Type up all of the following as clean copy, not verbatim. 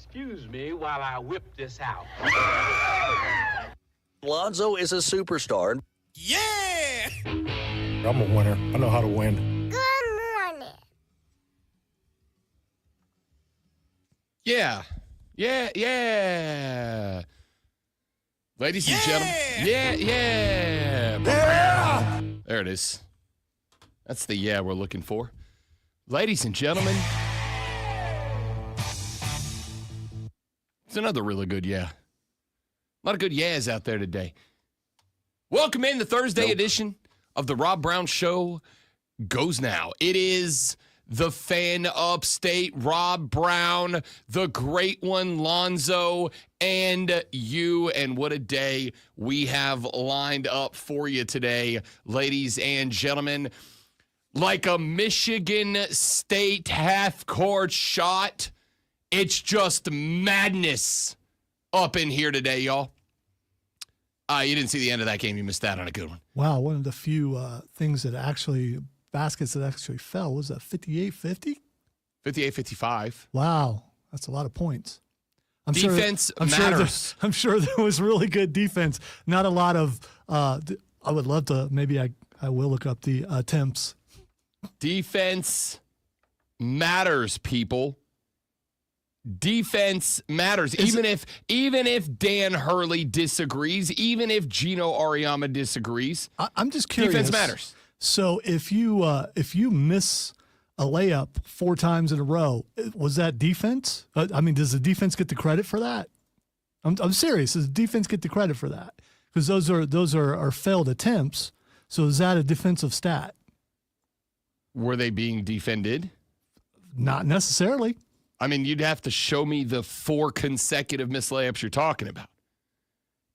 Excuse me while I whip this out. Lonzo is a superstar. Yeah! I'm a winner. I know how to win. Good morning. Yeah. Ladies and gentlemen. Yeah. There it is. That's the yeah we're looking for. Ladies and gentlemen. It's another really good yeah. A lot of good yeahs out there today. Welcome in the Thursday edition of the Rob Brown Show goes now. It is the fan upstate, Rob Brown, the great one, Lonzo, and you. And what a day we have lined up for you today, ladies and gentlemen. Like a Michigan State half-court shot, it's just madness up in here today, y'all. You didn't see the end of that game. You missed out on a good one. Wow, one of the few baskets that actually fell. Was that 58-50? 58-55. Wow, that's a lot of points. Defense matters. I'm sure there was really good defense. Not a lot of I would love to, maybe I will look up the attempts. Defense matters, people. Defense matters. Even if Dan Hurley disagrees, even if Gino Auriemma disagrees, I'm just curious. Defense matters. So if you miss a layup 4 times in a row, was that defense? Does the defense get the credit for that? I'm serious. Does the defense get the credit for that? Because those are failed attempts. So is that a defensive stat? Were they being defended? Not necessarily. You'd have to show me the 4 consecutive missed layups you're talking about.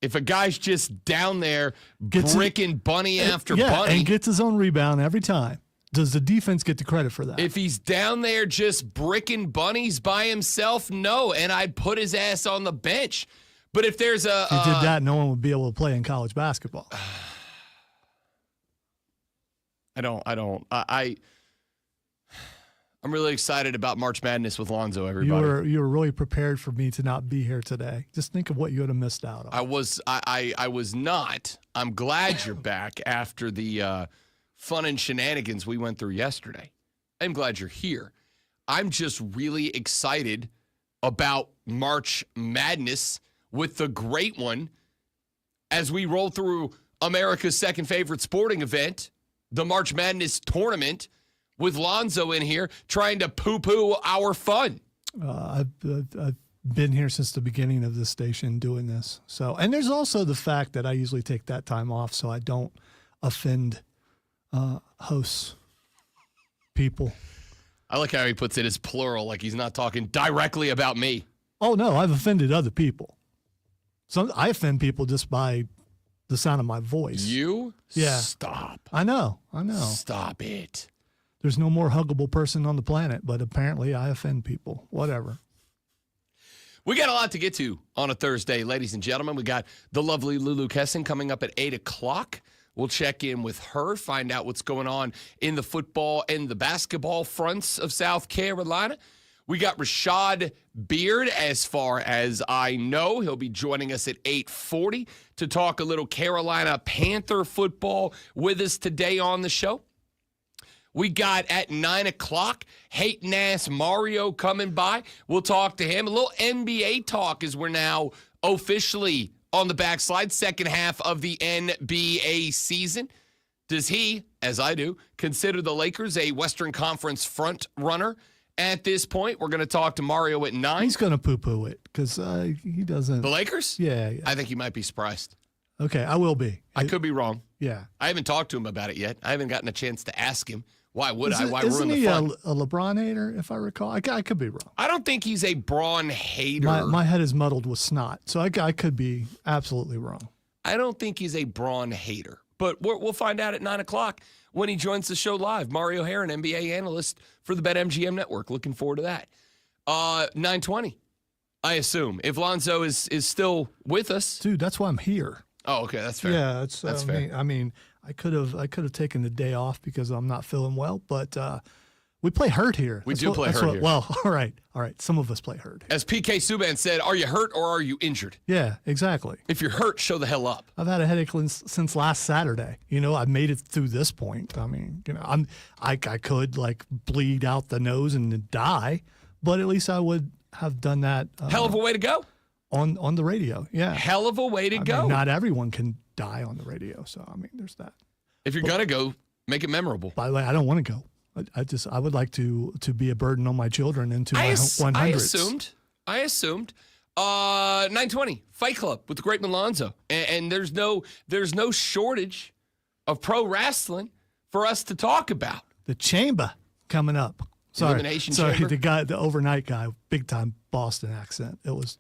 If a guy's just down there bricking bunny after bunny. And gets his own rebound every time, does the defense get the credit for that? If he's down there just bricking bunnies by himself, no, and I'd put his ass on the bench. But if there's if he did that, no one would be able to play in college basketball. I'm really excited about March Madness with Lonzo, everybody. You were really prepared for me to not be here today. Just think of what you would have missed out on. I was not. I'm glad you're back after the fun and shenanigans we went through yesterday. I'm glad you're here. I'm just really excited about March Madness with the great one as we roll through America's second favorite sporting event, the March Madness tournament, with Lonzo in here trying to poo-poo our fun. I've been here since the beginning of this station doing this. So, and there's also the fact that I usually take that time off so I don't offend hosts, people. I like how he puts it as plural, like he's not talking directly about me. Oh, no, I've offended other people. I offend people just by the sound of my voice. You? Yeah. Stop. I know. Stop it. There's no more huggable person on the planet, but apparently I offend people. Whatever. We got a lot to get to on a Thursday, ladies and gentlemen. We got the lovely Lulu Kesson coming up at 8 o'clock. We'll check in with her, find out what's going on in the football and the basketball fronts of South Carolina. We got Rashad Beard, as far as I know. He'll be joining us at 8:40 to talk a little Carolina Panther football with us today on the show. We got at 9 o'clock, hating-ass Mario coming by. We'll talk to him. A little NBA talk as we're now officially on the backslide, second half of the NBA season. Does he, as I do, consider the Lakers a Western Conference front runner at this point? We're going to talk to Mario at 9. He's going to poo-poo it because he doesn't. The Lakers? Yeah. I think he might be surprised. Okay, I will be. I could be wrong. Yeah. I haven't talked to him about it yet. I haven't gotten a chance to ask him. Why would I? Why ruin isn't the he fun? a LeBron hater, if I recall? I could be wrong. I don't think he's a Braun hater. My head is muddled with snot, so I could be absolutely wrong. I don't think he's a Braun hater, but we'll find out at 9 o'clock when he joins the show live. Mario Heron, NBA analyst for the BetMGM Network. Looking forward to that. 9:20, I assume, if Lonzo is still with us. Dude, that's why I'm here. Oh, okay, that's fair. Yeah, that's fair. I mean, I could have taken the day off because I'm not feeling well, but We play hurt here. We That's do what- play that's hurt what- here. Well, all right. Some of us play hurt. As PK Subban said, are you hurt or are you injured? Yeah, exactly. If you're hurt, show the hell up. I've had a headache since last Saturday. I've made it through this point. I mean, I could like bleed out the nose and die, but at least I would have done that. Hell of a way to go. On the radio. Yeah. Hell of a way to I go. mean, not everyone can die on the radio, so I mean, there's that. If you're going to go, make it memorable. By the way, I don't want to go. I would like to be a burden on my children into my 100s. I assumed. 920 Fight Club with the great Malonzo, and there's no shortage of pro wrestling for us to talk about. The Chamber coming up. Sorry, Elimination Chamber? the overnight guy, big time Boston accent. It was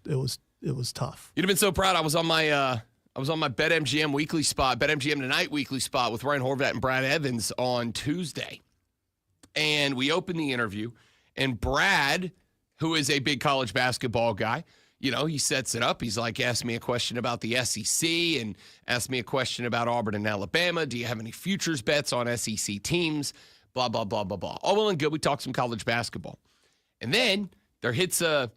tough. You'd have been so proud. I was on my BetMGM weekly spot, BetMGM Tonight weekly spot with Ryan Horvat and Brad Evans on Tuesday. And we opened the interview, and Brad, who is a big college basketball guy, he sets it up. He's like, ask me a question about the SEC and ask me a question about Auburn and Alabama. Do you have any futures bets on SEC teams? Blah, blah, blah, blah, blah. All well and good. We talked some college basketball. And then there hits a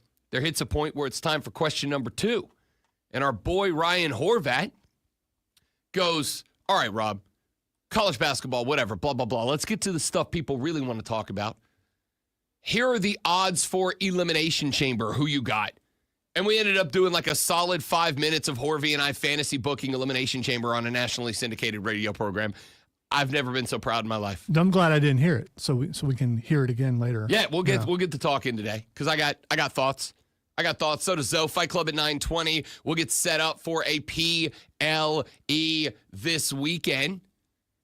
point where it's time for question number 2. And our boy Ryan Horvat goes, all right, Rob, college basketball, whatever, blah, blah, blah. Let's get to the stuff people really want to talk about. Here are the odds for Elimination Chamber. Who you got? And we ended up doing like a solid 5 minutes of Horvey and I fantasy booking Elimination Chamber on a nationally syndicated radio program. I've never been so proud in my life. I'm glad I didn't hear it, so we can heir it again later. Yeah, we'll get to talk in today because I got thoughts. I got thoughts. So does Zoe. Fight Club at 9:20. We'll get set up for a PLE this weekend.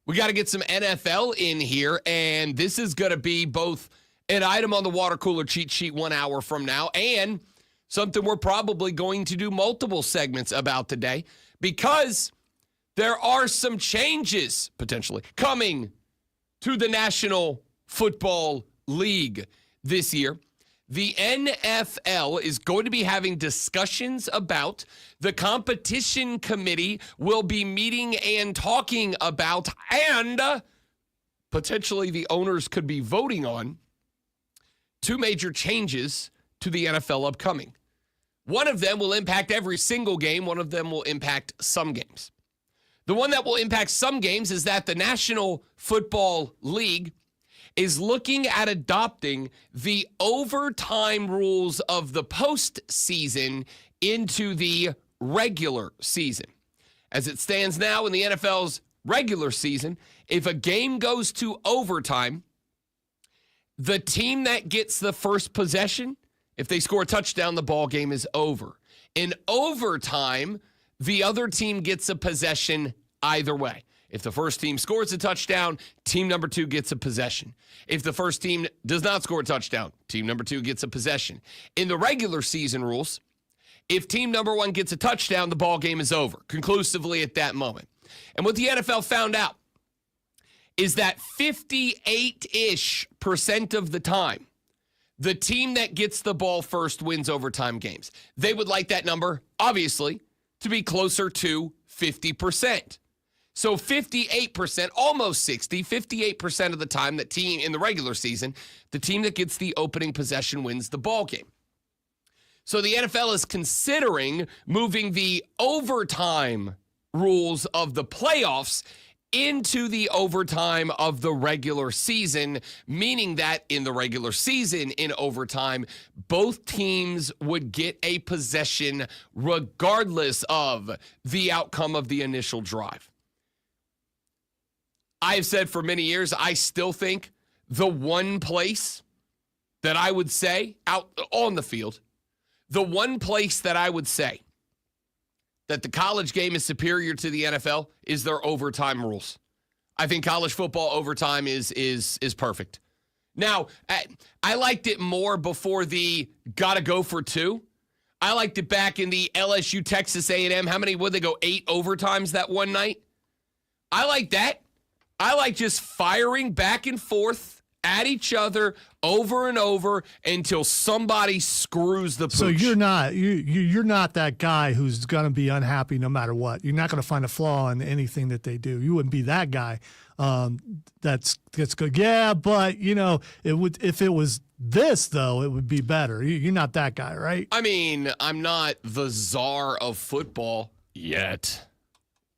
We got to get some NFL in here, and this is going to be both an item on the water cooler cheat sheet 1 hour from now and something we're probably going to do multiple segments about today because there are some changes potentially coming to the National Football League this year. The NFL is going to be having discussions about, the competition committee will be meeting and talking about, and potentially the owners could be voting on 2 major changes to the NFL upcoming. One of them will impact every single game. One of them will impact some games. The one that will impact some games is that the National Football League is looking at adopting the overtime rules of the postseason into the regular season. As it stands now in the NFL's regular season, if a game goes to overtime, the team that gets the first possession, if they score a touchdown, the ball game is over. In overtime, the other team gets a possession either way. If the first team scores a touchdown, team number 2 gets a possession. If the first team does not score a touchdown, team number 2 gets a possession. In the regular season rules, if team number 1 gets a touchdown, the ball game is over conclusively at that moment. And what the NFL found out is that 58-ish% of the time, the team that gets the ball first wins overtime games. They would like that number, obviously, to be closer to 50%. So 58%, almost 60, 58% of the time that team in the regular season, the team that gets the opening possession wins the ball game. So the NFL is considering moving the overtime rules of the playoffs into the overtime of the regular season, meaning that in the regular season, in overtime, both teams would get a possession regardless of the outcome of the initial drive. I've said for many years, I still think the one place that I would say out on the field, the one place that I would say that the college game is superior to the NFL is their overtime rules. I think college football overtime is perfect. Now, I liked it more before the gotta go for 2. I liked it back in the LSU Texas A&M. How many would they go? 8 overtimes that one night? I like that. I like just firing back and forth at each other over and over until somebody screws the pooch. So you're not that guy who's going to be unhappy no matter what. You're not going to find a flaw in anything that they do. You wouldn't be that guy That's good. Yeah, but it would if it was this though, it would be better. You're not that guy, right? I mean, I'm not the czar of football yet.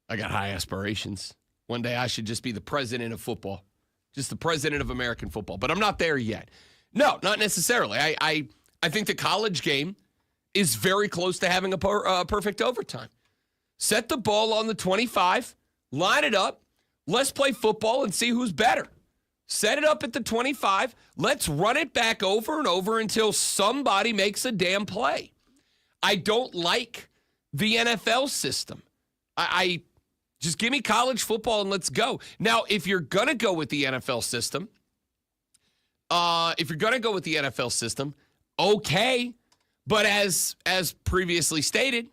I got high aspirations. One day I should just be the president of football, just the president of American football. But I'm not there yet. No, not necessarily. I think the college game is very close to having a perfect overtime. Set the ball on the 25, line it up. Let's play football and see who's better. Set it up at the 25. Let's run it back over and over until somebody makes a damn play. I don't like the NFL system. I just give me college football and let's go. Now, if you're going to go with the NFL system, okay. But as previously stated,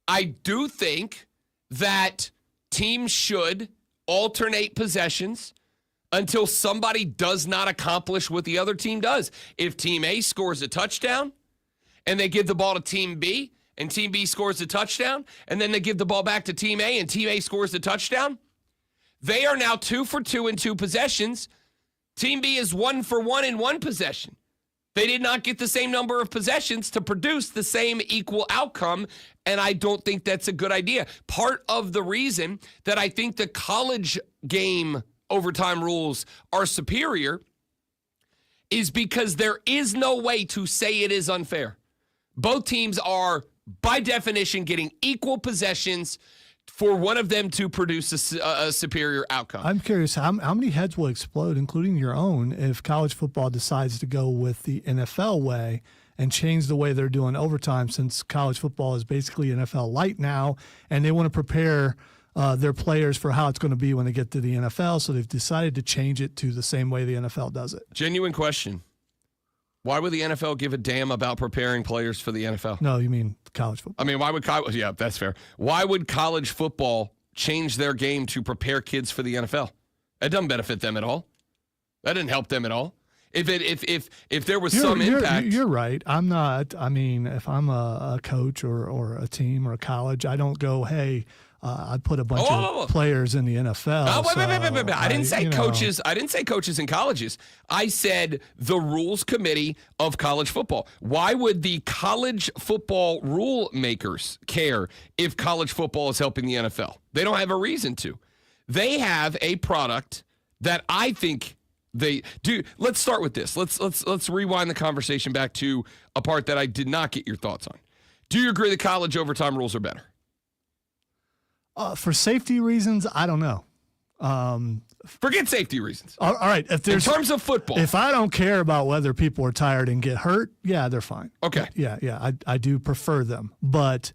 I do think that teams should alternate possessions until somebody does not accomplish what the other team does. If Team A scores a touchdown and they give the ball to Team B and Team B scores a touchdown and then they give the ball back to Team A and Team A scores a touchdown, they are now 2 for 2 in 2 possessions. Team B is 1 for 1 in 1 possession. They did not get the same number of possessions to produce the same equal outcome, and I don't think that's a good idea. Part of the reason that I think the college game overtime rules are superior is because there is no way to say it is unfair. Both teams are, by definition, getting equal possessions for one of them to produce a superior outcome. I'm curious, how many heads will explode, including your own, if college football decides to go with the NFL way and change the way they're doing overtime, since college football is basically NFL light now, and they want to prepare their players for how it's going to be when they get to the NFL, so they've decided to change it to the same way the NFL does it. Genuine question. Why would the NFL give a damn about preparing players for the NFL? No, you mean college football. I mean, why would yeah, that's fair. Why would college football change their game to prepare kids for the NFL? That doesn't benefit them at all. That didn't help them at all. If there was some impact. You're right. I'm not. I mean, if I'm a coach or a team or a college, I don't go, hey, I'd put a bunch of players in the NFL. Oh, wait. I didn't say coaches. I didn't say coaches in colleges. I said the rules committee of college football. Why would the college football rule makers care if college football is helping the NFL? They don't have a reason to. They have a product that I think they do. Let's start with this. Let's rewind the conversation back to a part that I did not get your thoughts on. Do you agree that college overtime rules are better? For safety reasons, I don't know. Forget safety reasons. All right. If there's, in terms of football. If I don't care about whether people are tired and get hurt, yeah, they're fine. Okay. Yeah. I do prefer them. But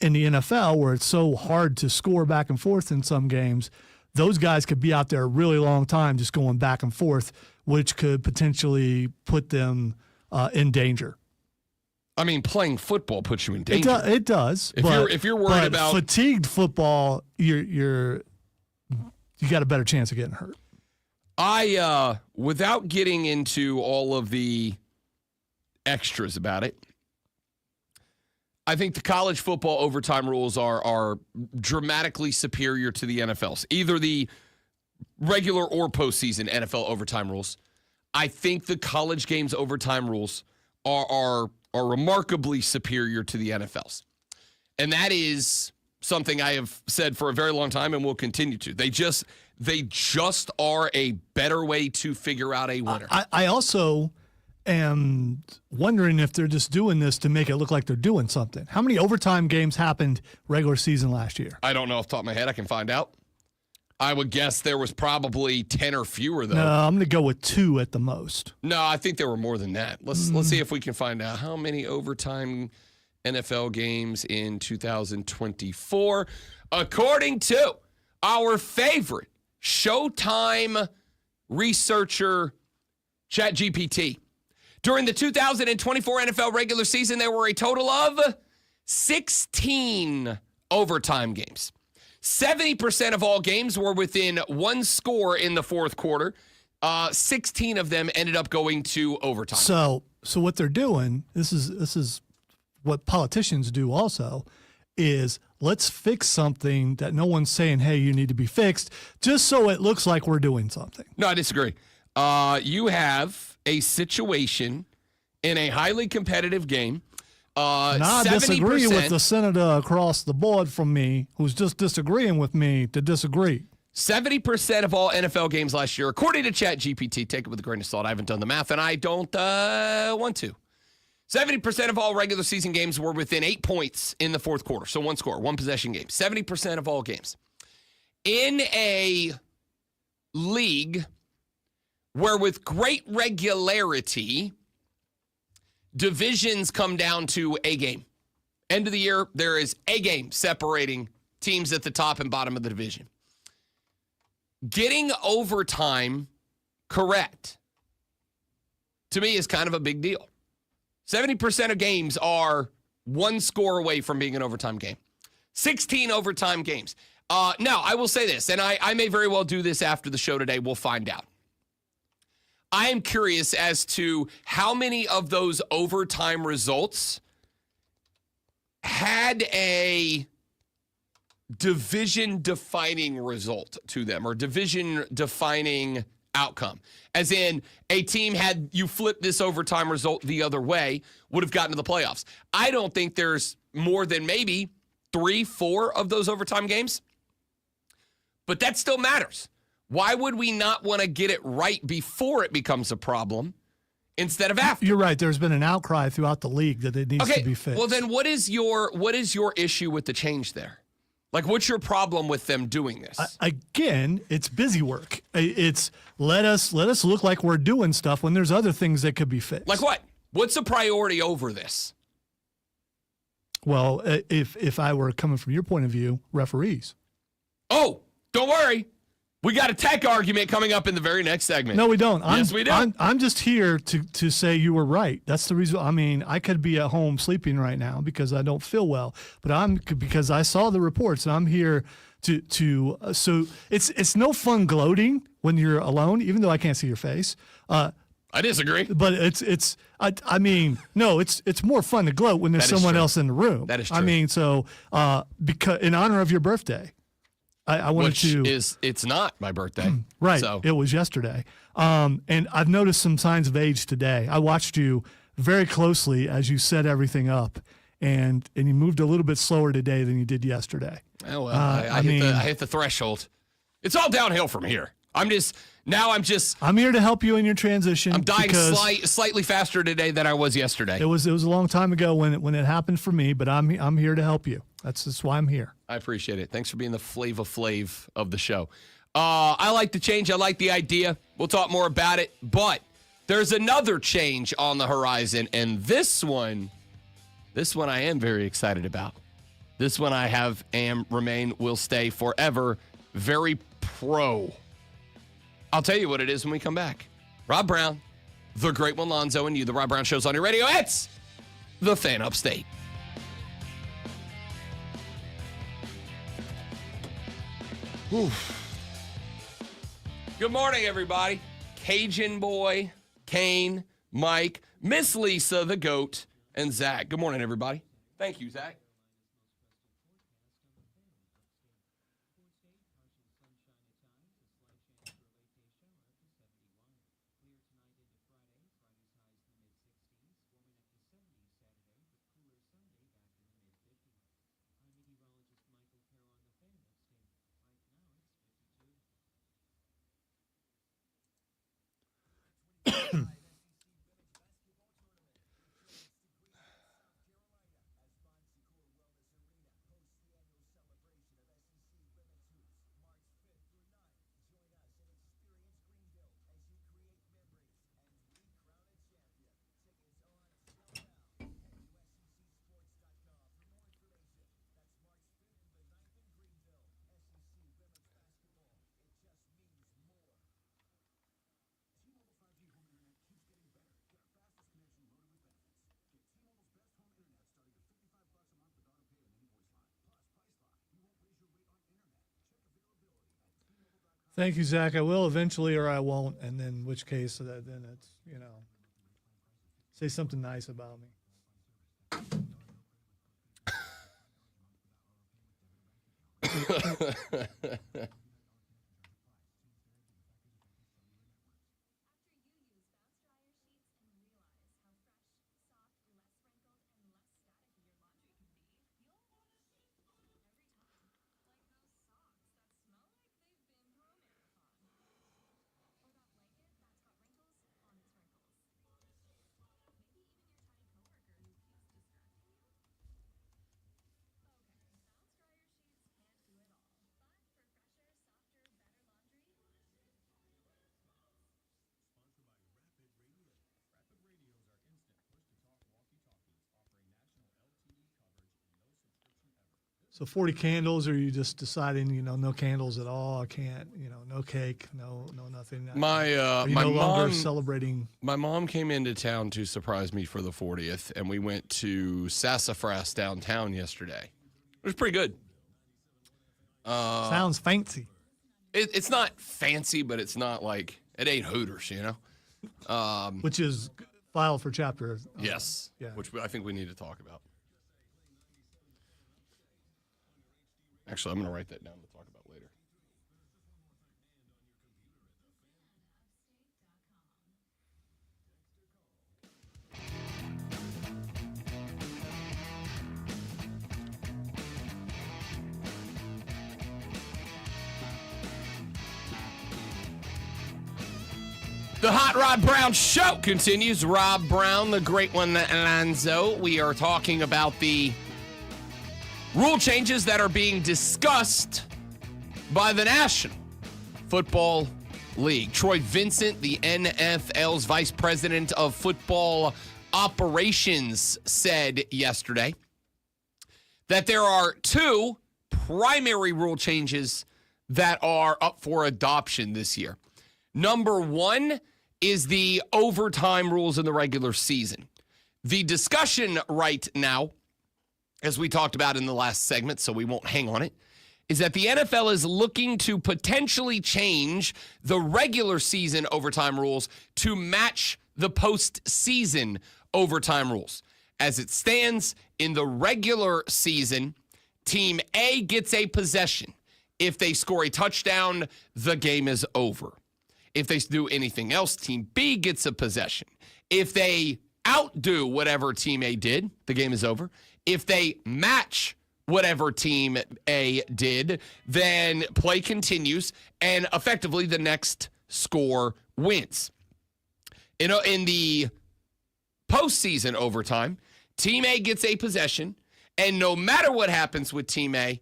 in the NFL, where it's so hard to score back and forth in some games, those guys could be out there a really long time just going back and forth, which could potentially put them in danger. I mean, playing football puts you in danger. It does. If you're worried about fatigued football, you got a better chance of getting hurt. Without getting into all of the extras about it, I think the college football overtime rules are dramatically superior to the NFL's, either the regular or postseason NFL overtime rules. I think the college games overtime rules are remarkably superior to the NFL's. And that is something I have said for a very long time and will continue to. They just are a better way to figure out a winner. I also am wondering if they're just doing this to make it look like they're doing something. How many overtime games happened regular season last year? I don't know off the top of my head. I can find out. I would guess there was probably 10 or fewer, though. No, I'm going to go with 2 at the most. No, I think there were more than that. Let's see if we can find out how many overtime NFL games in 2024. According to our favorite Showtime researcher, ChatGPT, during the 2024 NFL regular season, there were a total of 16 overtime games. 70% of all games were within one score in the fourth quarter. 16 of them ended up going to overtime. So what they're doing, this is what politicians do also, is let's fix something that no one's saying, hey, you need to be fixed, just so it looks like we're doing something. No, I disagree. You have a situation in a highly competitive game. And I disagree with the senator across the board from me who's just disagreeing with me to disagree. 70% of all NFL games last year, according to ChatGPT, take it with a grain of salt. I haven't done the math, and I don't want to. 70% of all regular season games were within 8 points in the fourth quarter. So one score, one possession game. 70% of all games. In a league where with great regularity, divisions come down to a game. End of the year, there is a game separating teams at the top and bottom of the division. Getting overtime correct, to me, is kind of a big deal. 70% of games are one score away from being an overtime game. 16 overtime games. Now, I will say this, and I may very well do this after the show today. We'll find out. I am curious as to how many of those overtime results had a division-defining result to them or division-defining outcome. As in, a team had you flip this overtime result the other way, would have gotten to the playoffs. I don't think there's more than maybe 3-4 of those overtime games. But that still matters. Why would we not want to get it right before it becomes a problem instead of after? You're right. There's been an outcry throughout the league that it needs to be fixed. Well, then what is your issue with the change there? Like, what's your problem with them doing this? Again, it's busy work. It's let us look like we're doing stuff when there's other things that could be fixed. Like what? What's a priority over this? Well, if I were coming from your point of view, referees. Oh, don't worry. We got a tech argument coming up in the very next segment. No, we don't. Yes, we do. I'm just here to say you were right. That's the reason. I mean, I could be at home sleeping right now because I don't feel well, but because I saw the reports and I'm here so it's no fun gloating when you're alone, even though I can't see your face. I disagree. But it's more fun to gloat when there's someone else in the room. That is true. I mean, so because in honor of your birthday. I wanted it's not my birthday. Right. So. It was yesterday. And I've noticed some signs of age today. I watched you very closely as you set everything up, and you moved a little bit slower today than you did yesterday. Oh, well, I hit the threshold. It's all downhill from here. I'm here to help you in your transition. I'm dying slightly faster today than I was yesterday. It was a long time ago when it happened for me, but I'm here to help you. That's why I'm here. I appreciate it. Thanks for being the Flava Flav of the show. I like the change. I like the idea. We'll talk more about it. But there's another change on the horizon, and this one I am very excited about. This one I will stay forever very pro. I'll tell you what it is when we come back. Rob Brown, the great one, Lonzo, and you. The Rob Brown Show's on your radio. It's The Fan Upstate. Oof. Good morning, everybody. Cajun Boy, Kane, Mike, Miss Lisa, the GOAT, and Zach. Good morning, everybody. Thank you, Zach. Thank you, Zach. I will eventually, or I won't, and then in which case, then it's, say something nice about me. So 40 candles, or are you just deciding, no candles at all? I can't, no cake, no nothing. My are you my no longer mom celebrating? My mom came into town to surprise me for the 40th, and we went to Sassafras downtown yesterday. It was pretty good. Sounds fancy. It's not fancy, but it's not like it ain't Hooters, Which is filed for chapter. Yes. Yeah. Which I think we need to talk about. Actually, I'm going to write that down to talk about later. The Hot Rod Brown Show continues. Rob Brown, the great one, Alonzo. We are talking about the rule changes that are being discussed by the National Football League. Troy Vincent, the NFL's Vice President of Football Operations, said yesterday that there are two primary rule changes that are up for adoption this year. Number one is the overtime rules in the regular season. The discussion right now, as we talked about in the last segment, so we won't hang on it, is that the NFL is looking to potentially change the regular season overtime rules to match the postseason overtime rules. As it stands, in the regular season, Team A gets a possession. If they score a touchdown, the game is over. If they do anything else, Team B gets a possession. If they outdo whatever Team A did, the game is over. If they match whatever Team A did, then play continues, and effectively the next score wins. In the postseason overtime, Team A gets a possession, and no matter what happens with Team A,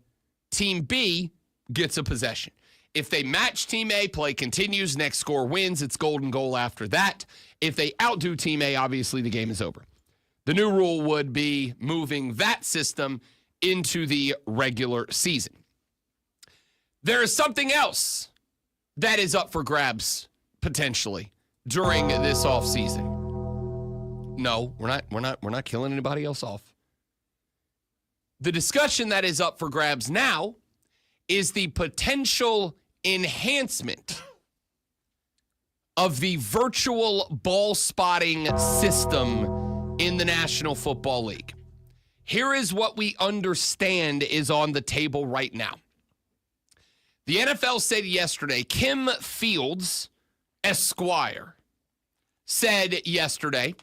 Team B gets a possession. If they match Team A, play continues, next score wins. It's golden goal after that. If they outdo Team A, obviously the game is over. The new rule would be moving that system into the regular season. There is something else that is up for grabs potentially during this offseason. No, we're not killing anybody else off. The discussion that is up for grabs now is the potential enhancement of the virtual ball spotting system in the National Football League. Here is what we understand is on the table right now. The NFL said yesterday, Kim Fields, Esquire, said yesterday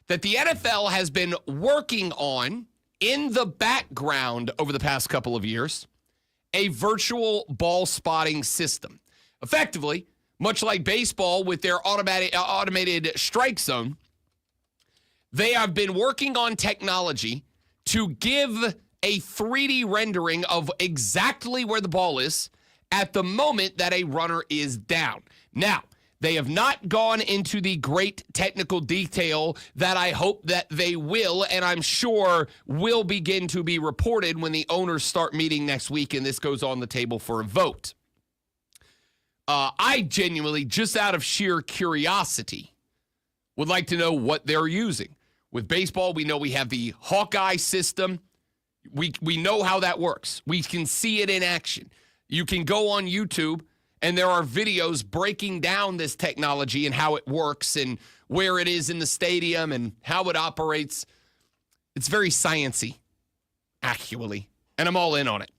that the NFL has been working on, in the background over the past couple of years, a virtual ball spotting system. Effectively, much like baseball with their automated strike zone, they have been working on technology to give a 3D rendering of exactly where the ball is at the moment that a runner is down. Now, they have not gone into the great technical detail that I hope that they will, and I'm sure will begin to be reported when the owners start meeting next week and this goes on the table for a vote. I genuinely, just out of sheer curiosity, would like to know what they're using. With baseball, we know we have the Hawkeye system. We know how that works. We can see it in action. You can go on YouTube, and there are videos breaking down this technology and how it works and where it is in the stadium and how it operates. It's very sciencey, actually, and I'm all in on it.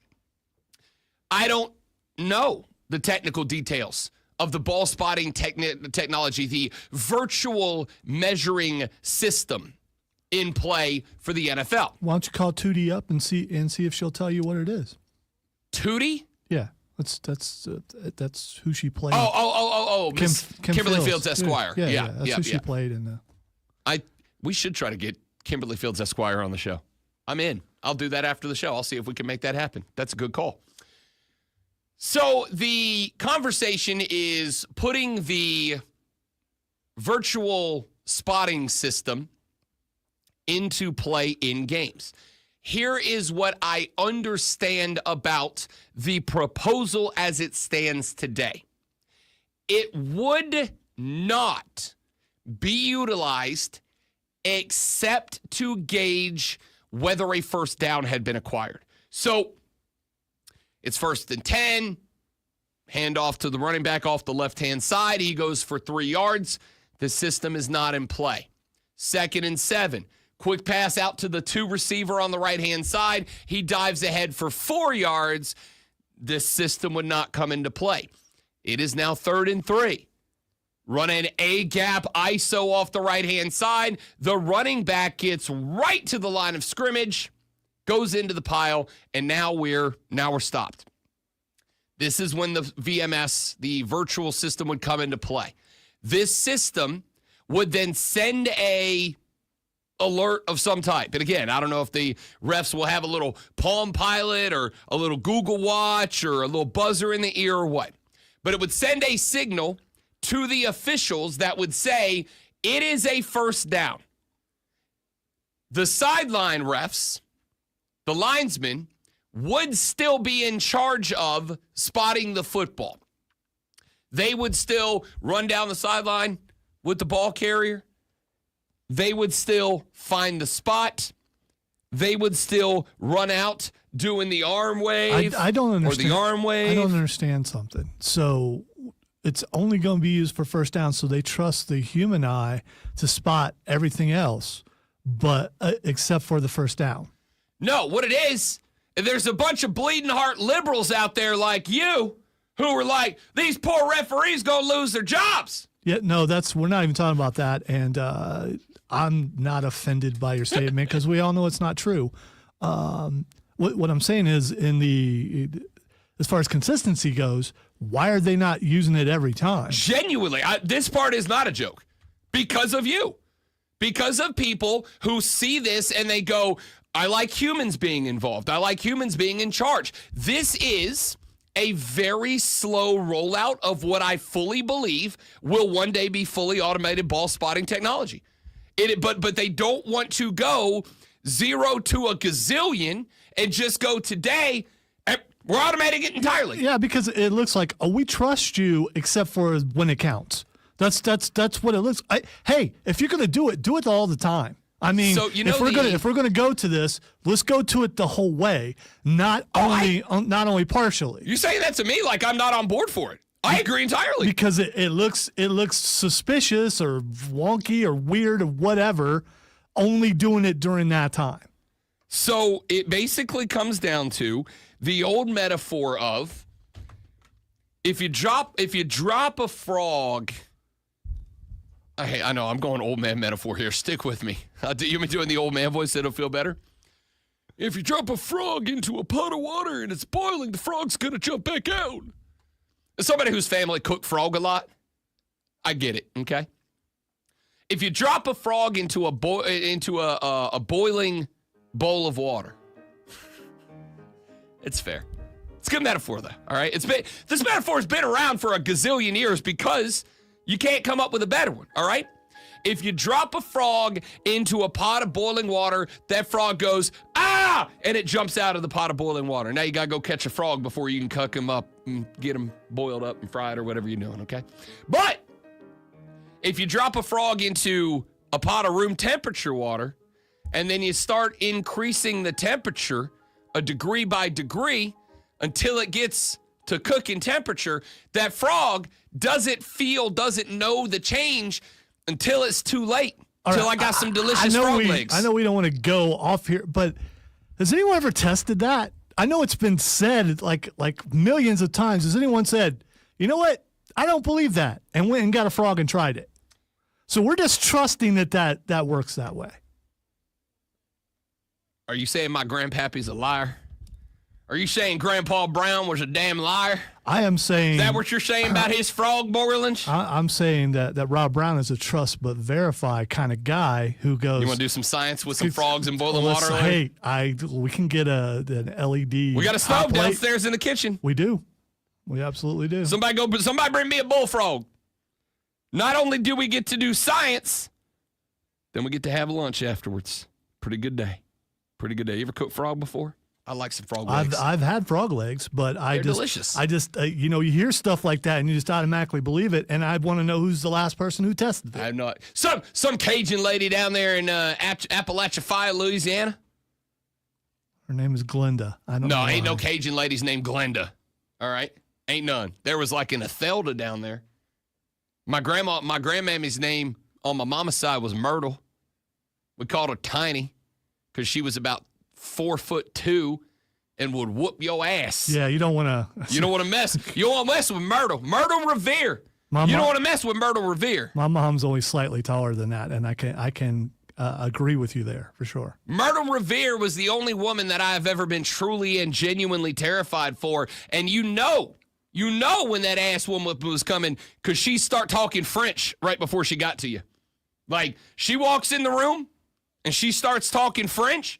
I don't know the technical details of the ball spotting technology, the virtual measuring system in play for the NFL. Why don't you call Tootie up and see if she'll tell you what it is? Tootie? Yeah, that's who she played. Miss Kimberly Fields Esquire. Yeah, that's who she played in the. We should try to get Kimberly Fields Esquire on the show. I'm in. I'll do that after the show. I'll see if we can make that happen. That's a good call. So the conversation is putting the virtual spotting system into play in games. Here is what I understand about the proposal as it stands today. It would not be utilized except to gauge whether a first down had been acquired. So it's 1st and 10, hand off to the running back off the left-hand side. He goes for 3 yards. The system is not in play. 2nd and 7, quick pass out to the 2 receiver on the right-hand side. He dives ahead for 4 yards. This system would not come into play. It is now 3rd and 3. Run an A-gap ISO off the right-hand side. The running back gets right to the line of scrimmage, goes into the pile, and now we're stopped. This is when the VMS, the virtual system, would come into play. This system would then send a alert of some type. And again, I don't know if the refs will have a little Palm Pilot or a little Google Watch or a little buzzer in the ear or what. But it would send a signal to the officials that would say it is a first down. The sideline refs, the linesmen, would still be in charge of spotting the football. They would still run down the sideline with the ball carrier. They would still find the spot. They would still run out doing the arm wave. I don't understand. Or the arm wave. I don't understand something. So it's only going to be used for first down, so they trust the human eye to spot everything else, but except for the first down. No, what it is, there's a bunch of bleeding heart liberals out there like you who are like, these poor referees going to lose their jobs. Yeah, no, we're not even talking about that, and I'm not offended by your statement because we all know it's not true. What I'm saying is, as far as consistency goes, why are they not using it every time? Genuinely, this part is not a joke. Because of you. Because of people who see this and they go, I like humans being involved. I like humans being in charge. This is a very slow rollout of what I fully believe will one day be fully automated ball spotting technology. But they don't want to go 0 to a gazillion and just go today. We're automating it entirely. Yeah, because it looks like, we trust you except for when it counts. That's what it looks like. Hey, if you're going to do it all the time. I mean, so, if we're gonna go to this, let's go to it the whole way, not only partially. You saying that to me like I'm not on board for it. I agree entirely. Because it looks suspicious or wonky or weird or whatever, only doing it during that time. So it basically comes down to the old metaphor of if you drop a frog. Hey, I know I'm going old man metaphor here. Stick with me. You mean doing the old man voice? That'll feel better. If you drop a frog into a pot of water and it's boiling, the frog's gonna jump back out. As somebody whose family cooked frog a lot, I get it. Okay. If you drop a frog into a boiling bowl of water, it's fair. It's a good metaphor, though. All right. This metaphor has been around for a gazillion years because you can't come up with a better one. All right. If you drop a frog into a pot of boiling water, that frog goes, ah, and it jumps out of the pot of boiling water. Now you got to go catch a frog before you can cook him up and get him boiled up and fried or whatever you're doing, okay? But if you drop a frog into a pot of room temperature water and then you start increasing the temperature a degree by degree until it gets to cooking temperature, that frog doesn't know the change until it's too late. Until I got some delicious frog legs. I know we don't want to go off here, but has anyone ever tested that? I know it's been said like millions of times. Has anyone said, you know what? I don't believe that, and went and got a frog and tried it? So we're just trusting that works that way. Are you saying my grandpappy's a liar? Are you saying Grandpa Brown was a damn liar? I am saying. Is that what you're saying about his frog boilings? I'm saying that Rob Brown is a trust but verify kind of guy who goes. You want to do some science with some frogs and boiling water? Hey, we can get an LED. We got a stove downstairs in the kitchen. We do. We absolutely do. Somebody bring me a bullfrog. Not only do we get to do science, then we get to have lunch afterwards. Pretty good day. Pretty good day. You ever cooked frog before? I like some frog legs. I've had frog legs, but They're delicious. You hear stuff like that and you just automatically believe it. And I want to know who's the last person who tested it. I have not. Some Cajun lady down there in Appalachia, Louisiana. Her name is Glenda. I don't know. No, ain't no Cajun ladies named Glenda. All right, ain't none. There was like an Ethelda down there. My grandmammy's name on my mama's side was Myrtle. We called her Tiny because she was about 4'2" and would whoop your ass. Yeah, you don't want to. You don't want to mess. You don't want to mess with Myrtle. Myrtle Revere. You don't want to mess with Myrtle Revere. My mom's only slightly taller than that, and I can agree with you there for sure. Myrtle Revere was the only woman that I have ever been truly and genuinely terrified for, and you know when that ass woman was coming because she start talking French right before she got to you. Like she walks in the room and she starts talking French.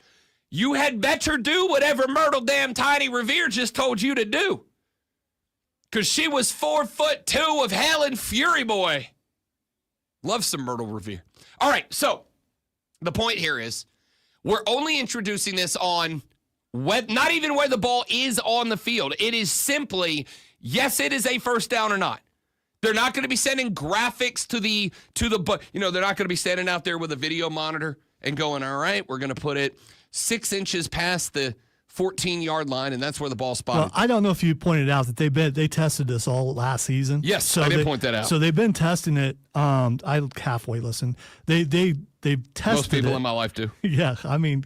You had better do whatever Myrtle damn Tiny Revere just told you to do. Because she was 4'2" of hell and fury, boy. Love some Myrtle Revere. All right, so the point here is we're only introducing this on not even where the ball is on the field. It is simply, yes, it is a first down or not. They're not going to be sending graphics to the they're not going to be standing out there with a video monitor and going, all right, we're going to put it 6 inches past the 14-yard line, and that's where the ball spotted. Well, I don't know if you pointed out that they tested this all last season. Yes, so I did point that out. So they've been testing it. I halfway listen. They've tested Most people it. in my life do. Yeah, I mean,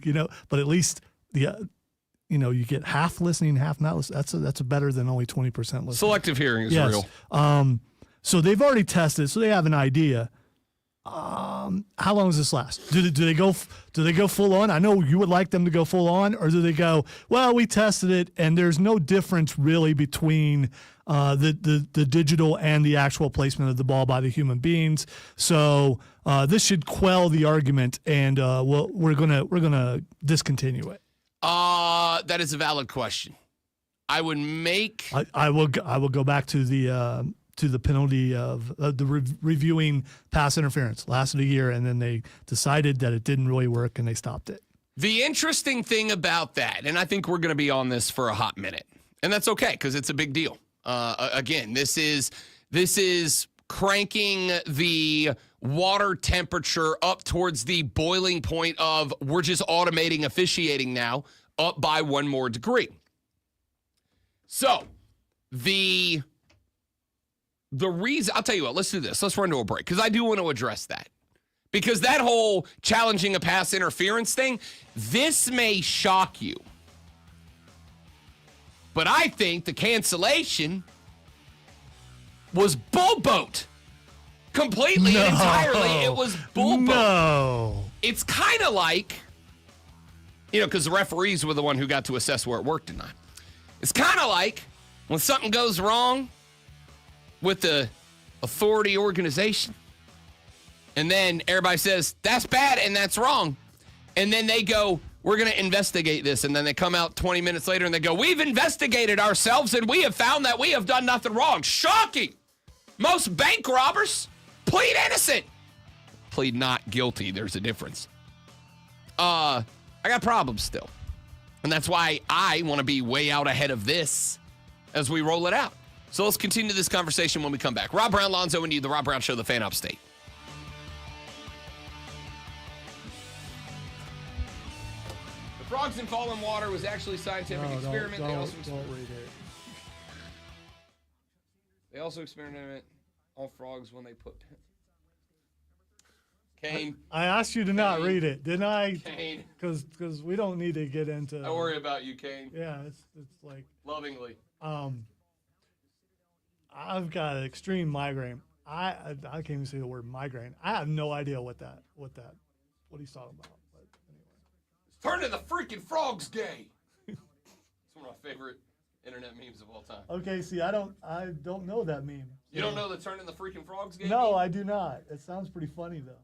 but at least you get half listening, half not listening. That's better than only 20% listening. Selective hearing is yes. real. So they've already tested, so they have an idea. How long does this last? Do they go full on? I know you would like them to go full on, or do they go, well, we tested it and there's no difference really between the digital and the actual placement of the ball by the human beings. So this should quell the argument, and we're gonna discontinue it. That is a valid question. I would make. I will go back to the penalty of the reviewing pass interference. Lasted a year, and then they decided that it didn't really work, and they stopped it. The interesting thing about that, and I think we're going to be on this for a hot minute, and that's okay because it's a big deal. Again, this is cranking the water temperature up towards the boiling point of we're just automating officiating now up by 1 more degree. So the reason, I'll tell you what, let's do this. Let's run to a break because I do want to address that. Because that whole challenging a pass interference thing, this may shock you. But I think the cancellation was bull boat. Completely and entirely, it was bull boat. No. It's kind of like, because the referees were the one who got to assess where it worked or not. It's kind of like when something goes wrong with the authority organization, and then everybody says, that's bad and that's wrong. And then they go, we're going to investigate this. And then they come out 20 minutes later and they go, we've investigated ourselves and we have found that we have done nothing wrong. Shocking. Most bank robbers plead innocent. Plead not guilty. There's a difference. I got problems still. And that's why I want to be way out ahead of this as we roll it out. So let's continue this conversation when we come back. Rob Brown, Lonzo, and you, the Rob Brown Show, the Fan Upstate. The frogs in falling water was actually a scientific experiment. They also experimented on frogs when they put. Kane. I asked you to not Kane. read it, didn't I? Kane. Because we don't need to get into. I worry about you, Kane. Yeah, it's like Lovingly. I've got an extreme migraine. I can't even say the word migraine. I have no idea what he's talking about. But anyway. It's turning the freaking frogs gay. It's one of my favorite internet memes of all time. Okay, see, I don't know that meme. You don't know the turning the freaking frogs gay? No, meme? I do not. It sounds pretty funny though.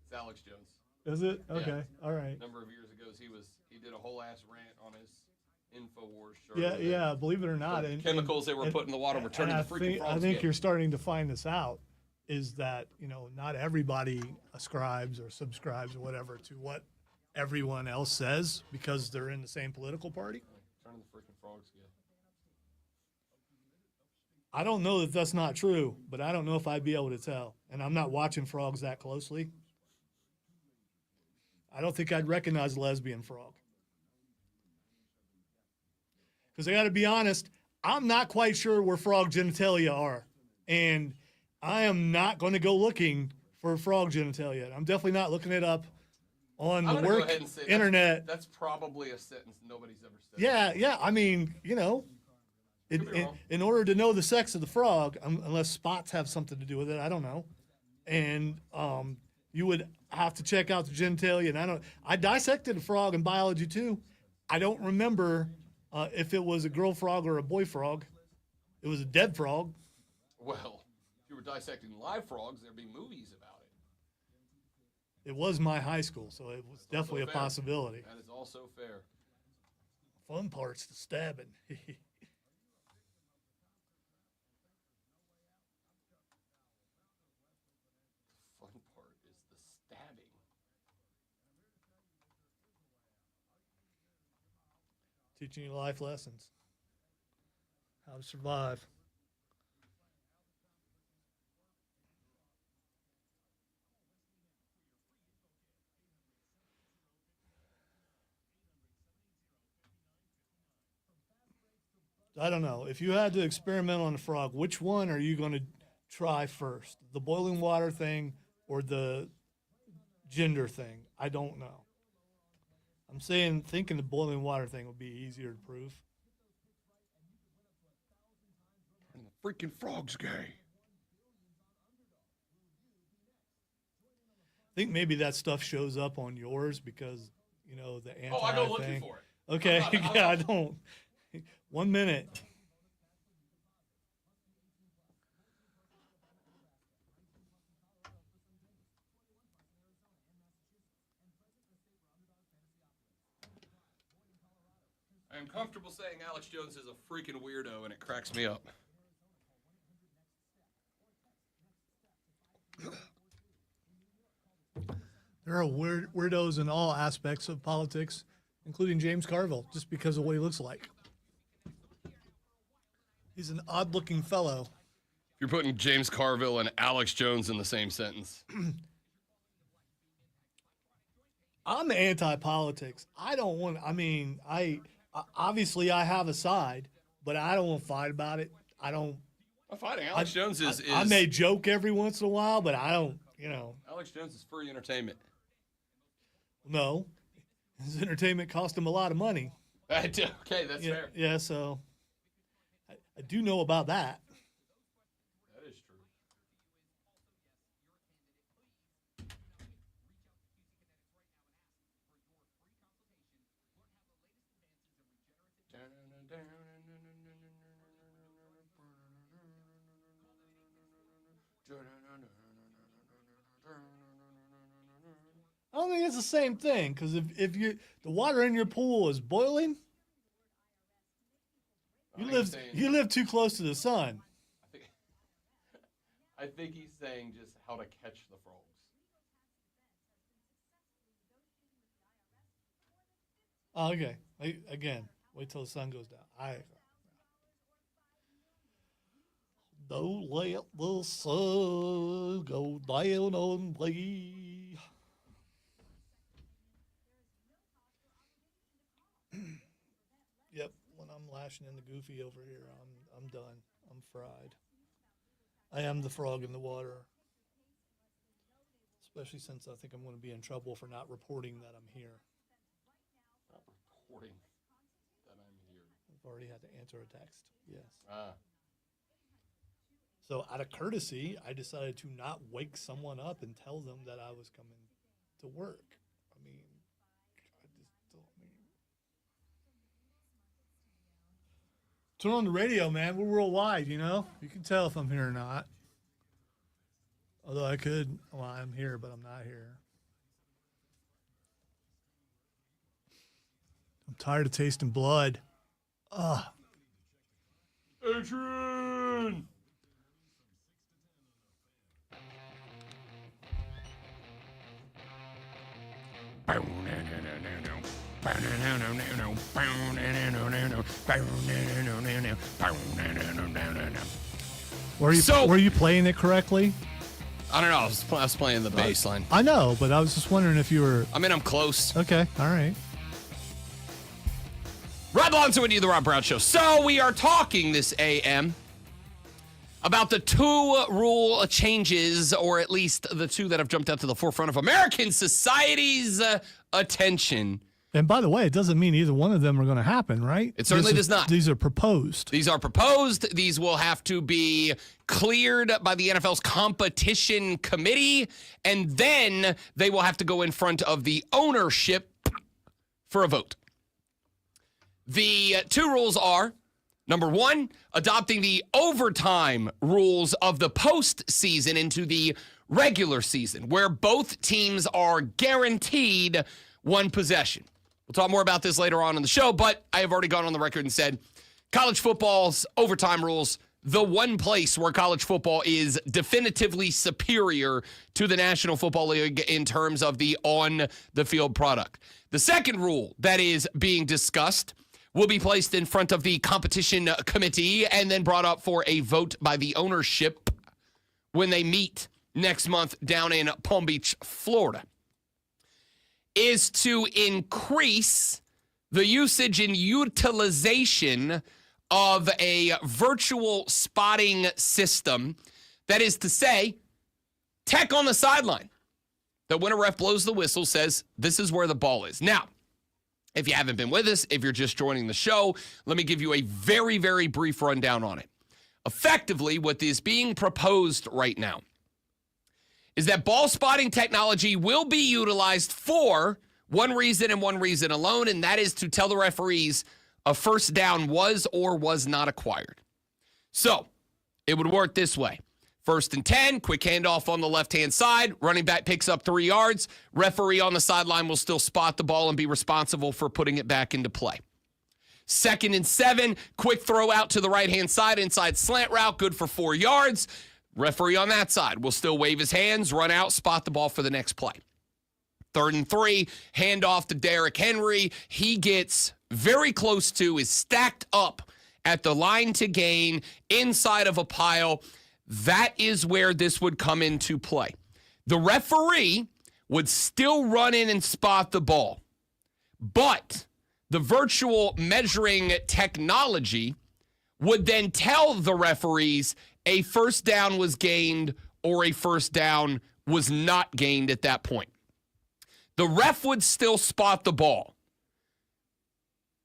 It's Alex Jones. Is it? Yeah. Okay, all right. A number of years ago, he did a whole ass rant on his InfoWars shirt. Yeah. Believe it or not, The chemicals they were put in the water were turning the freaking frogs I think gay. you're starting to find this out. Is that not everybody ascribes or subscribes or whatever to what everyone else says because they're in the same political party. Turning the freaking frogs gay. I don't know that that's not true, but I don't know if I'd be able to tell. And I'm not watching frogs that closely. I don't think I'd recognize a lesbian frog. Because I got to be honest, I'm not quite sure where frog genitalia are. And I am not going to go looking for frog genitalia. I'm definitely not looking it up on I'm the gonna go work ahead and say internet. That's probably a sentence nobody's ever said. Yeah. I mean, Could be wrong. in order to know the sex of the frog, unless spots have something to do with it, I don't know. And you would have to check out the genitalia. And I dissected a frog in biology too. I don't remember if it was a girl frog or a boy frog. It was a dead frog. Well, if you were dissecting live frogs, there'd be movies about it. It was my high school, so it was definitely a fair. possibility. That is also fair. Fun part's the stabbing. Fun part is the stabbing. Teaching you life lessons. How to survive. I don't know. If you had to experiment on a frog, which one are you going to try first? The boiling water thing or the gender thing? I don't know. I'm thinking the boiling water thing would be easier to prove. Turning the freaking frogs gay. I think maybe that stuff shows up on yours because, the anti Oh, I go looking thing. for it. Okay, I'm not- yeah, I don't. 1 minute. I am comfortable saying Alex Jones is a freaking weirdo, and it cracks me up. There are weirdos in all aspects of politics, including James Carville, just because of what he looks like. He's an odd-looking fellow. You're putting James Carville and Alex Jones in the same sentence. I'm anti-politics. I don't want. I obviously I have a side, but I don't want to fight about it. I don't. I'm fighting. Alex Jones is. I may joke every once in a while, but I don't. Alex Jones is free entertainment. No, his entertainment cost him a lot of money. Okay, that's Yeah, fair. yeah. So I do know about that. That is true. I don't think it's the same thing because if the water in your pool is boiling, you live too close to the sun. I think he's saying just how to catch the frogs. Oh, okay. Again, wait till the sun goes down. Don't let the sun go down on me. Yep, when I'm lashing in the goofy over here, I'm done. I'm fried. I am the frog in the water. As especially since I think I'm going to be in trouble for not reporting that I'm here. Not reporting that I'm here. I've already had to answer a text. Yes. So out of courtesy, I decided to not wake someone up and tell them that I was coming to work. I mean, turn on the radio, man. We're worldwide, you know? You can tell if I'm here or not. Although I could, well, I'm here, but I'm not here. I'm tired of tasting blood. Ugh. Adrian! Were you playing it correctly? I don't know. I was playing the bass line. I know, but I was just wondering if you were. I mean, I'm close. Okay, all right. Rob Lonzo and you, the Rob Brown Show. So we are talking this AM about the two rule changes, or at least the two that have jumped out to the forefront of American society's attention. And by the way, it doesn't mean either one of them are going to happen, right? It certainly does not. These are proposed. These are proposed. These will have to be cleared by the NFL's competition committee, and then they will have to go in front of the ownership for a vote. The two rules are, number one, adopting the overtime rules of the postseason into the regular season, where both teams are guaranteed one possession. We'll talk more about this later on in the show, but I have already gone on the record and said college football's overtime rules, the one place where college football is definitively superior to the National Football League in terms of the on-the-field product. The second rule that is being discussed will be placed in front of the competition committee and then brought up for a vote by the ownership when they meet next month down in Palm Beach, Florida, is to increase the usage and utilization of a virtual spotting system. That is to say, tech on the sideline, that when a ref blows the whistle says, this is where the ball is. Now, if you haven't been with us, if you're just joining the show, let me give you a very, very brief rundown on it. Effectively, what is being proposed right now is that ball spotting technology will be utilized for one reason and one reason alone, and that is to tell the referees a first down was or was not acquired. So it would work this way. 1st and 10, quick handoff on the left-hand side. Running back picks up 3 yards. Referee on the sideline will still spot the ball and be responsible for putting it back into play. 2nd and 7, quick throw out to the right-hand side, inside slant route, good for 4 yards. Referee on that side will still wave his hands, run out, spot the ball for the next play. 3rd and 3, handoff to Derrick Henry. He gets very close to, is stacked up at the line to gain, inside of a pile. That is where this would come into play. The referee would still run in and spot the ball, but the virtual measuring technology would then tell the referees a first down was gained or a first down was not gained at that point. The ref would still spot the ball,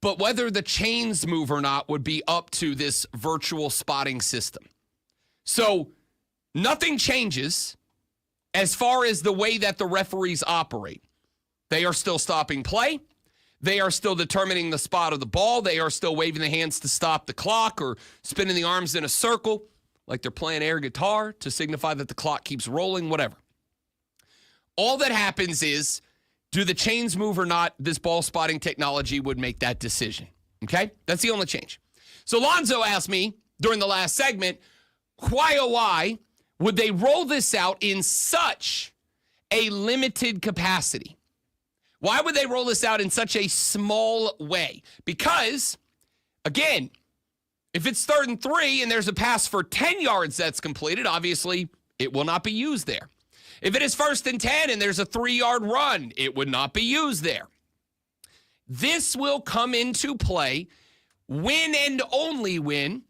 but whether the chains move or not would be up to this virtual spotting system. So nothing changes as far as the way that the referees operate. They are still stopping play. They are still determining the spot of the ball. They are still waving the hands to stop the clock or spinning the arms in a circle like they're playing air guitar to signify that the clock keeps rolling, whatever. All that happens is, do the chains move or not? This ball spotting technology would make that decision. Okay? That's the only change. So Lonzo asked me during the last segment, why would they roll this out in such a limited capacity? Why would they roll this out in such a small way? Because, again, if it's 3rd and 3 and there's a pass for 10 yards that's completed, obviously it will not be used there. If it is 1st and 10 and there's a 3-yard run, it would not be used there. This will come into play when and only when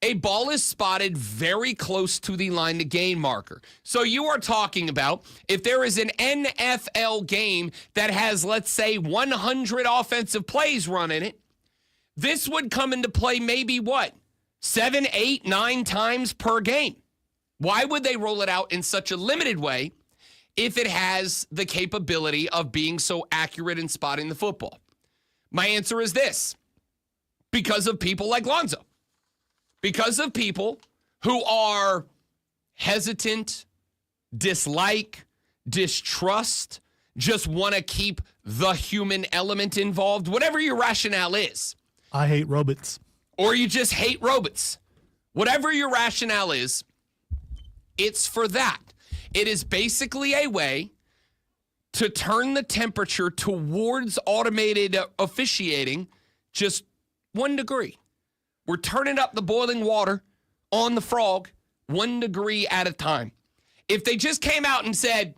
a ball is spotted very close to the line to gain marker. So you are talking about if there is an NFL game that has, let's say, 100 offensive plays run in it, this would come into play maybe what? 7, 8, 9 times per game. Why would they roll it out in such a limited way if it has the capability of being so accurate in spotting the football? My answer is this: because of people like Lonzo. Because of people who are hesitant, dislike, distrust, just want to keep the human element involved, whatever your rationale is. I hate robots. Or you just hate robots. Whatever your rationale is, it's for that. It is basically a way to turn the temperature towards automated officiating just 1 degree. We're turning up the boiling water on the frog 1 degree at a time. If they just came out and said,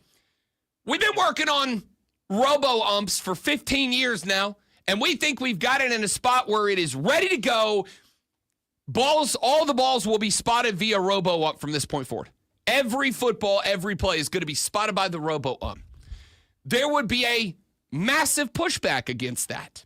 we've been working on robo-umps for 15 years now, and we think we've got it in a spot where it is ready to go, all the balls will be spotted via robo-ump from this point forward. Every football, every play is going to be spotted by the robo-ump. There would be a massive pushback against that.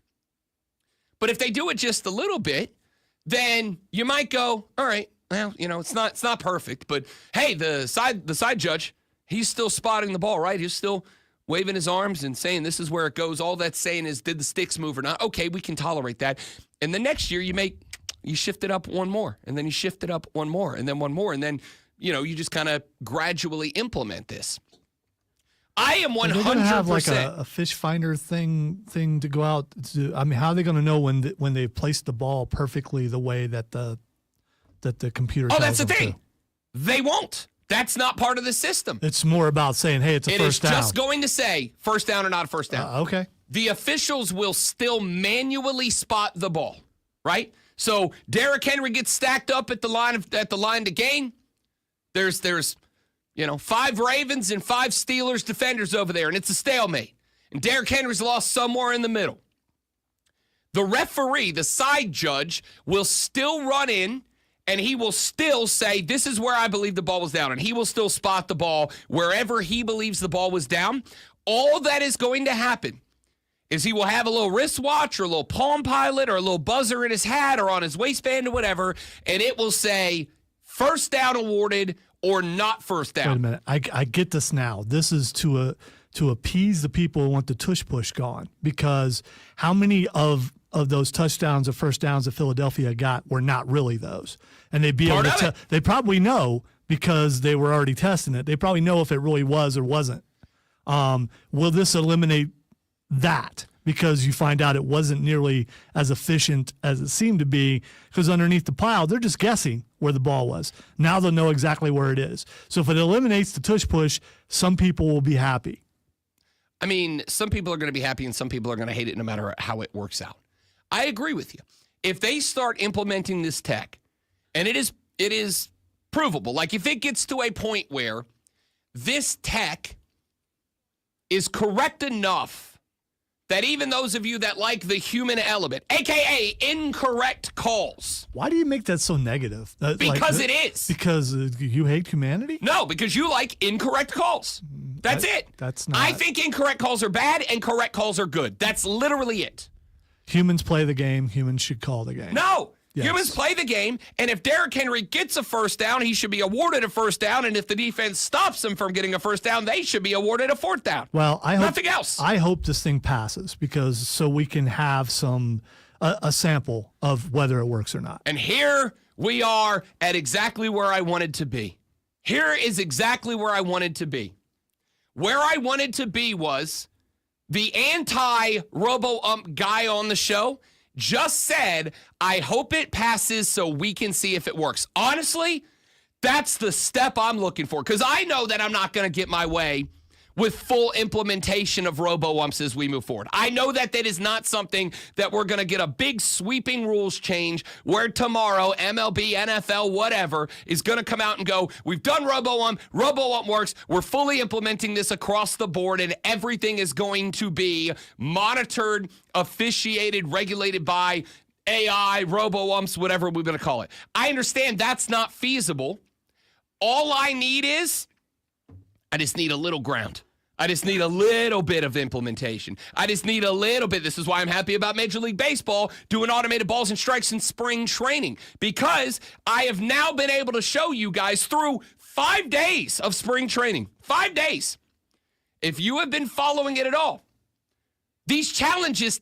But if they do it just a little bit, then you might go, all right, well, it's not perfect, but hey, the side judge, he's still spotting the ball, right? He's still waving his arms and saying this is where it goes. All that's saying is, did the sticks move or not? Okay, we can tolerate that. And the next year you shift it up one more, and then you shift it up one more, and then one more, and then you just kind of gradually implement this. I am 100%. They're going to have like a fish finder thing to go out to. I mean, how are they going to know when they place the ball perfectly the way that the computer? Oh, that's the tells them thing. to? They won't. That's not part of the system. It's more about saying, hey, it's a first down. It is just going to say first down or not a first down. Okay. The officials will still manually spot the ball, right? So Derrick Henry gets stacked up at the line to gain. There's 5 Ravens and 5 Steelers defenders over there, and it's a stalemate. And Derrick Henry's lost somewhere in the middle. The referee, the side judge, will still run in, and he will still say, this is where I believe the ball was down, and he will still spot the ball wherever he believes the ball was down. All that is going to happen is he will have a little wristwatch or a little Palm Pilot or a little buzzer in his hat or on his waistband or whatever, and it will say first down awarded or not first down. Wait a minute. I get this now. This is to appease the people who want the tush push gone, because how many of those touchdowns or first downs that Philadelphia got were not really those? And they'd be able to they probably know because they were already testing it. They probably know if it really was or wasn't. Will this eliminate that? Because you find out it wasn't nearly as efficient as it seemed to be, because underneath the pile, they're just guessing where the ball was. Now they'll know exactly where it is. So if it eliminates the tush push, some people will be happy. I mean, some people are going to be happy and some people are going to hate it no matter how it works out. I agree with you. If they start implementing this tech, and it is provable, like if it gets to a point where this tech is correct enough that even those of you that like the human element, a.k.a. incorrect calls. Why do you make that so negative? Because it is. Because you hate humanity? No, because you like incorrect calls. That's it. That's not. I think incorrect calls are bad and correct calls are good. That's literally it. Humans play the game. Humans should call the game. No. Yes. Humans play the game, and if Derrick Henry gets a first down, he should be awarded a first down, and if the defense stops him from getting a first down, they should be awarded a fourth down. Well, nothing else. I hope this thing passes, because so we can have a sample of whether it works or not. And here we are at exactly where I wanted to be. Here is exactly where I wanted to be. Where I wanted to be was the anti-robo-ump guy on the show just said, I hope it passes so we can see if it works. Honestly, that's the step I'm looking for, because I know that I'm not going to get my way with full implementation of robo-umps as we move forward. I know that is not something that we're going to get a big sweeping rules change where tomorrow MLB, NFL, whatever is going to come out and go, we've done robo-ump works, we're fully implementing this across the board, and everything is going to be monitored, officiated, regulated by AI, robo-umps, whatever we're going to call it. I understand that's not feasible. All I need is, I just need a little ground. I just need a little bit of implementation. I just need a little bit. This is why I'm happy about Major League Baseball doing automated balls and strikes in spring training, because I have now been able to show you guys through 5 days of spring training. 5 days. If you have been following it at all, these challenges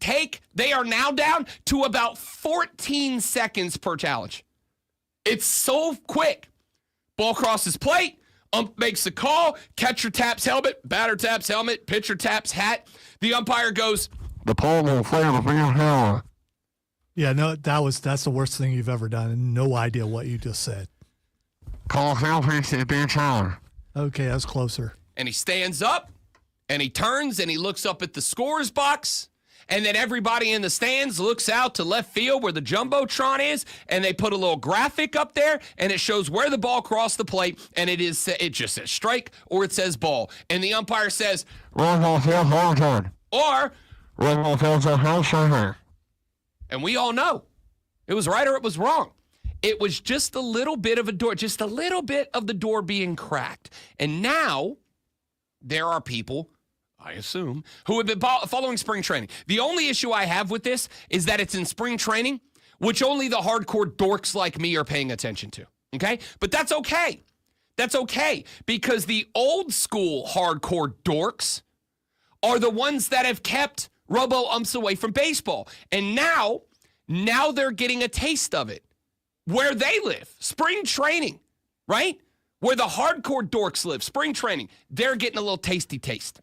they are now down to about 14 seconds per challenge. It's so quick. Ball crosses plate, ump makes the call, catcher taps helmet, batter taps helmet, pitcher taps hat. The umpire goes, The pole will fail the field. Yeah, no, that's the worst thing you've ever done, and no idea what you just said. Call selfish to be challenged. Okay, that's closer. and he stands up, and he turns, and he looks up at the scores box. And then everybody in the stands looks out to left field where the Jumbotron is, and they put a little graphic up there, and it shows where the ball crossed the plate, and it just says strike or it says ball. And the umpire says, or, and we all know it was right or it was wrong. It was just a little bit of a door, just a little bit of the door being cracked. And now there are people, I assume, who have been following spring training. The only issue I have with this is that it's in spring training, which only the hardcore dorks like me are paying attention to, okay? But that's okay. That's okay, because the old school hardcore dorks are the ones that have kept robo-umps away from baseball. And now they're getting a taste of it where they live, spring training, right? Where the hardcore dorks live, spring training, they're getting a little tasty taste.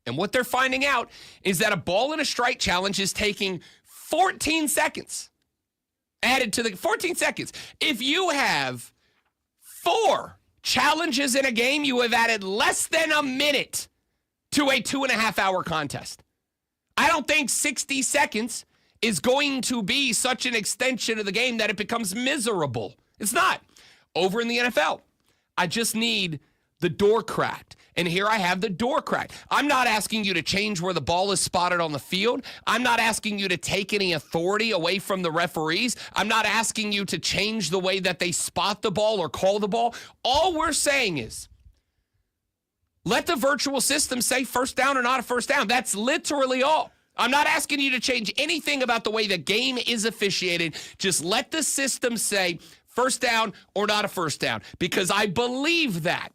And what they're finding out is that a ball and a strike challenge is taking 14 seconds. Added to the 14 seconds. If you have 4 challenges in a game, you have added less than a minute to a 2.5-hour contest. I don't think 60 seconds is going to be such an extension of the game that it becomes miserable. It's not. Over in the NFL, I just need the door cracked. And here I have the door cracked. I'm not asking you to change where the ball is spotted on the field. I'm not asking you to take any authority away from the referees. I'm not asking you to change the way that they spot the ball or call the ball. All we're saying is let the virtual system say first down or not a first down. That's literally all. I'm not asking you to change anything about the way the game is officiated. Just let the system say first down or not a first down, because I believe that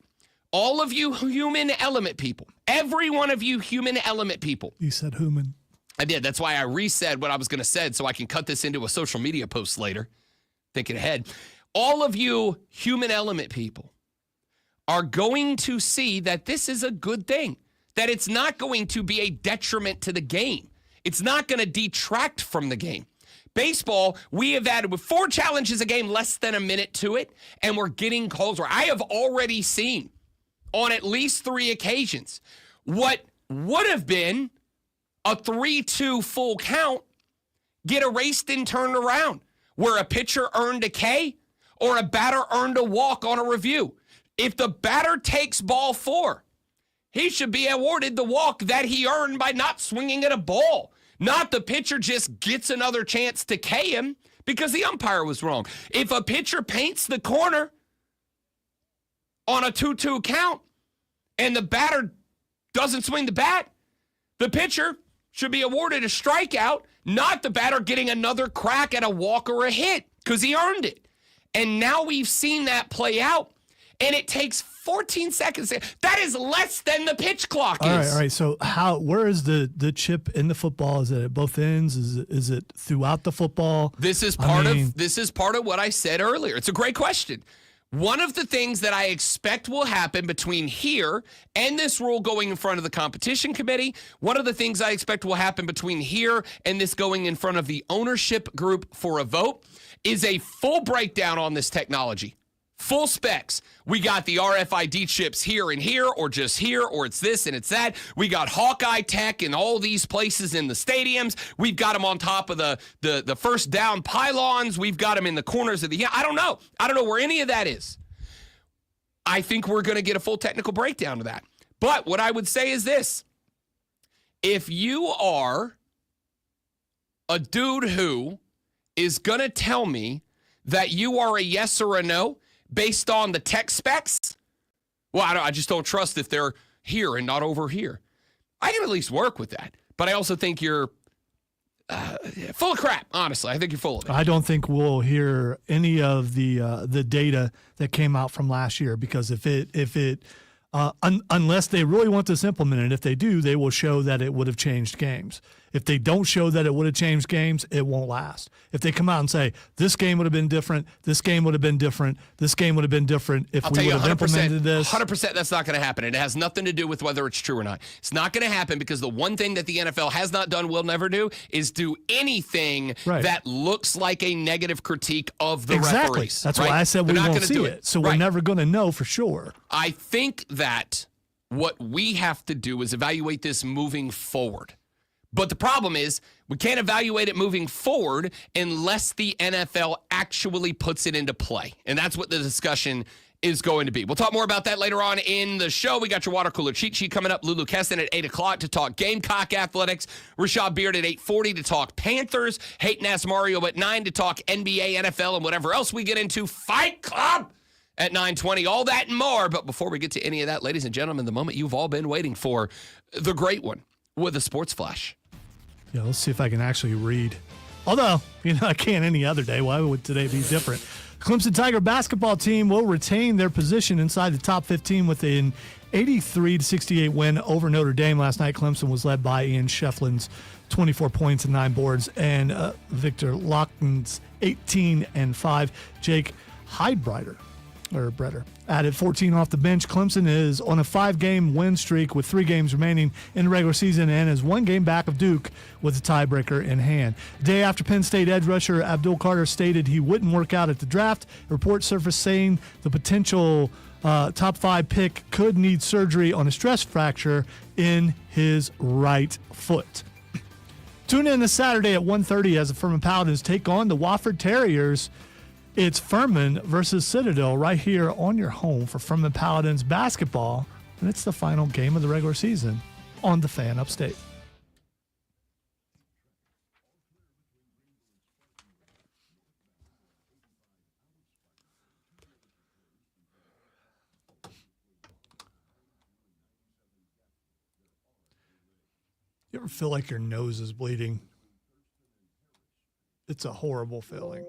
all of you human element people, every one of you human element people. You said human. I did. That's why I resaid what I was going to say so I can cut this into a social media post later. Thinking ahead. All of you human element people are going to see that this is a good thing, that it's not going to be a detriment to the game. It's not going to detract from the game. Baseball, we have added with 4 challenges a game, less than a minute to it, and we're getting calls where I have already seen on at least 3 occasions what would have been a 3-2 full count get erased and turned around, where a pitcher earned a K or a batter earned a walk on a review. If the batter takes ball 4, he should be awarded the walk that he earned by not swinging at a ball. Not the pitcher just gets another chance to K him because the umpire was wrong. If a pitcher paints the corner on a 2-2 count and the batter doesn't swing the bat, the pitcher should be awarded a strikeout, not the batter getting another crack at a walk or a hit because he earned it. And now we've seen that play out, and it takes 14 seconds. That is less than the pitch clock is. All right. So where is the chip in the football? Is it at both ends? Is it throughout the football? This is part of what I said earlier. It's a great question. One of the things that I expect will happen between here and this rule going in front of the competition committee, one of the things I expect will happen between here and this going in front of the ownership group for a vote is a full breakdown on this technology. Full specs. We got the RFID chips here and here, or just here, or it's this and it's that. We got Hawkeye Tech in all these places in the stadiums. We've got them on top of the first down pylons. We've got them in the corners of the... I don't know. I don't know where any of that is. I think we're going to get a full technical breakdown of that. But what I would say is this. If you are a dude who is going to tell me that you are a yes or a no based on the tech specs, well, I just don't trust if they're here and not over here. I can at least work with that. But I also think you're full of crap, honestly. I think you're full of it. I don't think we'll hear any of the data that came out from last year, because unless they really want this implemented, if they do, they will show that it would have changed games. If they don't show that it would have changed games, it won't last. If they come out and say, this game would have been different, this game would have been different, this game would have been different if we would have implemented this. 100% that's not going to happen. It has nothing to do with whether it's true or not. It's not going to happen because the one thing that the NFL has not done, will never do, is do anything that looks like a negative critique of the referees. That's why I said we won't see it. So we're never going to know for sure. I think that what we have to do is evaluate this moving forward. But the problem is we can't evaluate it moving forward unless the NFL actually puts it into play. And that's what the discussion is going to be. We'll talk more about that later on in the show. We got your water cooler cheat sheet coming up. Lulu Keston at 8 o'clock to talk Gamecock athletics. Rashad Beard at 8:40 to talk Panthers. Hayden Ask Mario at 9 to talk NBA, NFL, and whatever else we get into. Fight Club at 9:20. All that and more. But before we get to any of that, ladies and gentlemen, the moment you've all been waiting for, the great one with a sports flash. Yeah, let's see if I can actually read. Although, I can't any other day. Why would today be different? Clemson Tiger basketball team will retain their position inside the top 15 with an 83-68 win over Notre Dame last night. Clemson was led by Ian Shefflin's 24 points and 9 boards, and Victor Lockton's 18 and 5. Jake Heidbreder added 14 off the bench. Clemson is on a 5-game win streak with 3 games remaining in the regular season and is 1 game back of Duke with a tiebreaker in hand. Day after Penn State edge rusher Abdul Carter stated he wouldn't work out at the draft, a report surfaced saying the potential top 5 pick could need surgery on a stress fracture in his right foot. Tune in this Saturday at 1:30 as the Furman Paladins take on the Wofford Terriers. It's Furman versus Citadel right here on your home for Furman Paladins basketball, and it's the final game of the regular season on the Fan Upstate. You ever feel like your nose is bleeding? It's a horrible feeling.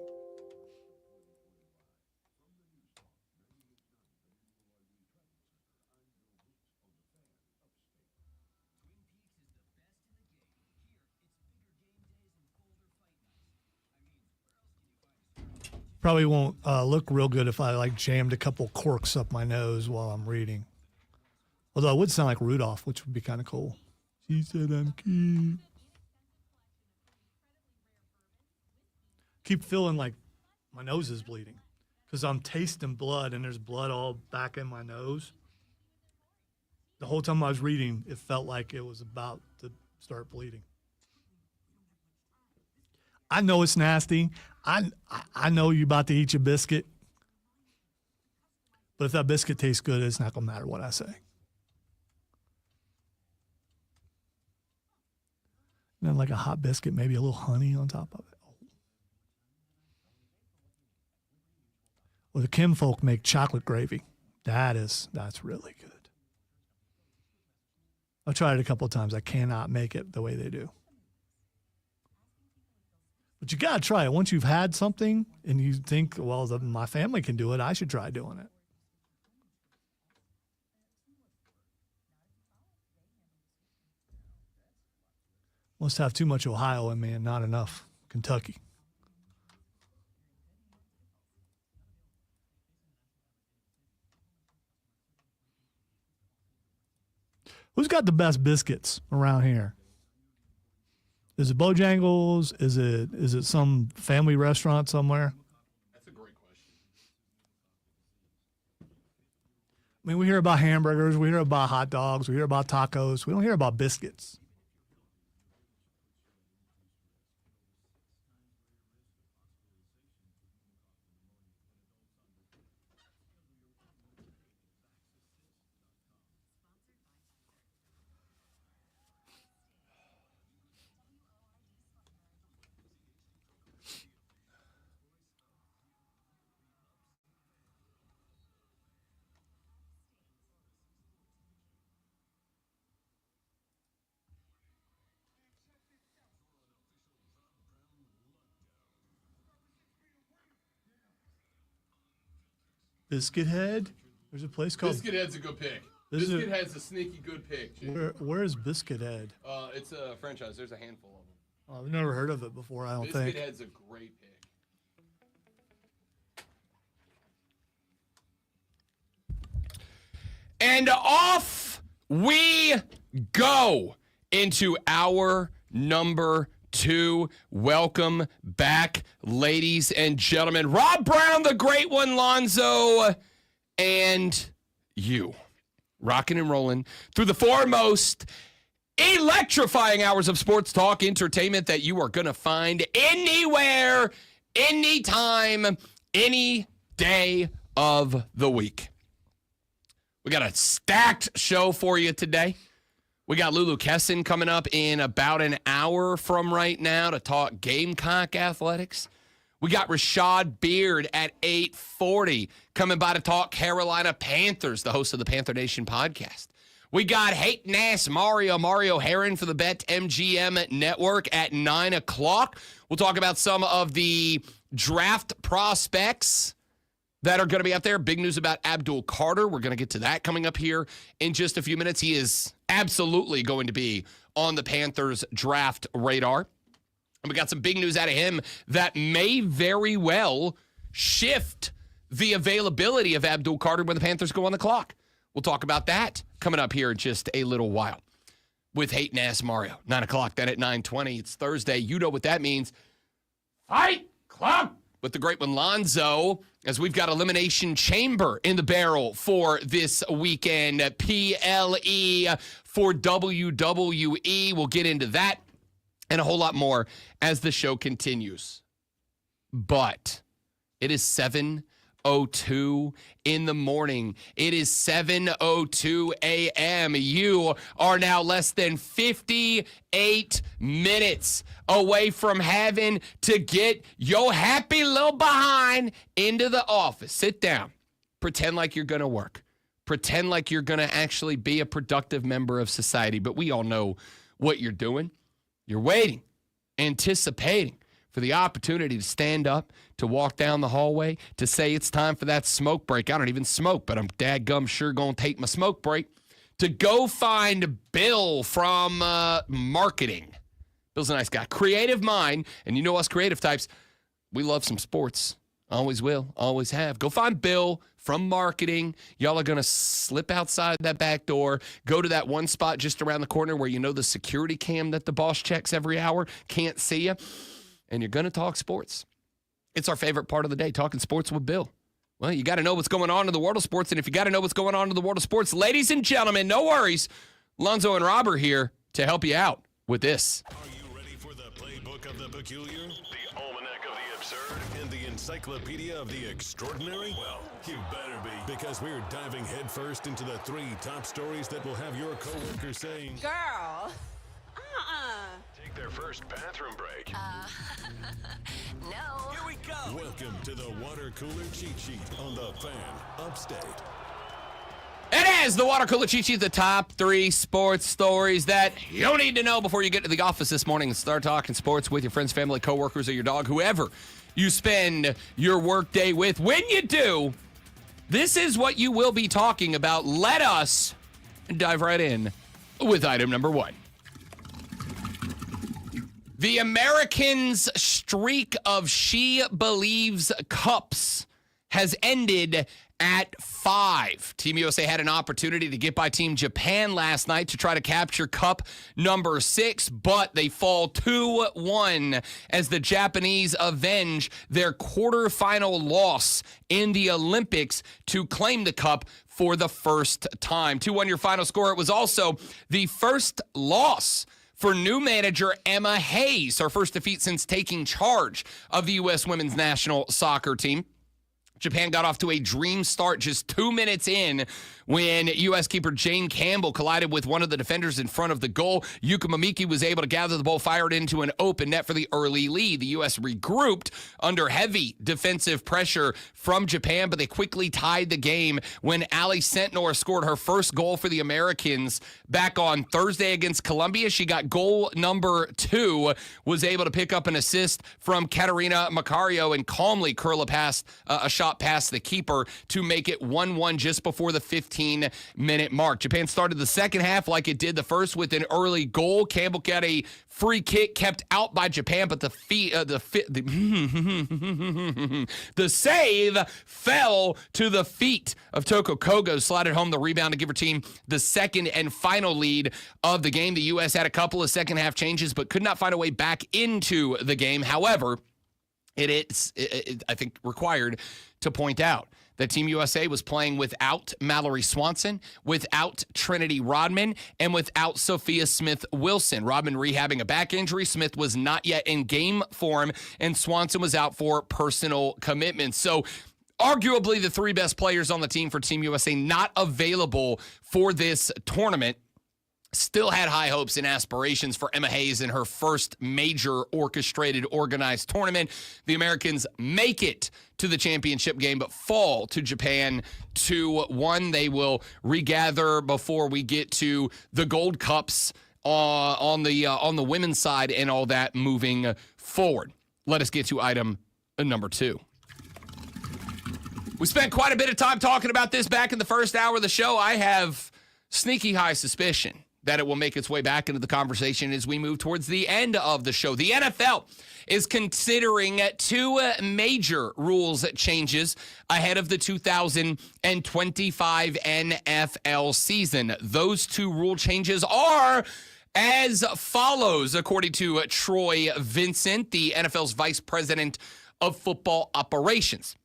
Probably won't look real good if I jammed a couple corks up my nose while I'm reading. Although it would sound like Rudolph, which would be kind of cool. She said I'm cute. Keep feeling like my nose is bleeding because I'm tasting blood and there's blood all back in my nose. The whole time I was reading, it felt like it was about to start bleeding. I know it's nasty. I know you're about to eat your biscuit. But if that biscuit tastes good, it's not going to matter what I say. And then like a hot biscuit, maybe a little honey on top of it. Well, the Kim folk make chocolate gravy. That's really good. I've tried it a couple of times. I cannot make it the way they do. But you got to try it. Once you've had something and you think, well, my family can do it, I should try doing it. Must have too much Ohio in me and not enough Kentucky. Who's got the best biscuits around here? Is it Bojangles? Is it some family restaurant somewhere? That's a great question. I mean, we hear about hamburgers, we hear about hot dogs, we hear about tacos. We don't hear about biscuits. Biscuit Head. There's a place called. Biscuit Head's a good pick. This Biscuit Head's a sneaky good pick. Where is Biscuit Head? It's a franchise. There's a handful of them. Oh, I've never heard of it before. I don't Biscuit think. Head's a great pick. And off we go into hour number 2. Welcome back, ladies and gentlemen. Rob Brown, the great one, Lonzo, and you. Rocking and rolling through the foremost electrifying hours of sports talk entertainment that you are going to find anywhere, anytime, any day of the week. We got a stacked show for you today. We got Lulu Kesson coming up in about an hour from right now to talk Gamecock athletics. We got Rashad Beard at 8:40 coming by to talk Carolina Panthers, the host of the Panther Nation podcast. We got hating ass Mario Herron for the BetMGM network at 9 o'clock. We'll talk about some of the draft prospects that are going to be out there. Big news about Abdul Carter. We're going to get to that coming up here in just a few minutes. He is absolutely going to be on the Panthers draft radar. And we got some big news out of him that may very well shift the availability of Abdul Carter when the Panthers go on the clock. We'll talk about that coming up here in just a little while with hating ass Mario. 9 o'clock, then at 9:20. It's Thursday. You know what that means. Fight Club with the great one Lonzo, as we've got Elimination Chamber in the barrel for this weekend. PLE for WWE. We'll get into that and a whole lot more as the show continues. But it is 7:02 in the morning. It is 7:02 a.m. You are now less than 58 minutes away from having to get your happy little behind into the office. Sit down. Pretend like you're going to work. Pretend like you're going to actually be a productive member of society. But we all know what you're doing. You're waiting, anticipating for the opportunity to stand up, to walk down the hallway, to say it's time for that smoke break. I don't even smoke, but I'm dadgum sure going to take my smoke break. To go find Bill from marketing. Bill's a nice guy. Creative mind, and you know us creative types, we love some sports. Always will, always have. Go find Bill from marketing. Y'all are going to slip outside that back door, go to that one spot just around the corner where you know the security cam that the boss checks every hour can't see you, and you're going to talk sports. It's our favorite part of the day, talking sports with Bill. Well, you got to know what's going on in the world of sports, and if you got to know what's going on in the world of sports, ladies and gentlemen, no worries. Lonzo and Rob are here to help you out with this. Are you ready for the playbook of the peculiar, the almanac of the absurd, and the encyclopedia of the extraordinary? Well, you better be, because we're diving headfirst into the 3 top stories that will have your coworker saying, Girl, take their first bathroom break. no. Here we go. Welcome to the water cooler cheat sheet on the Fan Upstate. It is the Water Cooler Cheat Sheet, the top 3 sports stories that you need to know before you get to the office this morning and start talking sports with your friends, family, coworkers, or your dog, whoever you spend your workday with. When you do, this is what you will be talking about. Let us dive right in with item number 1. The Americans' streak of She Believes cups has ended at 5. Team USA had an opportunity to get by Team Japan last night to try to capture cup number 6, but they fall 2-1 as the Japanese avenge their quarterfinal loss in the Olympics to claim the cup for the first time. 2-1 your final score. It was also the first loss for new manager Emma Hayes, her first defeat since taking charge of the U.S. women's national soccer team. Japan got off to a dream start just 2 minutes in when U.S. keeper Jane Campbell collided with one of the defenders in front of the goal. Yuka Mamiki was able to gather the ball, fired into an open net for the early lead. The U.S. regrouped under heavy defensive pressure from Japan, but they quickly tied the game when Ali Sentnor scored her first goal for the Americans back on Thursday against Colombia. She got goal number 2, was able to pick up an assist from Katarina Macario and calmly curl past a shot shot past the keeper to make it 1-1 just before the 15-minute mark. Japan started the second half like it did the first with an early goal. Campbell got a free kick kept out by Japan, but the save fell to the feet of Toko Kogo, slided home the rebound to give her team the second and final lead of the game. The U.S. had a couple of second-half changes, but could not find a way back into the game. However, it is, I think, required to point out that Team USA was playing without Mallory Swanson, without Trinity Rodman, and without Sophia Smith-Wilson. Rodman rehabbing a back injury. Smith was not yet in game form, and Swanson was out for personal commitments. So arguably the three best players on the team for Team USA not available for this tournament. Still had high hopes and aspirations for Emma Hayes in her first major orchestrated, organized tournament. The Americans make it to the championship game, but fall to Japan 2-1. They will regather before we get to the Gold Cups on the women's side and all that moving forward. Let us get to item number 2. We spent quite a bit of time talking about this back in the first hour of the show. I have sneaky high suspicion that it will make its way back into the conversation as we move towards the end of the show. The NFL is considering 2 major rules changes ahead of the 2025 NFL season. Those 2 rule changes are as follows, according to Troy Vincent, the NFL's Vice President of Football Operations.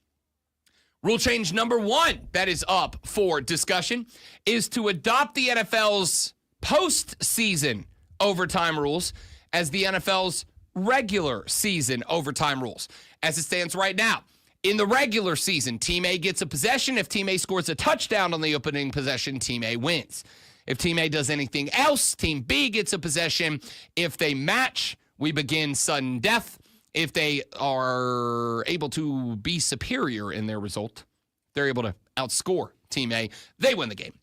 Rule change number 1 that is up for discussion is to adopt the NFL's postseason overtime rules as the NFL's regular season overtime rules. As it stands right now, in the regular season, Team A gets a possession. If Team A scores a touchdown on the opening possession, Team A wins. If Team A does anything else, Team B gets a possession. If they match, we begin sudden death. If they are able to be superior in their result, they're able to outscore Team A, they win the game.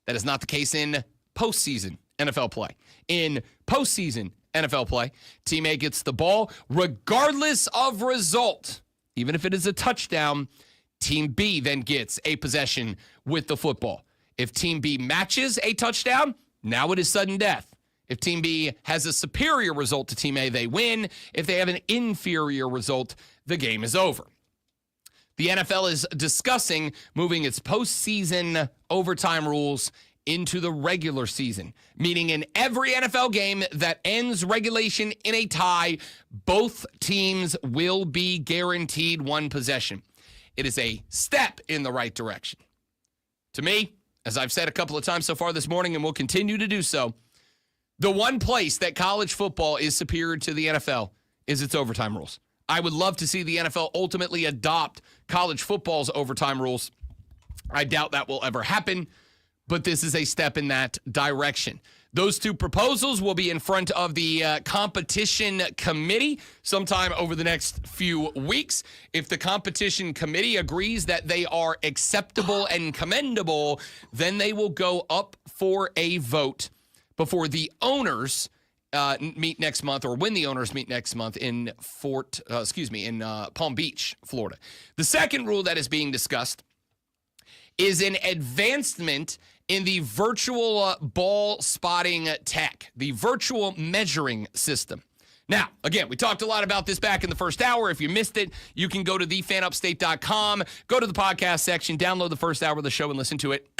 That is not the case in postseason NFL play. In postseason NFL play, Team A gets the ball regardless of result. Even if it is a touchdown, Team B then gets a possession with the football. If Team B matches a touchdown, now it is sudden death. If Team B has a superior result to Team A, they win. If they have an inferior result, the game is over. The NFL is discussing moving its postseason overtime rules into the regular season, meaning in every NFL game that ends regulation in a tie, both teams will be guaranteed 1 possession. It is a step in the right direction. To me, as I've said a couple of times so far this morning and will continue to do so, the one place that college football is superior to the NFL is its overtime rules. I would love to see the NFL ultimately adopt college football's overtime rules. I doubt that will ever happen, but this is a step in that direction. Those 2 proposals will be in front of the competition committee sometime over the next few weeks. If the competition committee agrees that they are acceptable and commendable, then they will go up for a vote before the owners meet next month, or when the owners meet next month in Palm Beach, Florida. The second rule that is being discussed is an advancement in the virtual ball spotting tech, the virtual measuring system. Now, again, we talked a lot about this back in the first hour. If you missed it, you can go to thefanupstate.com, go to the podcast section, download the first hour of the show, and listen to it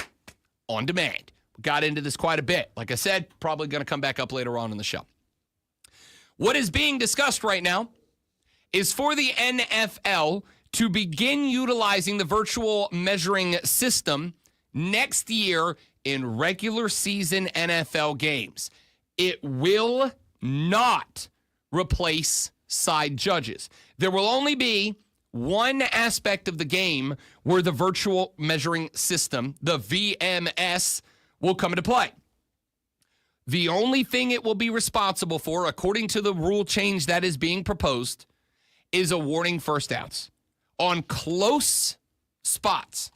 on demand. We got into this quite a bit. Like I said, probably going to come back up later on in the show. What is being discussed right now is for the NFL to begin utilizing the virtual measuring system next year in regular season NFL games. It will not replace side judges. There will only be one aspect of the game where the virtual measuring system, the VMS, will come into play. The only thing it will be responsible for, according to the rule change that is being proposed, is awarding first downs on close spots.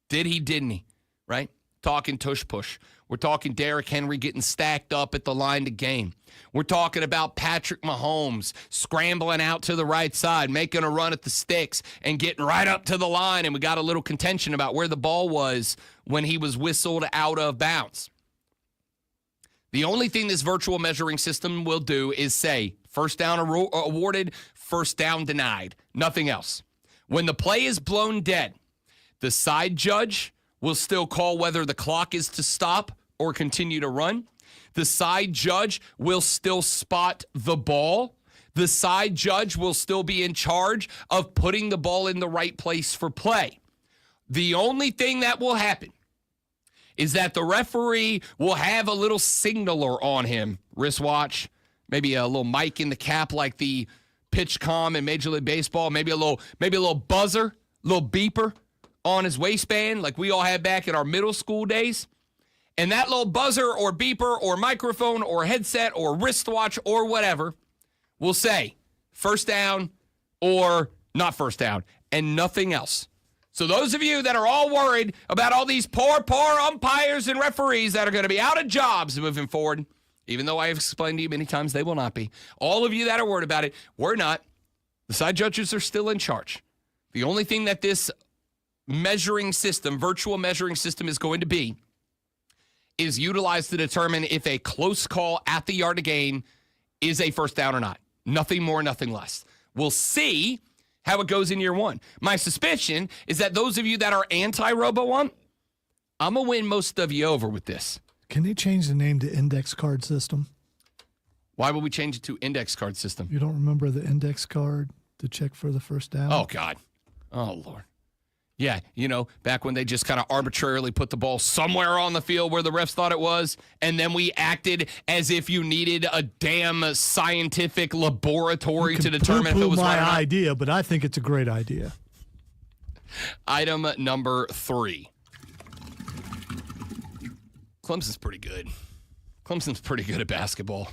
Did he, didn't he? Right? Talking tush push. We're talking Derrick Henry getting stacked up at the line to game. We're talking about Patrick Mahomes scrambling out to the right side, making a run at the sticks, and getting right up to the line. And we got a little contention about where the ball was when he was whistled out of bounds. The only thing this virtual measuring system will do is say, first down awarded, first down denied. Nothing else. When the play is blown dead, the side judge will still call whether the clock is to stop or continue to run. The side judge will still spot the ball. The side judge will still be in charge of putting the ball in the right place for play. The only thing that will happen is that the referee will have a little signaler on him, wristwatch, maybe a little mic in the cap like the pitch comm in Major League Baseball, maybe a little buzzer, little beeper on his waistband like we all had back in our middle school days. And that little buzzer or beeper or microphone or headset or wristwatch or whatever will say first down or not first down and nothing else. So those of you that are all worried about all these poor umpires and referees that are going to be out of jobs moving forward, even though I have explained to you many times they will not be, all of you that are worried about it, we're not. The side judges are still in charge. The only thing that this measuring system, virtual measuring system is going to be is utilized to determine if a close call at the yard of gain is a first down or not. Nothing more, nothing less. We'll see how it goes in year one. My suspicion is that those of you that are anti-Robo-Ump, I'm going to win most of you over with this. Can they change the name to index card system? Why would we change it to index card system? You don't remember the index card to check for the first down? Oh, God. Oh, Lord. Yeah, back when they just kind of arbitrarily put the ball somewhere on the field where the refs thought it was, and then we acted as if you needed a damn scientific laboratory to determine if it was my right or not. idea, but I think it's a great idea. Item number 3. Clemson's pretty good. Clemson's pretty good at basketball.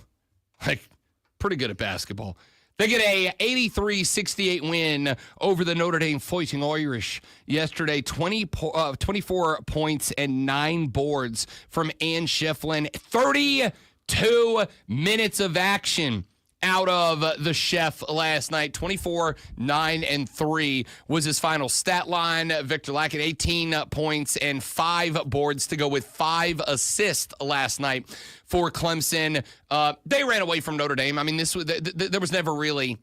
Pretty good at basketball. They get a 83-68 win over the Notre Dame Fighting Irish yesterday. 24 points and 9 boards from Ann Shefflin. 32 minutes of action out of the Chef last night. 24, 9, and 3 was his final stat line. Victor Lackett, 18 points and 5 boards to go with 5 assists last night for Clemson. They ran away from Notre Dame. I mean, there was never really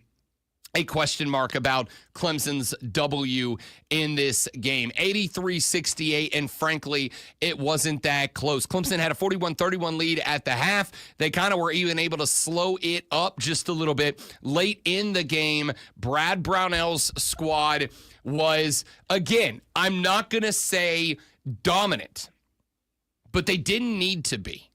a question mark about Clemson's W in this game. 83-68, and frankly, it wasn't that close. Clemson had a 41-31 lead at the half. They kind of were even able to slow it up just a little bit. Late in the game, Brad Brownell's squad was, again, I'm not going to say dominant, but they didn't need to be.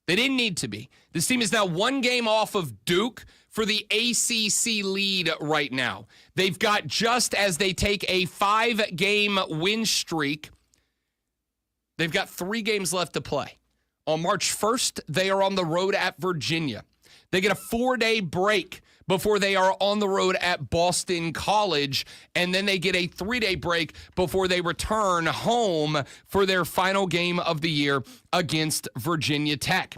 They didn't need to be. This team is now 1 game off of Duke for the ACC lead right now. They've got, just as they take a 5-game win streak, they've got 3 games left to play. On March 1st, they are on the road at Virginia. They get a 4-day break before they are on the road at Boston College, and then they get a 3-day break before they return home for their final game of the year against Virginia Tech.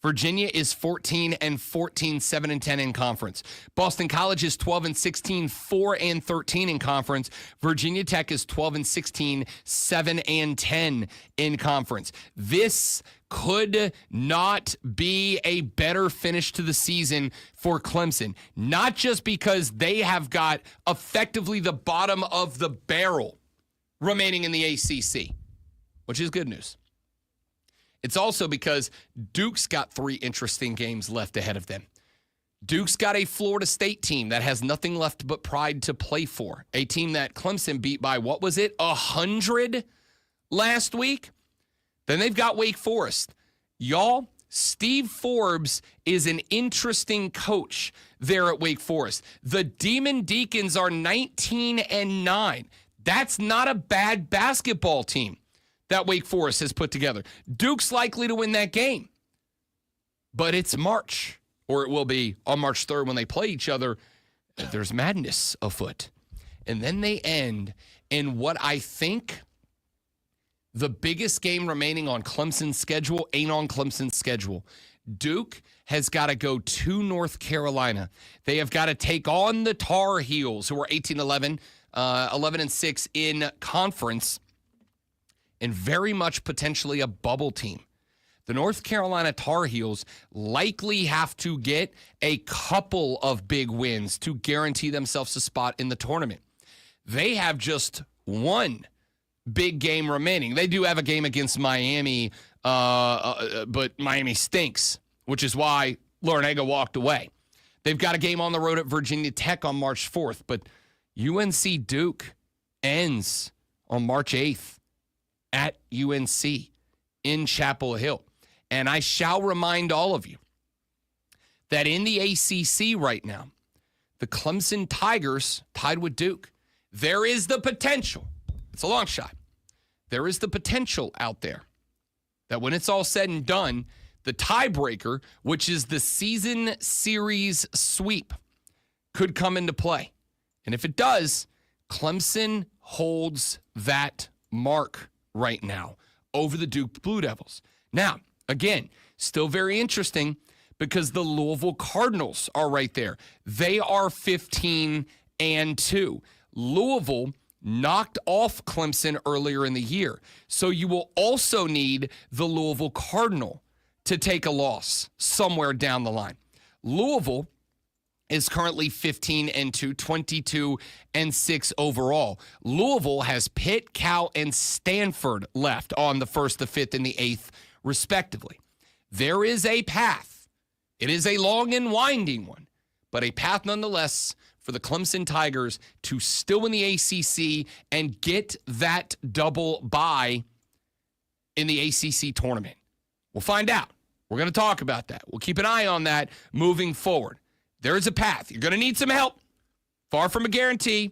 Virginia is 14-14, 7-10 in conference. Boston College is 12-16, 4-13 in conference. Virginia Tech is 12-16, 7-10 in conference. This could not be a better finish to the season for Clemson. Not just because they have got effectively the bottom of the barrel remaining in the ACC, which is good news. It's also because Duke's got 3 interesting games left ahead of them. Duke's got a Florida State team that has nothing left but pride to play for. A team that Clemson beat by, 100 last week? Then they've got Wake Forest. Y'all, Steve Forbes is an interesting coach there at Wake Forest. The Demon Deacons are 19-9. That's not a bad basketball team that Wake Forest has put together. Duke's likely to win that game. But it's March, or it will be on March 3rd when they play each other. There's madness afoot. And then they end in what I think The biggest game remaining on Clemson's schedule ain't on Clemson's schedule. Duke has got to go to North Carolina. They have got to take on the Tar Heels, who are 18-11, 11-6 in conference, and very much potentially a bubble team. The North Carolina Tar Heels likely have to get a couple of big wins to guarantee themselves a spot in the tournament. They have just one big game remaining. They do have a game against Miami, but Miami stinks, which is why Larrañaga walked away. They've got a game on the road at Virginia Tech on March 4th, but UNC Duke ends on March 8th at UNC in Chapel Hill. And I shall remind all of you that in the ACC right now, the Clemson Tigers tied with Duke. There is the potential. It's a long shot. There is the potential out there that when it's all said and done, the tiebreaker, which is the season series sweep, could come into play. And if it does, Clemson holds that mark right now over the Duke Blue Devils. Now, again, still very interesting because the Louisville Cardinals are right there. They are 15-2. Louisville knocked off Clemson earlier in the year. So you will also need the Louisville Cardinal to take a loss somewhere down the line. Louisville is currently 15-2, 22-6 overall. Louisville has Pitt, Cal, and Stanford left on the 1st, the 5th, and the 8th, respectively. There is a path. It is a long and winding one, but a path nonetheless for the Clemson Tigers to still win the ACC and get that double bye in the ACC tournament. We'll find out. We're going to talk about that. We'll keep an eye on that moving forward. There is a path. You're going to need some help. Far from a guarantee,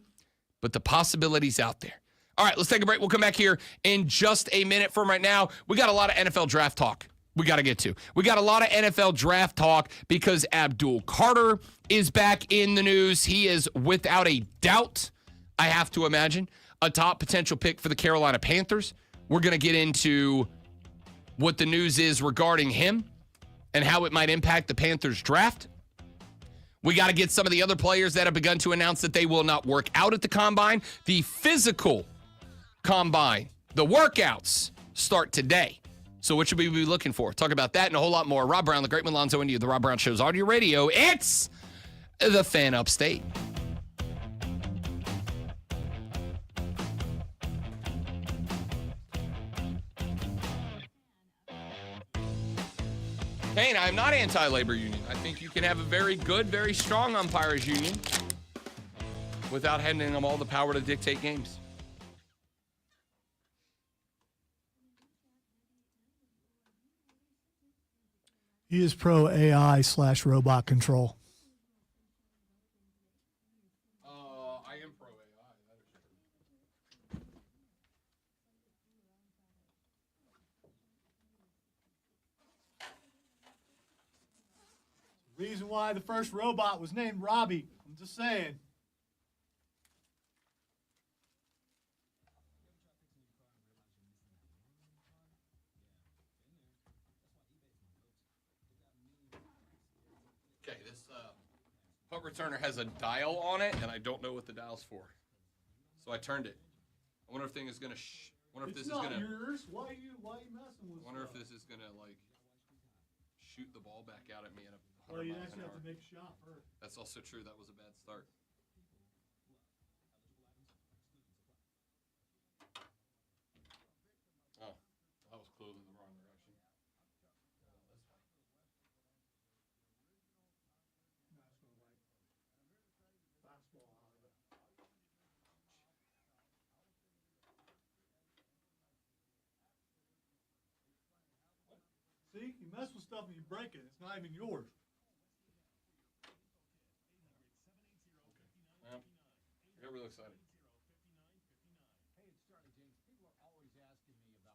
but the possibility's out there. All right, let's take a break. We'll come back here in just a minute. From right now, we got a lot of NFL draft talk we got to get to. We got a lot of NFL draft talk because Abdul Carter is back in the news. He is, without a doubt, I have to imagine, a top potential pick for the Carolina Panthers. We're going to get into what the news is regarding him and how it might impact the Panthers draft. We got to get some of the other players that have begun to announce that they will not work out at the combine. The physical combine, the workouts start today. So what should we be looking for? Talk about that and a whole lot more. Rob Brown, the Great Malonzo, and you, the Rob Brown Show's audio radio. It's the Fan Upstate. Kane, I'm not anti-labor union. I think you can have a very good, very strong umpires union without handing them all the power to dictate games. He is pro AI/robot control. I am pro AI. That is true. Reason why the first robot was named Robbie. I'm just saying. Okay, this punt returner has a dial on it, and I don't know what the dial's for. So I turned it. I wonder if thing is gonna. Wonder if It's this not is gonna. yours. Why are you messing with? Wonder if stuff? this is gonna like shoot the ball back out at me at 100 Well, you miles an actually have hour. to make a shot first. That's also true. That was a bad start. Oh, that was clearly the wrong direction. See, you mess with stuff and you break it. It's not even yours. Well, I got real excited.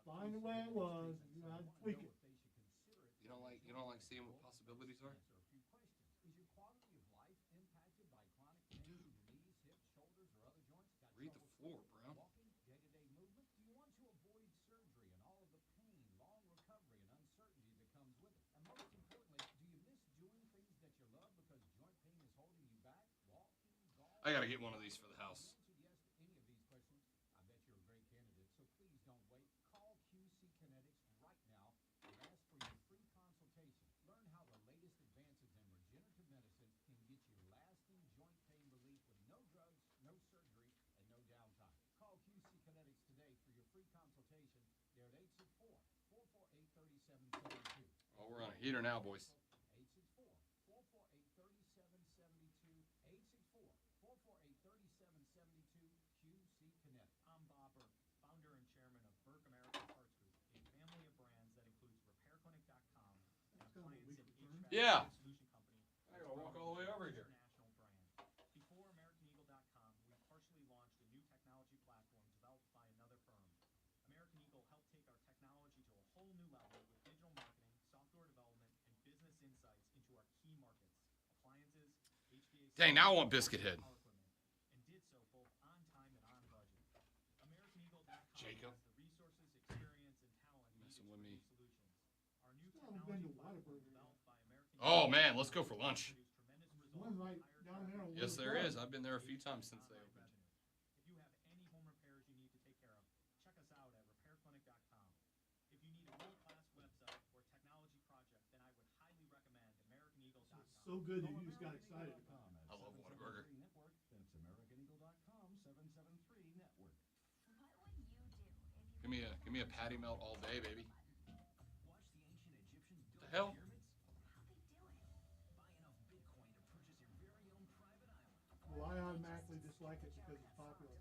Fine the way it was. You know, I'd tweak it. You don't like seeing what possibilities are? Dude. Read the floor, bro. I got to get one of these for the house. Oh, we're on a heater now, boys. Yeah. I gotta walk all the way over here. Before AmericanEagle.com, we partially launched a new technology platform developed by another firm. American Eagle helped take our technology to a whole new level with digital marketing, software development, and business insights into our key markets: appliances, HVAC, Dang, now I want Biscuit Head. power equipment, and did so both on time and on budget. AmericanEagle.com Jacob. has the resources, experience, and talent needed Messing to with me. create solutions. Our new technology platform developed by American Oh, man, let's go for lunch. One right down there. on Yes, Willow there Park. is. I've been there a few times since they opened. If you have any home repairs you need to take care of, check us out at repairclinic.com. If you need a world-class website or technology project, then I would highly recommend AmericanEagle.com. So good that you just got excited. I love Whataburger. That's AmericanEagle.com 773 network. Give me a patty melt all day, baby. Watch the ancient Egyptians build The hell? pyramids. Buy enough Bitcoin to purchase your very own private island. Well, I automatically dislike it because it's popular.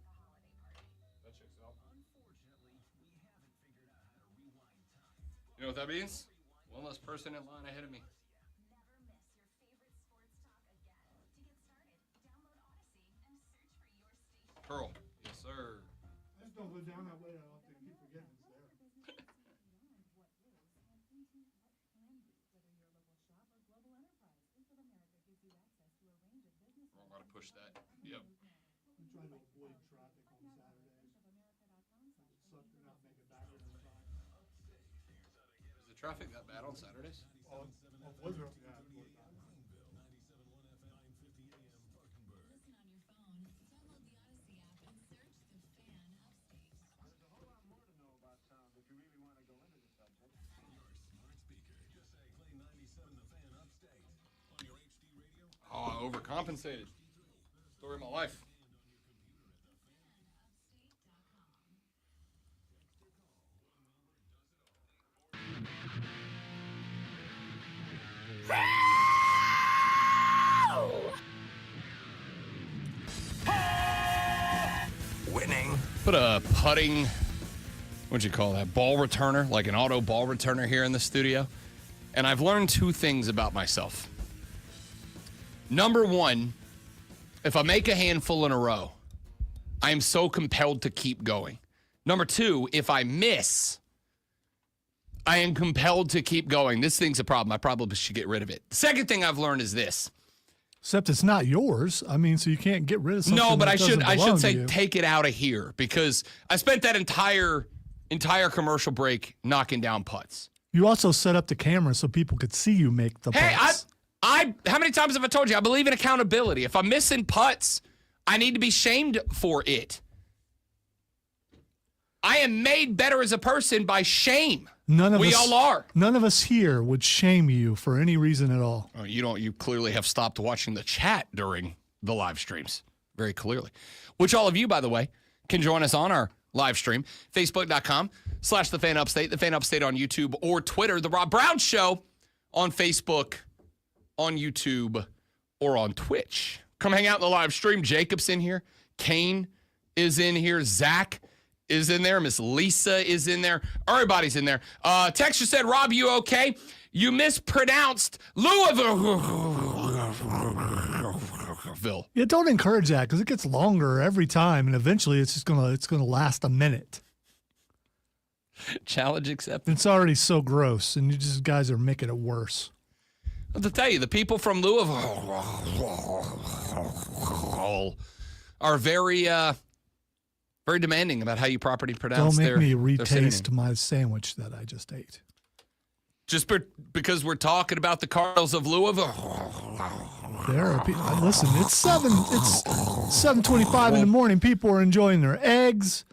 That checks out. Unfortunately, we haven't figured out how to rewind time. You know what that means? One less person in line ahead of me. Never miss your favorite sports talk again. To get started, download Odyssey and search for your station. Pearl. Yes, sir. I just don't go down that way. I don't think keep forgetting it's there. Wrong way to push that. Yep. We try to avoid traffic on Saturdays. It sucks to not make it back in time. Is the traffic that bad on Saturdays? On Woodruff, yeah. Listen on your phone, download the Odyssey app and search The Fan Upstate. There's a whole lot more to know about sound if you really want to go into the subject. Your smart speaker. Just say play 97 The Fan Upstate. On your HD radio. Oh, I overcompensated. Story of my life. Winning. Put a putting, what'd you call that, ball returner, like an auto ball returner here in the studio. And I've learned two things about myself. Number one, if I make a handful in a row, I am so compelled to keep going. Number two, if I miss, I am compelled to keep going. This thing's a problem. I probably should get rid of it. The second thing I've learned is this. Except it's not yours. I mean, so you can't get rid of something. No, but that I should doesn't belong to say you. take it out of here because I spent that entire commercial break knocking down putts. You also set up the camera so people could see you make the Hey, putts. I how many times have I told you I believe in accountability? If I'm missing putts, I need to be shamed for it. I am made better as a person by shame. We all are. None of us here would shame you for any reason at all. Oh, you don't. You clearly have stopped watching the chat during the live streams. Very clearly. Which all of you, by the way, can join us on our live stream. Facebook.com/The Fan Upstate, The Fan Upstate on YouTube or Twitter. The Rob Brown Show on Facebook, on YouTube, or on Twitch. Come hang out in the live stream. Jacob's in here. Kane is in here. Zach is in there. Miss Lisa is in there. Everybody's in there. Texture said, Rob, you okay? You mispronounced Louisville. Yeah, don't encourage that because it gets longer every time, and eventually it's gonna last a minute. Challenge accepted. It's already so gross, and you just guys are making it worse. Well, to tell you, the people from Louisville are very demanding about how you properly pronounce Don't make their me their synonym. retaste my sandwich that I just ate. Just because we're talking about the Cardinals of Louisville. there. Listen, it's 7:25 in the morning. People are enjoying their eggs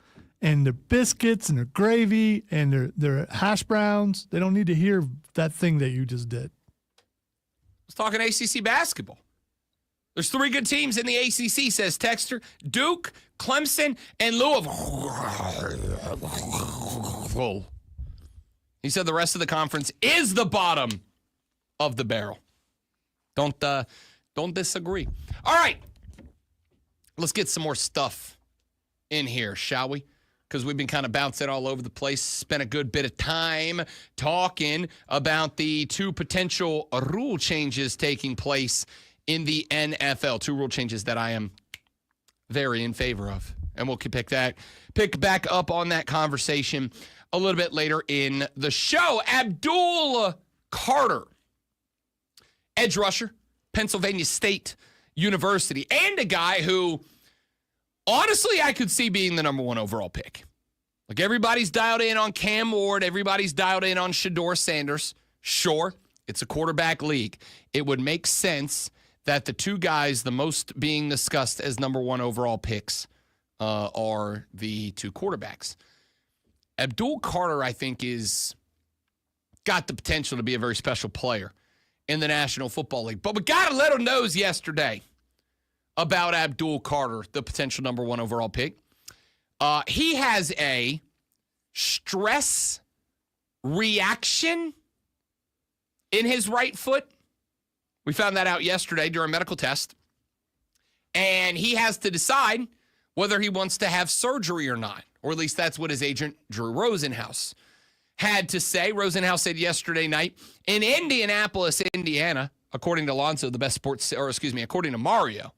and their biscuits and their gravy and their hash browns. They don't need to hear that thing that you just did. I was talking ACC basketball. There's 3 good teams in the ACC, says Texter. Duke, Clemson, and Louisville. He said the rest of the conference is the bottom of the barrel. Don't disagree. All right. Let's get some more stuff in here, shall we? Because we've been kind of bouncing all over the place. Spent a good bit of time talking about the 2 potential rule changes taking place in the NFL. 2 rule changes that I am very in favor of. And we'll pick back up on that conversation a little bit later in the show. Abdul Carter, edge rusher, Pennsylvania State University, and a guy who, honestly, I could see being the number 1 overall pick. Like, everybody's dialed in on Cam Ward. Everybody's dialed in on Shedeur Sanders. Sure, it's a quarterback league. It would make sense that the 2 guys the most being discussed as number 1 overall picks are the 2 quarterbacks. Abdul Carter, I think, is got the potential to be a very special player in the National Football League. But we got a little news yesterday about Abdul Carter, the potential number 1 overall pick. He has a stress reaction in his right foot. We found that out yesterday during a medical test. And he has to decide whether he wants to have surgery or not. Or at least that's what his agent, Drew Rosenhaus, had to say. Rosenhaus said yesterday night in Indianapolis, Indiana, according to Alonso, according to Mario,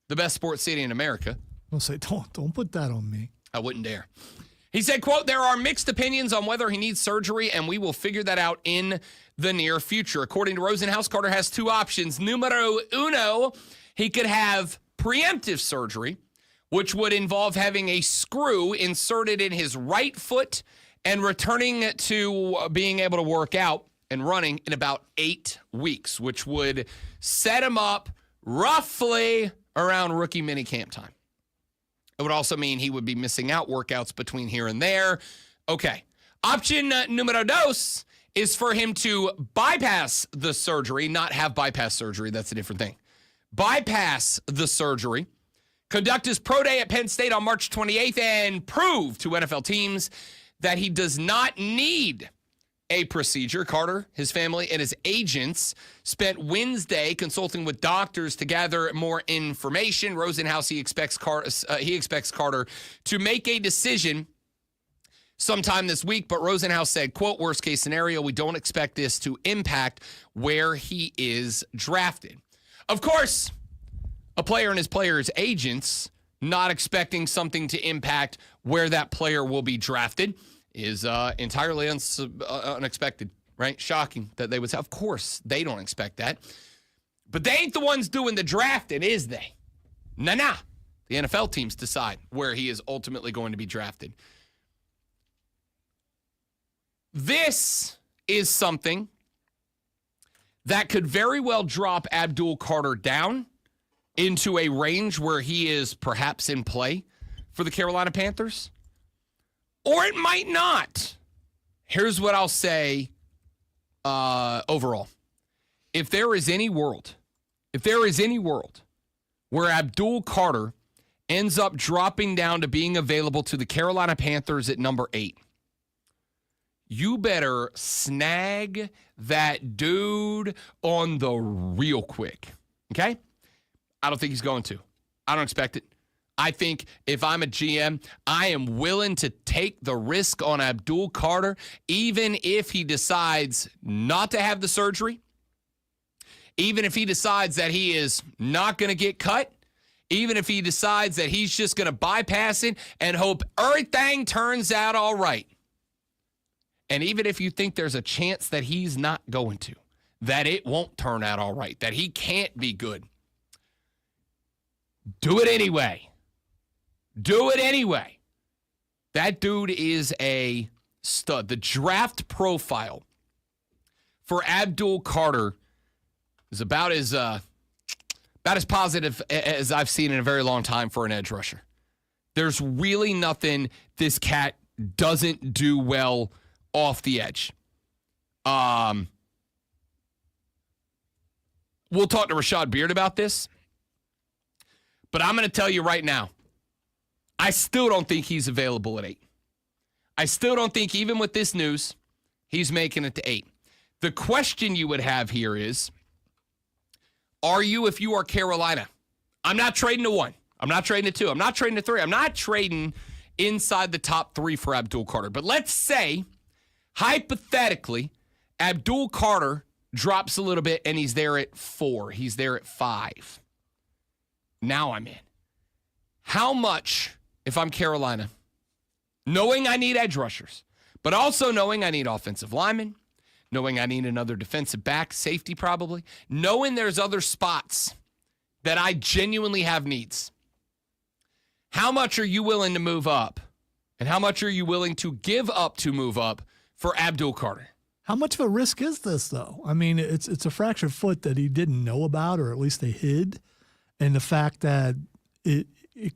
the best sports city in America. I'll say, don't put that on me. I wouldn't dare. He said, quote, "There are mixed opinions on whether he needs surgery, and we will figure that out in the near future." According to Rosenhaus, Carter has 2 options. Numero uno, he could have preemptive surgery, which would involve having a screw inserted in his right foot and returning to being able to work out and running in about 8 weeks, which would set him up roughly around rookie minicamp time. It would also mean he would be missing out workouts between here and there. Okay. Option numero dos is for him to bypass the surgery, not have bypass surgery. That's a different thing. Bypass the surgery, conduct his pro day at Penn State on March 28th, and prove to NFL teams that he does not need a procedure. Carter, his family, and his agents spent Wednesday consulting with doctors to gather more information. Rosenhaus, he expects Carter to make a decision sometime this week, but Rosenhaus said, quote, "Worst case scenario, we don't expect this to impact where he is drafted." Of course, a player and his player's agents not expecting something to impact where that player will be drafted is entirely unexpected, right? Shocking that they would say, of course, they don't expect that. But they ain't the ones doing the drafting, is they? Nah. The NFL teams decide where he is ultimately going to be drafted. This is something that could very well drop Abdul Carter down into a range where he is perhaps in play for the Carolina Panthers. Or it might not. Here's what I'll say overall. If there is any world where Abdul Carter ends up dropping down to being available to the Carolina Panthers at number 8, you better snag that dude on the real quick, okay? I don't think he's going to. I don't expect it. I think if I'm a GM, I am willing to take the risk on Abdul Carter, even if he decides not to have the surgery, even if he decides that he is not going to get cut, even if he decides that he's just going to bypass it and hope everything turns out all right. And even if you think there's a chance that he's not going to, that it won't turn out all right, that he can't be good, do it anyway. Do it anyway. That dude is a stud. The draft profile for Abdul Carter is about as About as positive as I've seen in a very long time for an edge rusher. There's really nothing this cat doesn't do well off the edge. We'll talk to Rashad Beard about this. But I'm going to tell you right now, I still don't think he's available at 8. I still don't think, even with this news, he's making it to 8. The question you would have here is, are you, if you are Carolina? I'm not trading to 1. I'm not trading to 2. I'm not trading to 3. I'm not trading inside the top 3 for Abdul Carter. But let's say, hypothetically, Abdul Carter drops a little bit and he's there at 4. He's there at 5. Now I'm in. How much, if I'm Carolina, knowing I need edge rushers, but also knowing I need offensive linemen, knowing I need another defensive back, safety probably, knowing there's other spots that I genuinely have needs, how much are you willing to move up? And how much are you willing to give up to move up for Abdul Carter? How much of a risk is this, though? I mean, it's a fractured foot that he didn't know about, or at least they hid. And the fact that it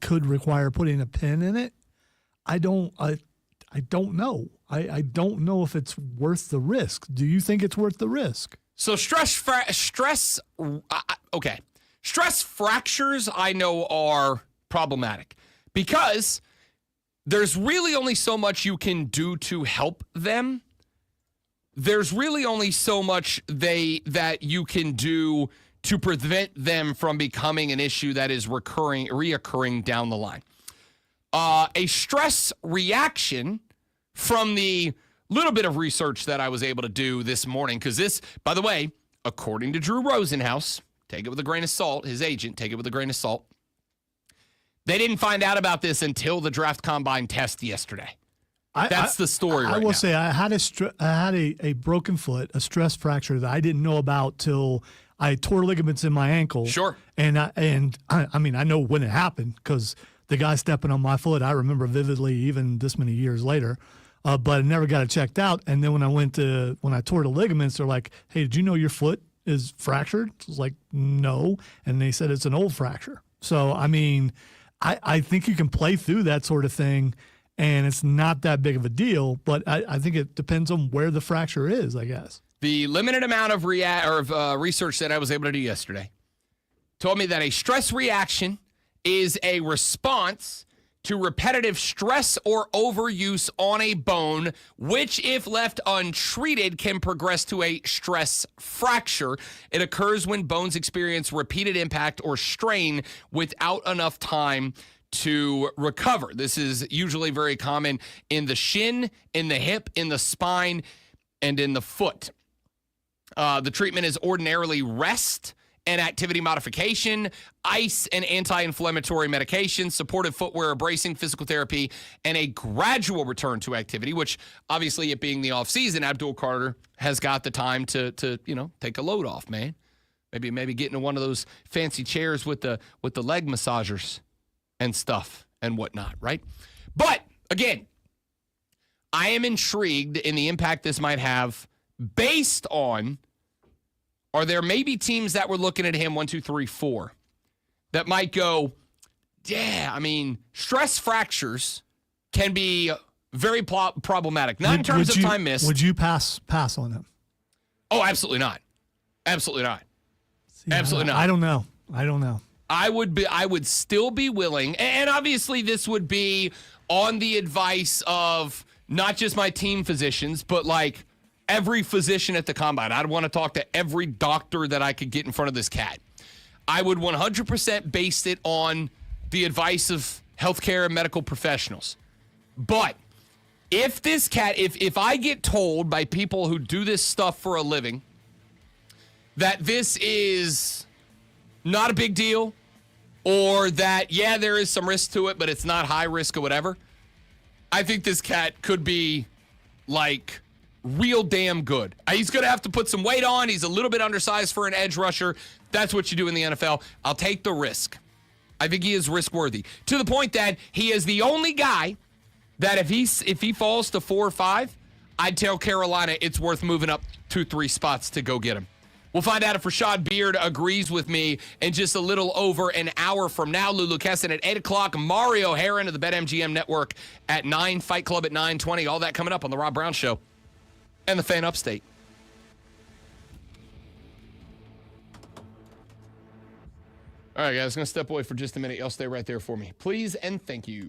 could require putting a pin in it, I don't know. I don't know if it's worth the risk. Do you think it's worth the risk? So stress fractures I know are problematic because there's really only so much you can do to help them. There's really only so much that you can do to prevent them from becoming an issue that is reoccurring down the line. A stress reaction, from the little bit of research that I was able to do this morning, because this, by the way, according to Drew Rosenhaus, take it with a grain of salt, his agent, take it with a grain of salt, they didn't find out about this until the draft combine test yesterday. That's the story right now. I will say I had a broken foot, a stress fracture that I didn't know about till I tore ligaments in my ankle. Sure. And I mean, I know when it happened because the guy stepping on my foot, I remember vividly, even this many years later. But I never got it checked out. And then when I tore the ligaments, they're like, "Hey, did you know your foot is fractured?" I was like, "No." And they said it's an old fracture. So, I mean, I think you can play through that sort of thing, and it's not that big of a deal. But I think it depends on where the fracture is, I guess. The limited amount of research that I was able to do yesterday told me that a stress reaction is a response to repetitive stress or overuse on a bone, which, if left untreated, can progress to a stress fracture. It occurs when bones experience repeated impact or strain without enough time to recover. This is usually very common in the shin, in the hip, in the spine, and in the foot. The treatment is ordinarily rest and activity modification, ice and anti-inflammatory medication, supportive footwear, bracing, physical therapy, and a gradual return to activity, which obviously, it being the offseason, Abdul Carter has got the time to take a load off, man. Maybe get into one of those fancy chairs with the leg massagers and stuff and whatnot, right? But again, I am intrigued in the impact this might have based on, are there maybe teams that were looking at him 1, 2, 3, 4 that might go, yeah, I mean, stress fractures can be very problematic. Not in terms of time missed. Would you pass on him? Oh, absolutely not. Absolutely not. See, Absolutely not. I don't know. I would still be willing, and obviously this would be on the advice of not just my team physicians, but like every physician at the combine. I'd want to talk to every doctor that I could get in front of this cat. I would 100% base it on the advice of healthcare and medical professionals. But if this cat, if I get told by people who do this stuff for a living that this is not a big deal, or that, yeah, there is some risk to it, but it's not high risk or whatever, I think this cat could be like real damn good. He's going to have to put some weight on. He's a little bit undersized for an edge rusher. That's what you do in the NFL. I'll take the risk. I think he is risk worthy, to the point that he is the only guy that if he falls to 4 or 5, I'd tell Carolina it's worth moving up 2, 3 spots to go get him. We'll find out if Rashad Beard agrees with me in just a little over an hour from now. Lulu Kessin at 8 o'clock. Mario Herron of the BetMGM Network at 9. Fight Club at 9:20. All that coming up on The Rob Brown Show and the Fan Upstate. All right, guys, going to step away for just a minute. Y'all stay right there for me. Please and thank you.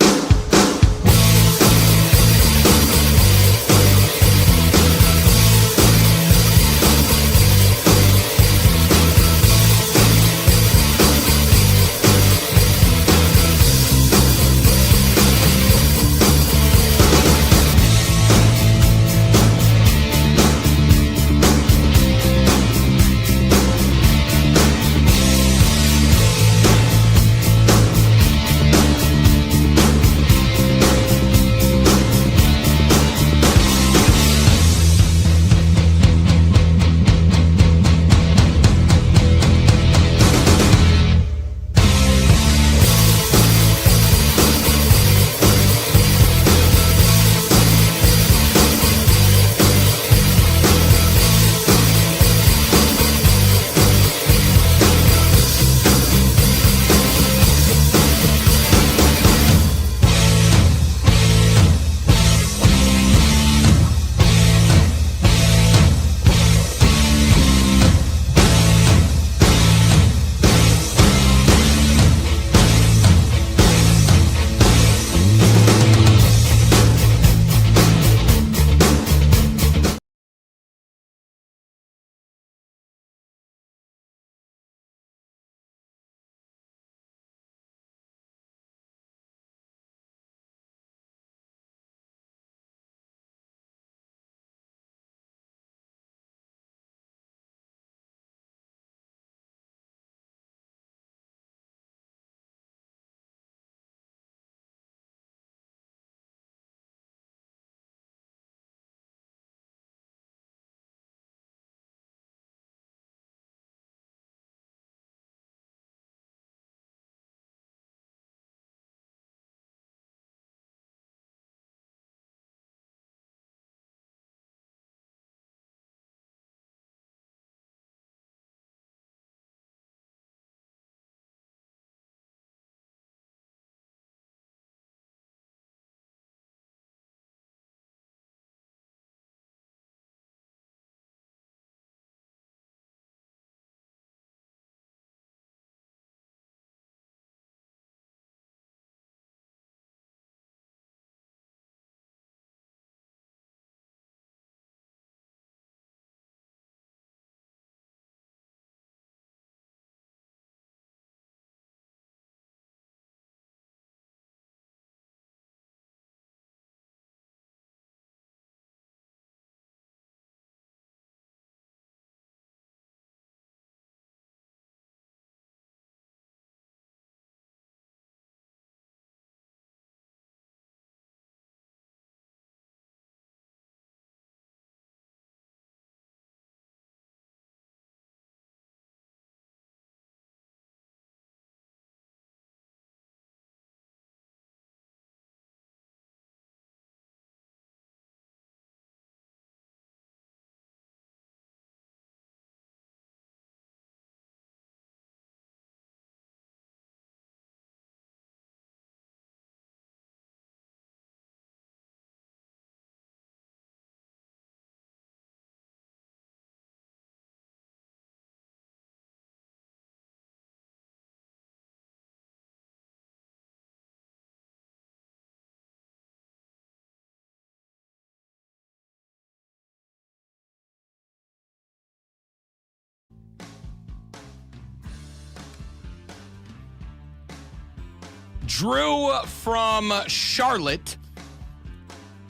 Drew from Charlotte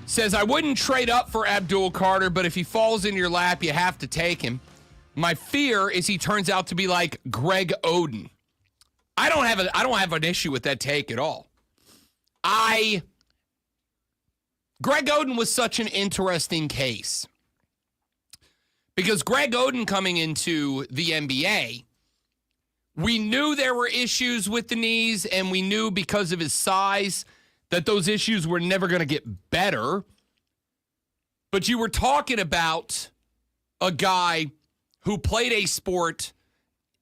says, I wouldn't trade up for Abdul Carter, but if he falls in your lap, you have to take him. My fear is he turns out to be like Greg Oden. I don't have an issue with that take at all. Greg Oden was such an interesting case because Greg Oden coming into the NBA, we knew there were issues with the knees, and we knew because of his size that those issues were never going to get better. But you were talking about a guy who played a sport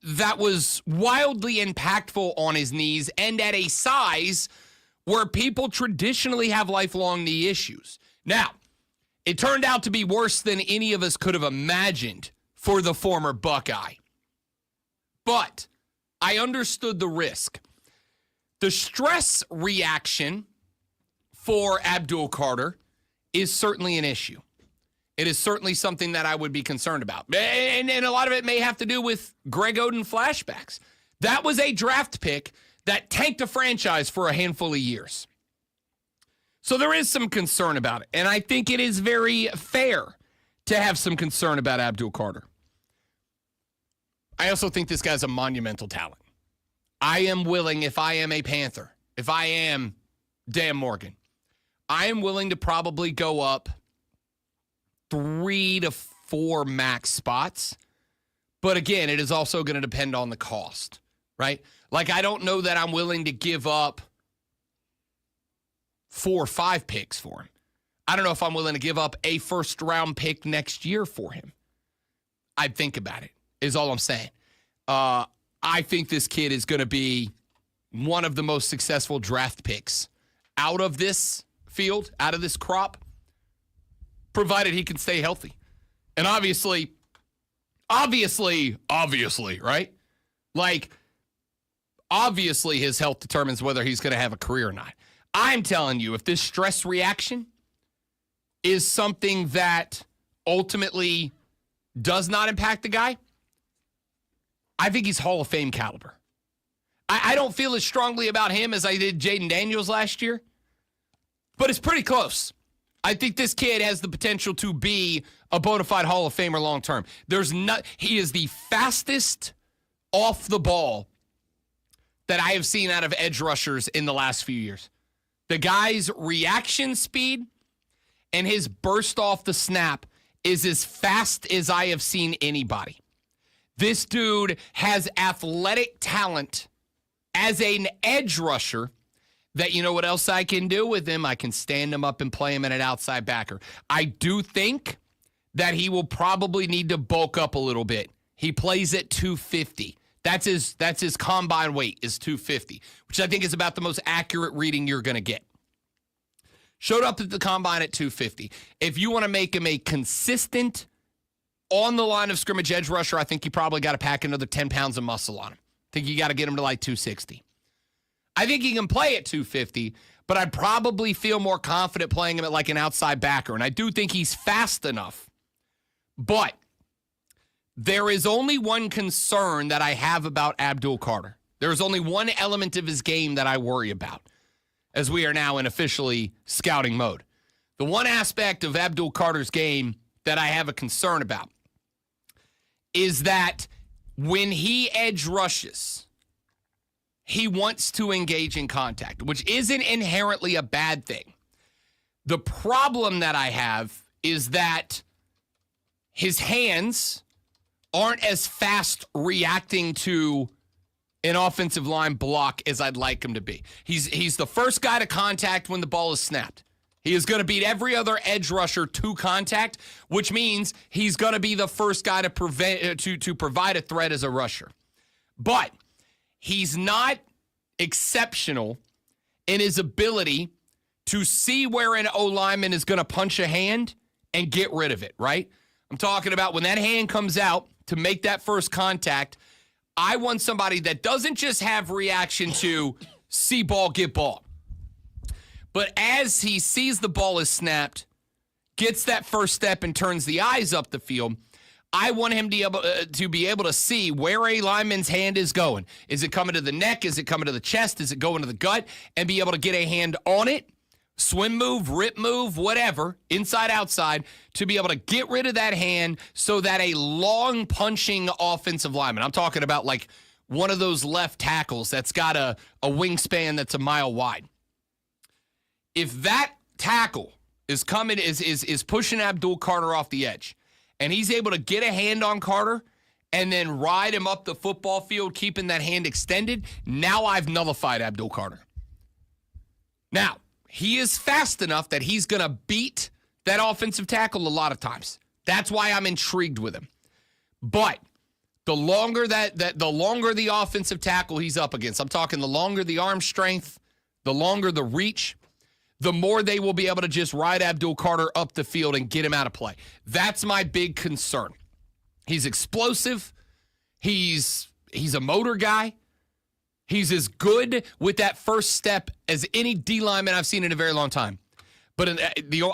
that was wildly impactful on his knees and at a size where people traditionally have lifelong knee issues. Now, it turned out to be worse than any of us could have imagined for the former Buckeye. But I understood the risk. The stress reaction for Abdul Carter is certainly an issue. It is certainly something that I would be concerned about. And a lot of it may have to do with Greg Oden flashbacks. That was a draft pick that tanked a franchise for a handful of years. So there is some concern about it. And I think it is very fair to have some concern about Abdul Carter. I also think this guy's a monumental talent. I am willing, if I am a Panther, if I am Dan Morgan, I am willing to probably go up 3 to 4 max spots. But again, it is also going to depend on the cost, right? Like, I don't know that I'm willing to give up 4 or 5 picks for him. I don't know if I'm willing to give up a first-round pick next year for him. I'd think about it, is all I'm saying. I think this kid is going to be one of the most successful draft picks out of this field, out of this crop, provided he can stay healthy. And obviously, right? Like, obviously his health determines whether he's going to have a career or not. I'm telling you, if this stress reaction is something that ultimately does not impact the guy, I think he's Hall of Fame caliber. I don't feel as strongly about him as I did Jaden Daniels last year, but it's pretty close. I think this kid has the potential to be a bona fide Hall of Famer long term. He is the fastest off the ball that I have seen out of edge rushers in the last few years. The guy's reaction speed and his burst off the snap is as fast as I have seen anybody. This dude has athletic talent as an edge rusher that, you know what else I can do with him? I can stand him up and play him in an outside backer. I do think that he will probably need to bulk up a little bit. He plays at 250. That's his combine weight is 250, which I think is about the most accurate reading you're going to get. Showed up at the combine at 250. If you want to make him a consistent on the line of scrimmage edge rusher, I think you probably got to pack another 10 pounds of muscle on him. I think you got to get him to like 260. I think he can play at 250, but I'd probably feel more confident playing him at like an outside backer. And I do think he's fast enough. But there is only one concern that I have about Abdul Carter. There is only one element of his game that I worry about as we are now in officially scouting mode. The one aspect of Abdul Carter's game that I have a concern about is that when he edge rushes, he wants to engage in contact, which isn't inherently a bad thing. The problem that I have is that his hands aren't as fast reacting to an offensive line block as I'd like him to be. He's the first guy to contact when the ball is snapped. He is going to beat every other edge rusher to contact, which means he's going to be the first guy to provide a threat as a rusher. But he's not exceptional in his ability to see where an O-lineman is going to punch a hand and get rid of it, right? I'm talking about when that hand comes out to make that first contact, I want somebody that doesn't just have reaction to see ball, get ball. But as he sees the ball is snapped, gets that first step and turns the eyes up the field, I want him to be able to see where a lineman's hand is going. Is it coming to the neck? Is it coming to the chest? Is it going to the gut? And be able to get a hand on it, swim move, rip move, whatever, inside, outside, to be able to get rid of that hand so that a long punching offensive lineman, I'm talking about like one of those left tackles that's got a wingspan that's a mile wide. If that tackle is coming, is pushing Abdul Carter off the edge, and he's able to get a hand on Carter and then ride him up the football field, keeping that hand extended, now I've nullified Abdul Carter. Now, he is fast enough that he's going to beat that offensive tackle a lot of times. That's why I'm intrigued with him. But the longer the longer the offensive tackle he's up against, I'm talking the longer the arm strength, the longer the reach, the more they will be able to just ride Abdul Carter up the field and get him out of play. That's my big concern. He's explosive. He's a motor guy. He's as good with that first step as any D lineman I've seen in a very long time. But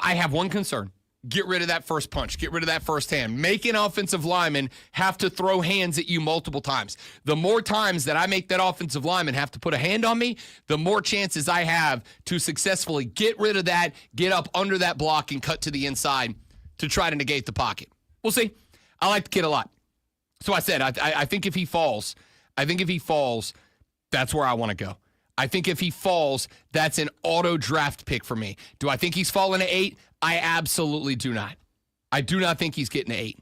I have one concern. Get rid of that first punch. Get rid of that first hand. Make an offensive lineman have to throw hands at you multiple times. The more times that I make that offensive lineman have to put a hand on me, the more chances I have to successfully get rid of that, get up under that block, and cut to the inside to try to negate the pocket. We'll see. I like the kid a lot. So I said, I think if he falls, that's where I want to go. I think if he falls, that's an auto draft pick for me. Do I think he's fallen to 8? I absolutely do not. I do not think he's getting to 8.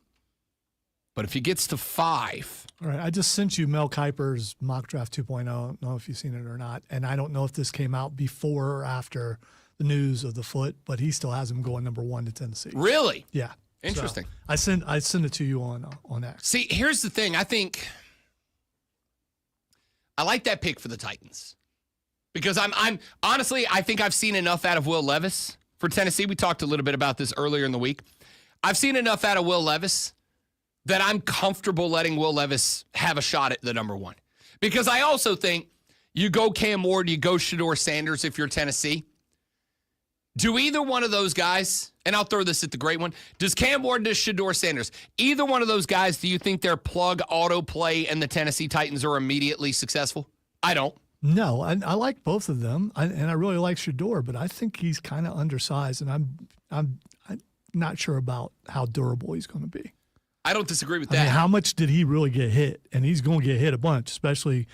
But if he gets to 5. All right, I just sent you Mel Kiper's mock draft 2.0. I don't know if you've seen it or not. And I don't know if this came out before or after the news of the foot, but he still has him going number 1 to Tennessee. Really? Yeah. Interesting. So I sent it to you on X. See, here's the thing. I think I like that pick for the Titans. Because I'm honestly, I think I've seen enough out of Will Levis for Tennessee. We talked a little bit about this earlier in the week. I've seen enough out of Will Levis that I'm comfortable letting Will Levis have a shot at the number 1. Because I also think you go Cam Ward, you go Shedeur Sanders if you're Tennessee. Do either one of those guys, and I'll throw this at the great one, does Cam Ward, does Shedeur Sanders, either one of those guys, do you think their plug auto play and the Tennessee Titans are immediately successful? I don't. No, I like both of them, and I really like Shedeur, but I think he's kind of undersized, and I'm not sure about how durable he's going to be. I don't disagree with that. I mean, how much did he really get hit? And he's going to get hit a bunch, especially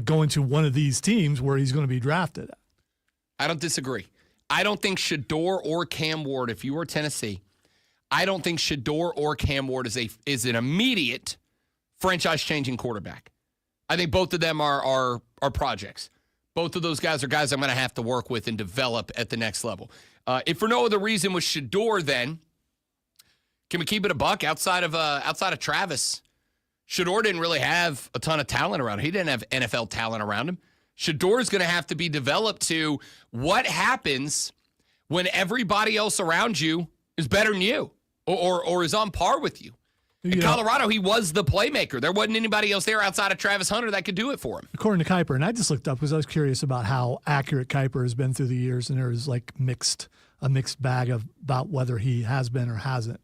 going to one of these teams where he's going to be drafted at. I don't disagree. I don't think Shedeur or Cam Ward, if you were Tennessee, I don't think Shedeur or Cam Ward is an immediate franchise-changing quarterback. I think both of them are projects. Both of those guys are guys I'm going to have to work with and develop at the next level. If for no other reason with Shedeur, then can we keep it a buck outside of Travis? Shedeur didn't really have a ton of talent around him. He didn't have NFL talent around him. Shedeur is going to have to be developed to what happens when everybody else around you is better than you or is on par with you. In Colorado, he was the playmaker. There wasn't anybody else there outside of Travis Hunter that could do it for him. According to Kiper, and I just looked up because I was curious about how accurate Kiper has been through the years, and there's like a mixed bag about whether he has been or hasn't.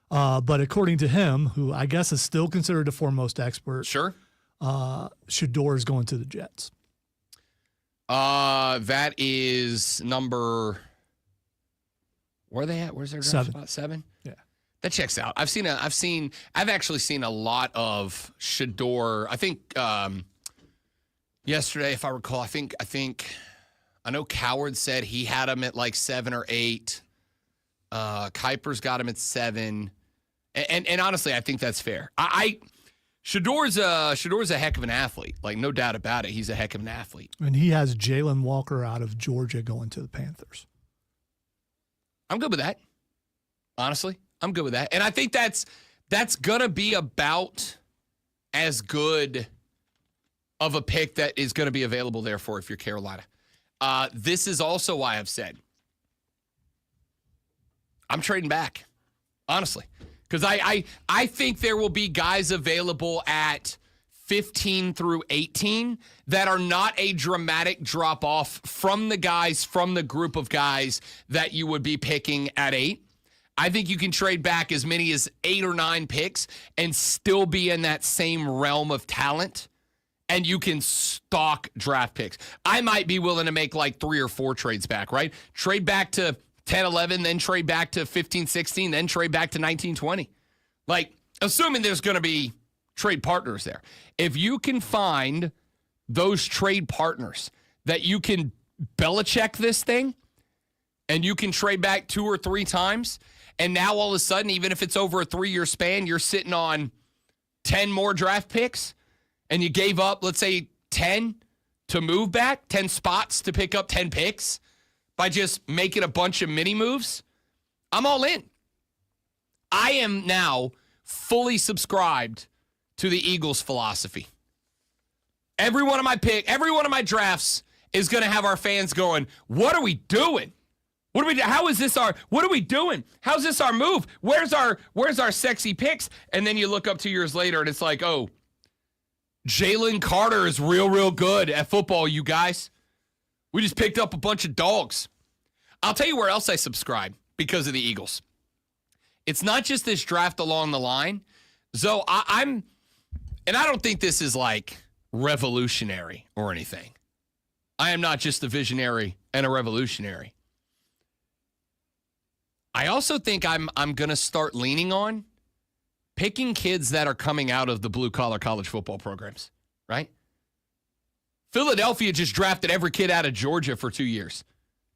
But according to him, who I guess is still considered the foremost expert, sure, Shedeur is going to the Jets. That is number. Where are they at? Where's their draft 7. spot? 7? Yeah. That checks out. I've actually seen a lot of Shedeur. I think yesterday, if I recall, I know Coward said he had him at like 7 or 8. Kiper's got him at 7. And honestly, I think that's fair. Shedor's a heck of an athlete. Like, no doubt about it. He's a heck of an athlete. And he has Jalen Walker out of Georgia going to the Panthers. I'm good with that. Honestly, I'm good with that. And I think that's going to be about as good of a pick that is going to be available there for if you're Carolina. This is also why I've said I'm trading back, honestly. Because I think there will be guys available at 15 through 18 that are not a dramatic drop-off from the group of guys that you would be picking at 8. I think you can trade back as many as 8 or 9 picks and still be in that same realm of talent, and you can stock draft picks. I might be willing to make like 3 or 4 trades back, right? Trade back to 10, 11, then trade back to 15, 16, then trade back to 19, 20. Like, assuming there's going to be trade partners there. If you can find those trade partners that you can Belichick this thing and you can trade back 2 or 3 times, and now all of a sudden, even if it's over a 3-year span, you're sitting on 10 more draft picks and you gave up, let's say, 10 to move back, 10 spots to pick up 10 picks by just making a bunch of mini moves, I'm all in. I am now fully subscribed to the Eagles' philosophy. Every one of my drafts is going to have our fans going, what are we doing? What are we doing? How's this our move? Where's our sexy picks? And then you look up 2 years later and it's like, oh, Jalen Carter is real good at football, you guys. We just picked up a bunch of dogs. I'll tell you where else I subscribe because of the Eagles. It's not just this draft along the line. So and I don't think this is like revolutionary or anything. I am not just a visionary and a revolutionary. I also think I'm going to start leaning on picking kids that are coming out of the blue-collar college football programs, right? Philadelphia just drafted every kid out of Georgia for 2 years.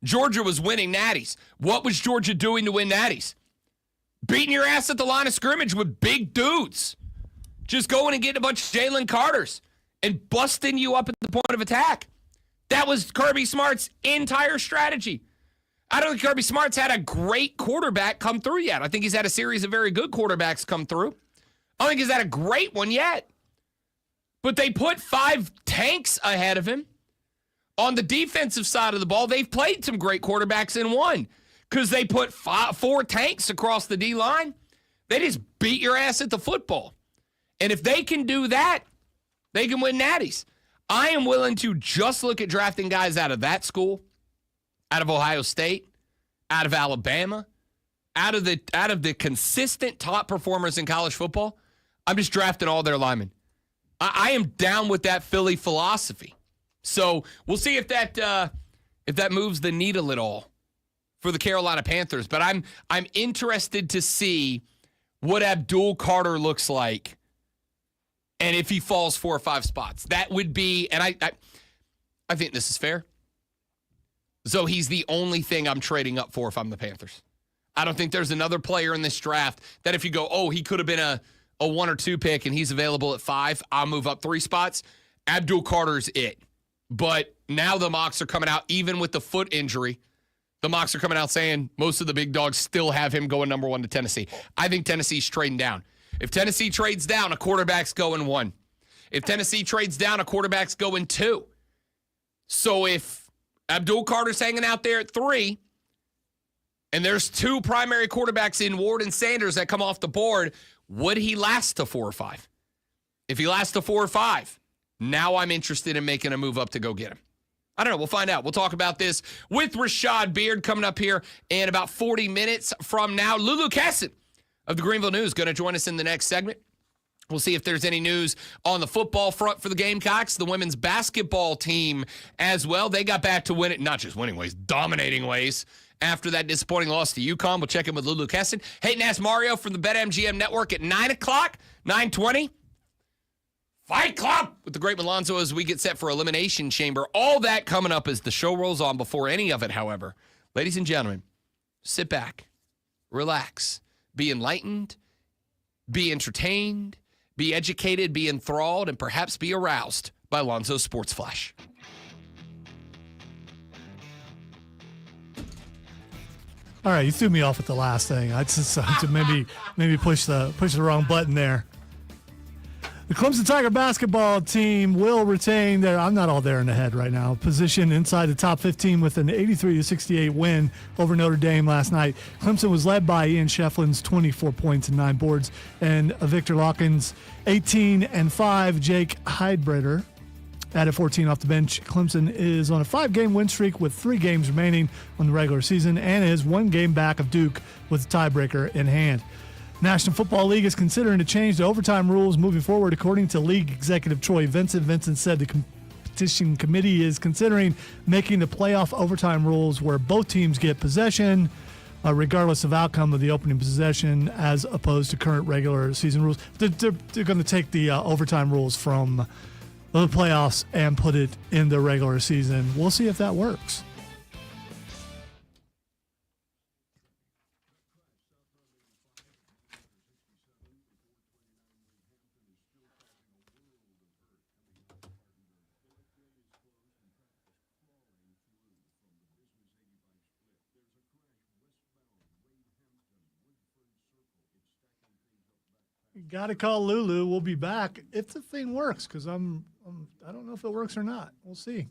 Georgia was winning natties. What was Georgia doing to win natties? Beating your ass at the line of scrimmage with big dudes. Just going and getting a bunch of Jalen Carters and busting you up at the point of attack. That was Kirby Smart's entire strategy. I don't think Kirby Smart's had a great quarterback come through yet. I think he's had a series of very good quarterbacks come through. I don't think he's had a great one yet. But they put 5 tanks ahead of him. On the defensive side of the ball, they've played some great quarterbacks and won because they put 4 tanks across the D-line. They just beat your ass at the football. And if they can do that, they can win natties. I am willing to just look at drafting guys out of that school, out of Ohio State, out of Alabama, out of the consistent top performers in college football. I'm just drafting all their linemen. I am down with that Philly philosophy. So we'll see if that moves the needle at all for the Carolina Panthers. But I'm interested to see what Abdul Carter looks like, and if he falls 4 or 5 spots. That would be, and I think this is fair. So he's the only thing I'm trading up for if I'm the Panthers. I don't think there's another player in this draft that if you go, oh, he could have been a 1 or 2 pick and he's available at 5, I'll move up 3 spots. Abdul Carter's it. But now the mocks are coming out, even with the foot injury, the mocks are coming out saying most of the big dogs still have him going number 1 to Tennessee. I think Tennessee's trading down. If Tennessee trades down, a quarterback's going 1. If Tennessee trades down, a quarterback's going 2. So if Abdul Carter's hanging out there at 3, and there's 2 primary quarterbacks in Ward and Sanders that come off the board, would he last to 4 or 5? If he lasts to 4 or 5, now I'm interested in making a move up to go get him. I don't know. We'll find out. We'll talk about this with Rashad Beard coming up here in about 40 minutes from now. Lulu Kesson of the Greenville News going to join us in the next segment. We'll see if there's any news on the football front for the Gamecocks, the women's basketball team as well. They got back to winning, not just winning ways, dominating ways after that disappointing loss to UConn. We'll check in with Lulu Kesson. Hayden Ask Mario from the BetMGM Network at 9 o'clock, 9:20. Fight Club with the great Malonzo as we get set for Elimination Chamber. All that coming up as the show rolls on. Before any of it, however, ladies and gentlemen, sit back, relax, be enlightened, be entertained, be educated, be enthralled, and perhaps be aroused by Lonzo's Sports Flash. All right, you threw me off at the last thing. I just to maybe push the wrong button there. The Clemson Tiger basketball team will retain their, I'm not all there in the head right now, position inside the top 15 with an 83-68 win over Notre Dame last night. Clemson was led by Ian Shefflin's 24 points and 9 boards, and Victor Lawkins 18 and 5. Jake Heidbreder added 14 off the bench. Clemson is on a 5-game win streak with 3 games remaining on the regular season and is 1 game back of Duke with a tiebreaker in hand. National Football League is considering to change the overtime rules moving forward, according to league executive Troy Vincent. Vincent said the competition committee is considering making the playoff overtime rules where both teams get possession, regardless of outcome of the opening possession, as opposed to current regular season rules. They're going to take the overtime rules from the playoffs and put it in the regular season. We'll see if that works. You got to call Lulu. We'll be back if the thing works, because I don't know if it works or not. We'll see.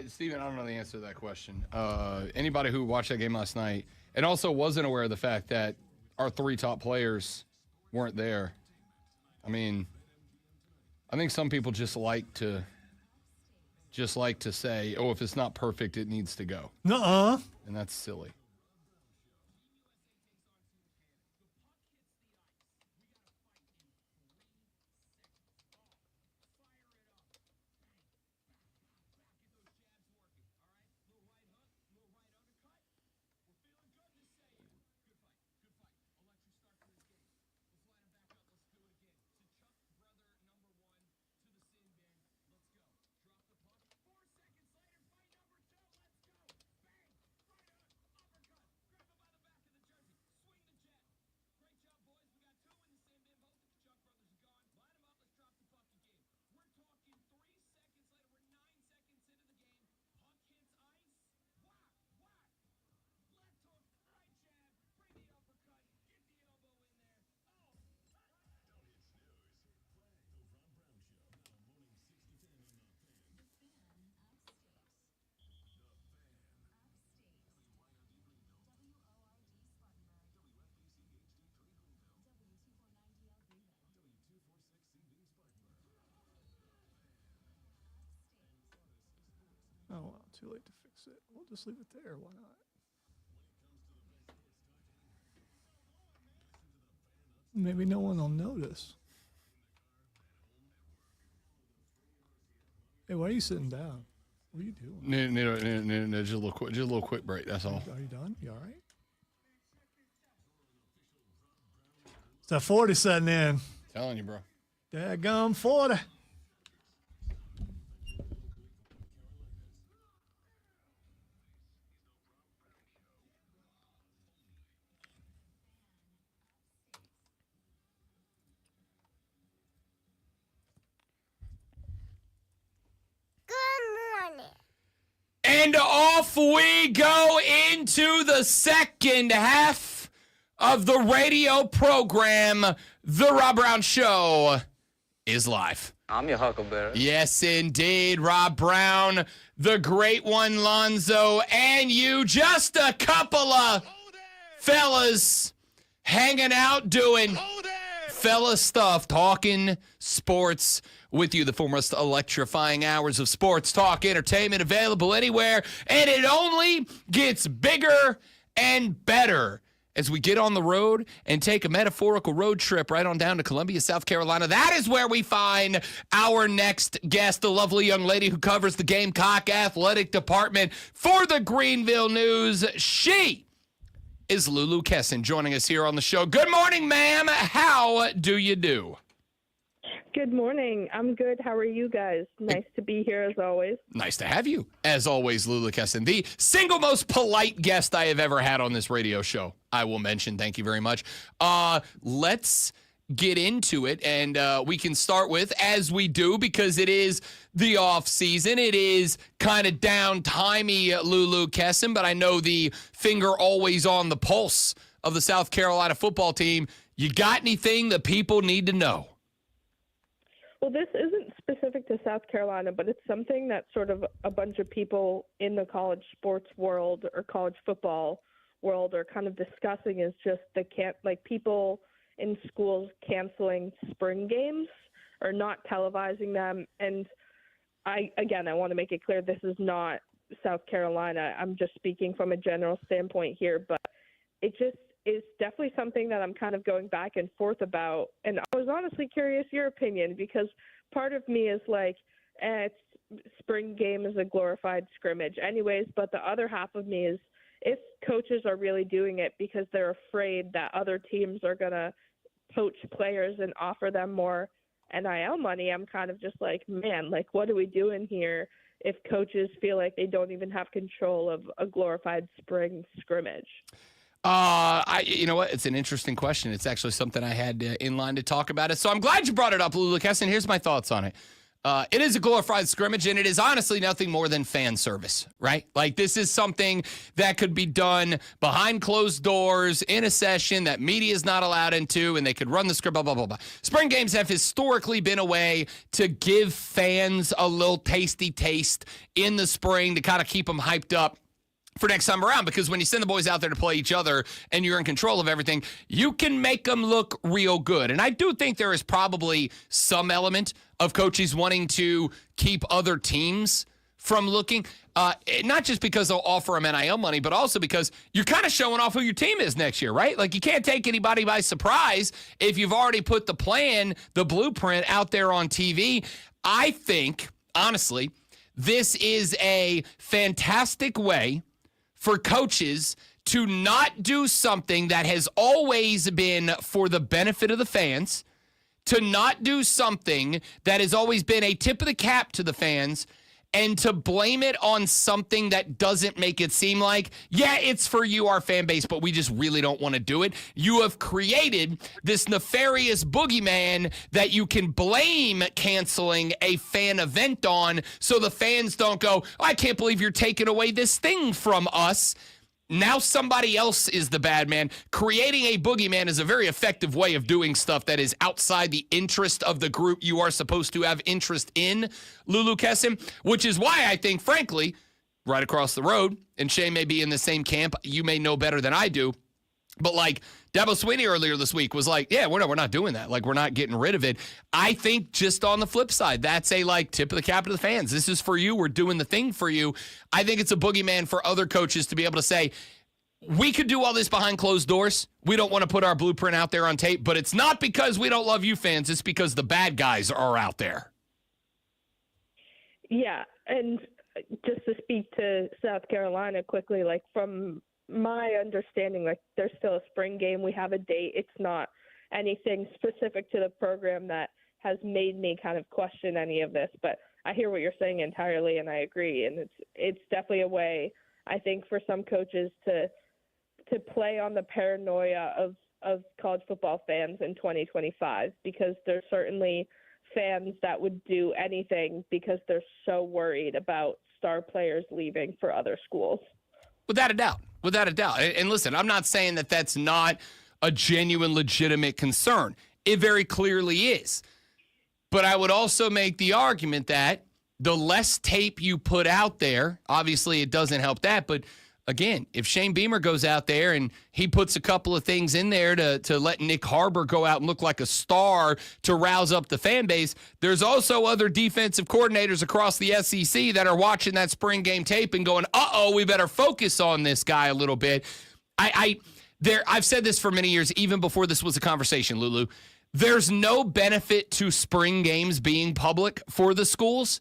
Steven, I don't know the answer to that question. Anybody who watched that game last night and also wasn't aware of the fact that our three top players weren't there. I mean, I think some people just like to say, oh, if it's not perfect, it needs to go. Nuh-uh. And that's silly. Oh, well, too late to fix it. We'll just leave it there. Why not? Maybe no one will notice. Hey, why are you sitting down? What are you doing? No, just a little quick break. That's all. Are you done? You all right? It's that 40 setting in. Telling you, bro. Daggum 40. And off we go into the second half of the radio program. The Rob Brown Show is live. I'm your huckleberry. Yes, indeed. Rob Brown, the great one, Lonzo, and you, just a couple of fellas hanging out doing fella stuff, talking sports with you. The four most electrifying hours of sports talk, entertainment, available anywhere, and it only gets bigger and better as we get on the road and take a metaphorical road trip right on down to Columbia, South Carolina. That is where we find our next guest, the lovely young lady who covers the Gamecock athletic department for the Greenville News. She is Lulu Kesson, joining us here on the show. Good morning, ma'am. How do you do? Good morning. I'm good. How are you guys? Nice to be here as always. Nice to have you, as always, Lulu Kesson, the single most polite guest I have ever had on this radio show. I will mention. Thank you very much. Let's get into it, and we can start with, as we do, because it is the off season. It is kind of down-timey, Lulu Kesson, but I know the finger always on the pulse of the South Carolina football team. You got anything that people need to know? Well, this isn't specific to South Carolina, but it's something that sort of a bunch of people in the college sports world or college football world are kind of discussing, is just people in schools canceling spring games or not televising them. And I want to make it clear, this is not South Carolina. I'm just speaking from a general standpoint here, but it just is definitely something that I'm kind of going back and forth about. And I was honestly curious your opinion, because part of me is like, spring game is a glorified scrimmage anyways, but the other half of me is, if coaches are really doing it because they're afraid that other teams are going to poach players and offer them more NIL money, I'm kind of just like, man, like, what are we doing here if coaches feel like they don't even have control of a glorified spring scrimmage? You know what? It's an interesting question. It's actually something I had in line to talk about it. So I'm glad you brought it up, Lulu Kesson. Here's my thoughts on it. It is a glorified scrimmage, and it is honestly nothing more than fan service, right? Like, this is something that could be done behind closed doors in a session that media is not allowed into, and they could run the script, blah, blah, blah, blah. Spring games have historically been a way to give fans a little tasty taste in the spring to kind of keep them hyped up for next time around, because when you send the boys out there to play each other and you're in control of everything, you can make them look real good. And I do think there is probably some element of coaches wanting to keep other teams from looking, not just because they'll offer them NIL money, but also because you're kind of showing off who your team is next year, right? Like, you can't take anybody by surprise if you've already put the plan, the blueprint out there on TV. I think, honestly, this is a fantastic way for coaches to not do something that has always been for the benefit of the fans, to not do something that has always been a tip of the cap to the fans, and to blame it on something that doesn't make it seem like, yeah, it's for you, our fan base, but we just really don't want to do it. You have created this nefarious boogeyman that you can blame canceling a fan event on, so the fans don't go, oh, I can't believe you're taking away this thing from us. Now somebody else is the bad man. Creating a boogeyman is a very effective way of doing stuff that is outside the interest of the group you are supposed to have interest in, Lulu Kesson, which is why I think, frankly, right across the road, and Shane may be in the same camp, you may know better than I do, but like Dabo Swinney earlier this week was like, yeah, we're not doing that. Like, we're not getting rid of it. I think just on the flip side, that's a like tip of the cap to the fans. This is for you. We're doing the thing for you. I think it's a boogeyman for other coaches to be able to say, we could do all this behind closed doors. We don't want to put our blueprint out there on tape, but it's not because we don't love you fans. It's because the bad guys are out there. Yeah, and just to speak to South Carolina quickly, like from my understanding, like there's still a spring game. We have a date. It's not anything specific to the program that has made me kind of question any of this, but I hear what you're saying entirely, and I agree. And it's definitely a way, I think, for some coaches to play on the paranoia of college football fans in 2025, because there's certainly fans that would do anything because they're so worried about star players leaving for other schools. Without a doubt. Without a doubt. And listen, I'm not saying that that's not a genuine, legitimate concern. It very clearly is. But I would also make the argument that the less tape you put out there, obviously it doesn't help that, but again, if Shane Beamer goes out there and he puts a couple of things in there to let Nick Harbor go out and look like a star to rouse up the fan base, there's also other defensive coordinators across the SEC that are watching that spring game tape and going, we better focus on this guy a little bit. I've said this for many years, even before this was a conversation, Lulu. There's no benefit to spring games being public for the schools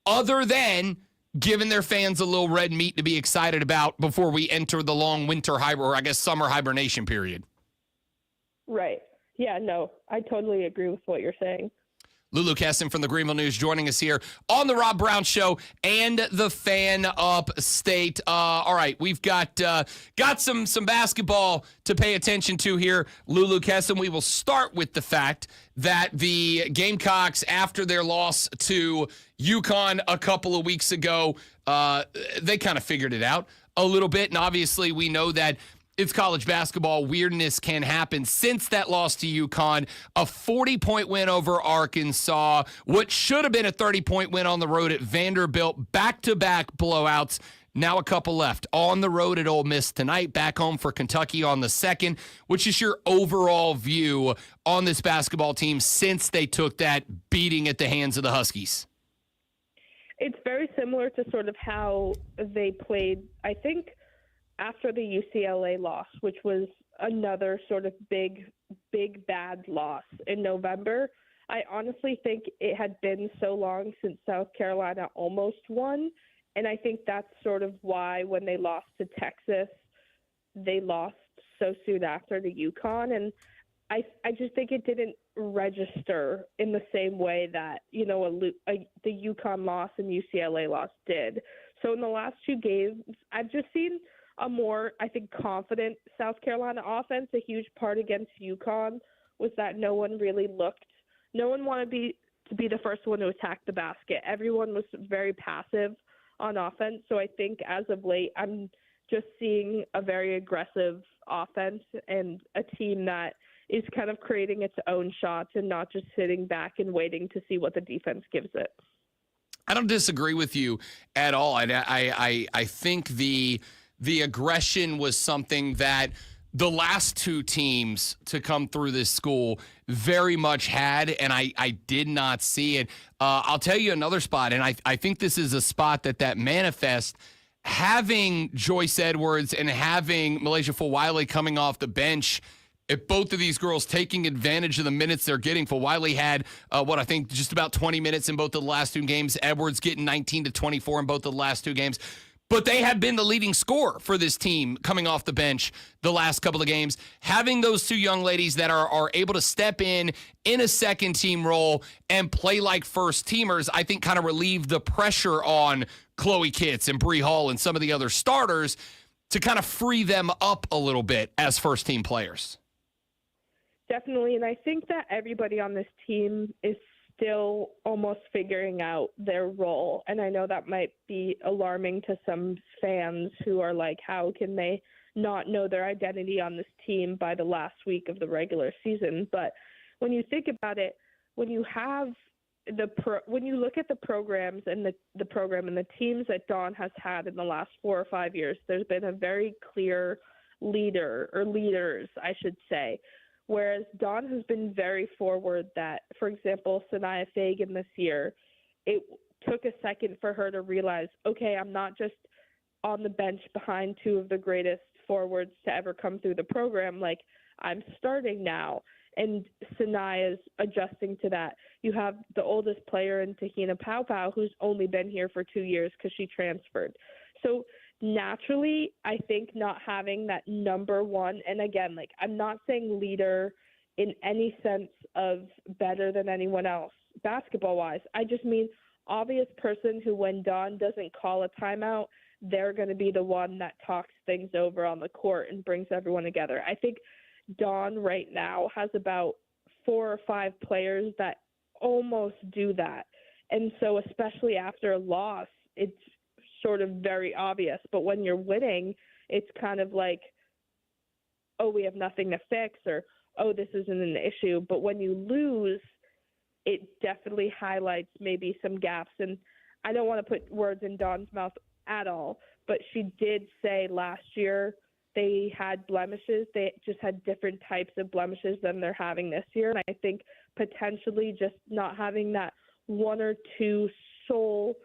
other than giving their fans a little red meat to be excited about before we enter the long summer hibernation period. Right. Yeah, no, I totally agree with what you're saying. Lulu Kesson from the Greenville News joining us here on the Rob Brown Show and the Fan Upstate. All right, we've got some basketball to pay attention to here, Lulu Kesson. We will start with the fact that the Gamecocks, after their loss to UConn a couple of weeks ago, they kind of figured it out a little bit. And obviously we know that it's college basketball. Weirdness can happen. Since that loss to UConn, a 40-point win over Arkansas, what should have been a 30-point win on the road at Vanderbilt, back-to-back blowouts. Now a couple left. On the road at Ole Miss tonight, back home for Kentucky on the 2nd. Which is your overall view on this basketball team since they took that beating at the hands of the Huskies? It's very similar to sort of how they played, I think, after the UCLA loss, which was another sort of big, bad loss in November. I honestly think it had been so long since South Carolina almost won. And I think that's sort of why when they lost to Texas, they lost so soon after to UConn. And I just think it didn't register in the same way that, the UConn loss and UCLA loss did. So in the last two games, I've just seen a more, I think, confident South Carolina offense. A huge part against UConn was that no one wanted to be the first one to attack the basket. Everyone was very passive on offense. So I think as of late, I'm just seeing a very aggressive offense and a team that is kind of creating its own shots and not just sitting back and waiting to see what the defense gives it. I don't disagree with you at all. I think the aggression was something that the last two teams to come through this school very much had, and I did not see it. I'll tell you another spot, and I think this is a spot that manifests. Having Joyce Edwards and having Malaysia Fulwiley coming off the bench, if both of these girls taking advantage of the minutes they're getting. Fulwiley had, I think just about 20 minutes in both of the last two games. Edwards getting 19 to 24 in both of the last two games. But they have been the leading scorer for this team coming off the bench the last couple of games. Having those two young ladies that are able to step in a second team role and play like first teamers, I think kind of relieve the pressure on Chloe Kitts and Bree Hall and some of the other starters to kind of free them up a little bit as first team players. Definitely. And I think that everybody on this team is still almost figuring out their role. And I know that might be alarming to some fans who are like, how can they not know their identity on this team by the last week of the regular season? But when you think about it, when you have when you look at the programs and the program and the teams that Dawn has had in the last 4 or 5 years, there's been a very clear leader, or leaders, I should say. Whereas Dawn has been very forward that, for example, Sanaya Fagan this year, it took a second for her to realize, okay, I'm not just on the bench behind two of the greatest forwards to ever come through the program. Like, I'm starting now. and Sanaya's adjusting to that. You have the oldest player in Tahina Paopao, who's only been here for 2 years because she transferred. So naturally, I think not having that number one, and again, like, I'm not saying leader in any sense of better than anyone else basketball-wise. I just mean obvious person who, when Dawn doesn't call a timeout, they're going to be the one that talks things over on the court and brings everyone together. I think Dawn right now has about 4 or 5 players that almost do that. And so especially after a loss, it's sort of very obvious. But when you're winning, it's kind of like, oh, we have nothing to fix, or, oh, this isn't an issue. But when you lose, it definitely highlights maybe some gaps. And I don't want to put words in Dawn's mouth at all, but she did say last year they had blemishes. They just had different types of blemishes than they're having this year. And I think potentially just not having that 1 or 2 sole,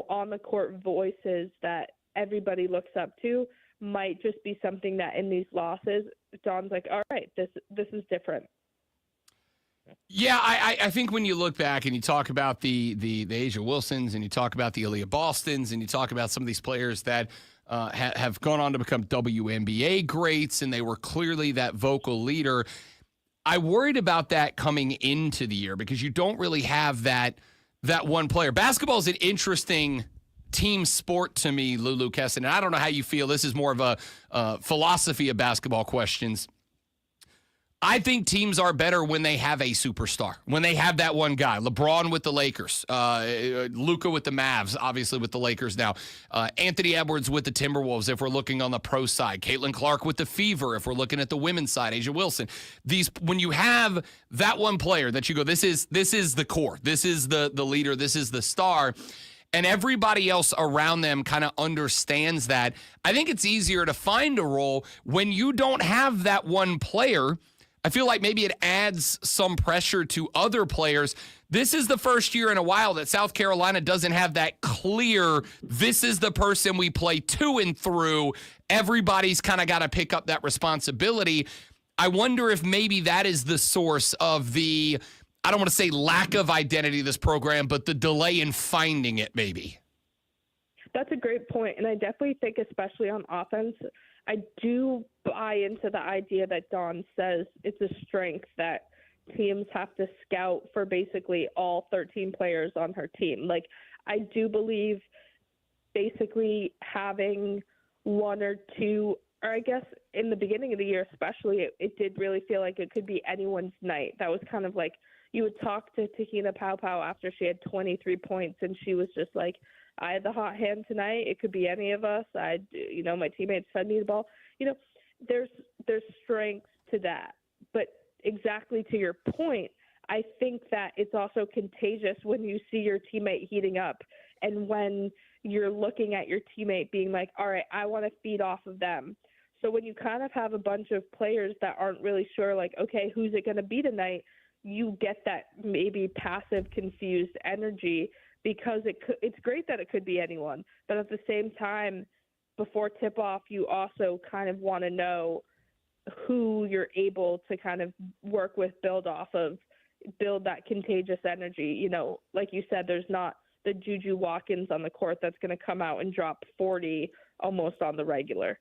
on the court voices that everybody looks up to might just be something that in these losses, Dawn's like, all right, this is different. Yeah, I think when you look back and you talk about the Asia Wilsons and you talk about the Aaliyah Bostons and you talk about some of these players that have gone on to become WNBA greats, and they were clearly that vocal leader, I worried about that coming into the year because you don't really have that one player. Basketball is an interesting team sport to me, Lulu Kesson, and I don't know how you feel. This is more of a philosophy of basketball questions. I think teams are better when they have a superstar, when they have that one guy. LeBron with the Lakers, Luka with the Mavs, obviously with the Lakers now, Anthony Edwards with the Timberwolves if we're looking on the pro side, Caitlin Clark with the Fever if we're looking at the women's side, Asia Wilson. When you have that one player that you go, this is the core, this is the leader, this is the star, and everybody else around them kind of understands that, I think it's easier to find a role when you don't have that one player. I feel like maybe it adds some pressure to other players. This is the first year in a while that South Carolina doesn't have that clear, this is the person we play to and through. Everybody's kind of got to pick up that responsibility. I wonder if maybe that is the source of the, I don't want to say lack of identity of this program, but the delay in finding it maybe. That's a great point, and I definitely think, especially on offense, I do buy into the idea that Dawn says it's a strength that teams have to scout for basically all 13 players on her team. Like, I do believe basically having 1 or 2, or I guess in the beginning of the year especially, it did really feel like it could be anyone's night. That was kind of like, you would talk to Tahina Paopao after she had 23 points, and she was just like, I had the hot hand tonight. It could be any of us. My teammates fed me the ball. There's strength to that. But exactly to your point, I think that it's also contagious when you see your teammate heating up, and when you're looking at your teammate being like, all right, I want to feed off of them. So when you kind of have a bunch of players that aren't really sure, like, okay, who's it going to be tonight? You get that maybe passive, confused energy, because it's great that it could be anyone. But at the same time, before tip-off, you also kind of want to know who you're able to kind of work with, build off of, build that contagious energy. Like you said, there's not the Juju Watkins on the court that's going to come out and drop 40 almost on the regular.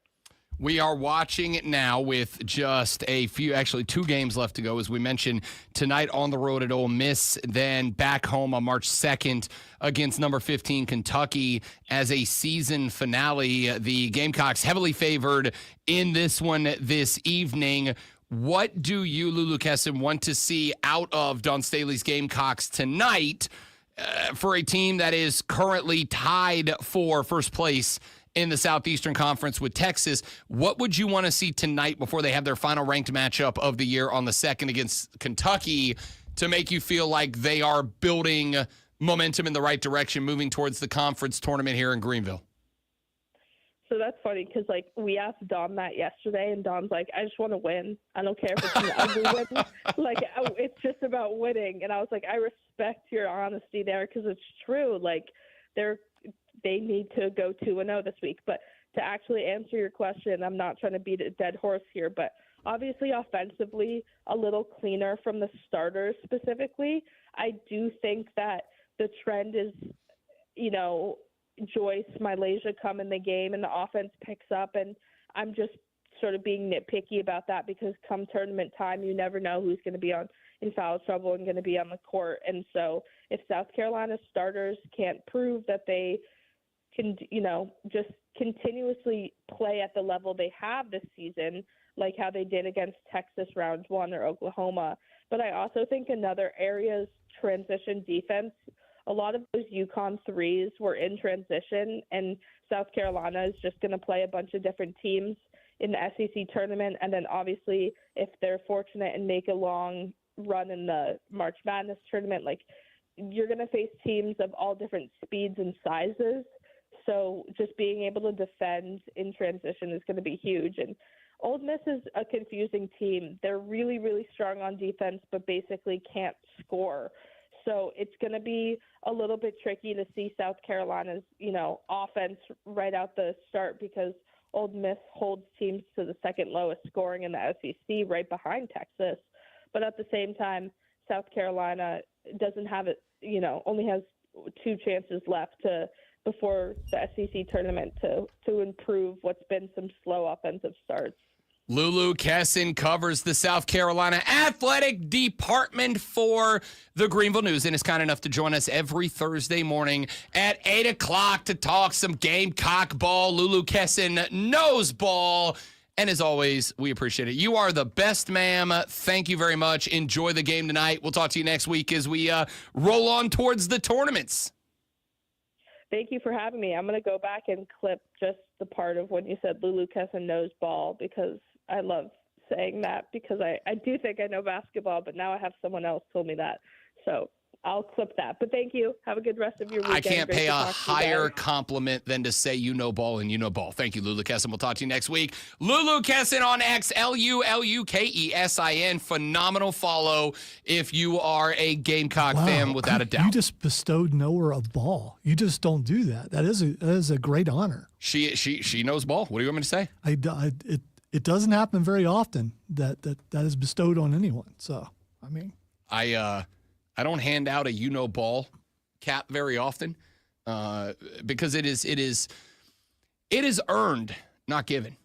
We are watching it now with just a few, actually 2 games left to go. As we mentioned, tonight on the road at Ole Miss, then back home on March 2nd against number 15 Kentucky as a season finale. The Gamecocks heavily favored in this one this evening. What do you, Lulu Kesson, want to see out of Dawn Staley's Gamecocks tonight for a team that is currently tied for first place in the Southeastern Conference with Texas? What would you want to see tonight before they have their final ranked matchup of the year on the 2nd against Kentucky to make you feel like they are building momentum in the right direction, moving towards the conference tournament here in Greenville? So that's funny because, we asked Dawn that yesterday, and Dawn's like, I just want to win. I don't care if it's an ugly win. It's just about winning. And I was like, I respect your honesty there because it's true. They need to go 2-0 this week. But to actually answer your question, I'm not trying to beat a dead horse here, but obviously offensively a little cleaner from the starters specifically. I do think that the trend is, Joyce, Malaysia come in the game and the offense picks up, and I'm just sort of being nitpicky about that because come tournament time, you never know who's going to be in foul trouble and going to be on the court. And so if South Carolina starters can't prove that they can, just continuously play at the level they have this season, like how they did against Texas round 1 or Oklahoma. But I also think another area is transition defense. A lot of those UConn threes were in transition, and South Carolina is just going to play a bunch of different teams in the SEC tournament. And then obviously if they're fortunate and make a long run in the March Madness tournament, like you're going to face teams of all different speeds and sizes. So just being able to defend in transition is going to be huge. And Ole Miss is a confusing team. They're really, really strong on defense, but basically can't score. So it's going to be a little bit tricky to see South Carolina's, offense right out the start because Ole Miss holds teams to the second lowest scoring in the SEC right behind Texas. But at the same time, South Carolina doesn't have it, only has 2 chances left before the SEC tournament to improve what's been some slow offensive starts. Lulu Kesson covers the South Carolina Athletic Department for the Greenville News and is kind enough to join us every Thursday morning at 8 o'clock to talk some Gamecock ball. Lulu Kesson knows ball. And as always, we appreciate it. You are the best, ma'am. Thank you very much. Enjoy the game tonight. We'll talk to you next week as we roll on towards the tournaments. Thank you for having me. I'm going to go back and clip just the part of when you said Lulu Kesson knows ball because I love saying that because I do think I know basketball, but now I have someone else told me that. So I'll clip that. But thank you. Have a good rest of your weekend. I can't Great pay to a talk to you higher guys. compliment than to say you know ball and you know ball. Thank you, Lulu Kesson. We'll talk to you next week. Lulu Kesson on X, LULUKESIN. Phenomenal follow if you are a Gamecock fan, without a doubt. You just bestowed Noah a ball. You just don't do that. That is a great honor. She knows ball. What do you want me to say? It doesn't happen very often that is bestowed on anyone. So, I mean. I don't hand out a ball cap very often because it is earned, not given.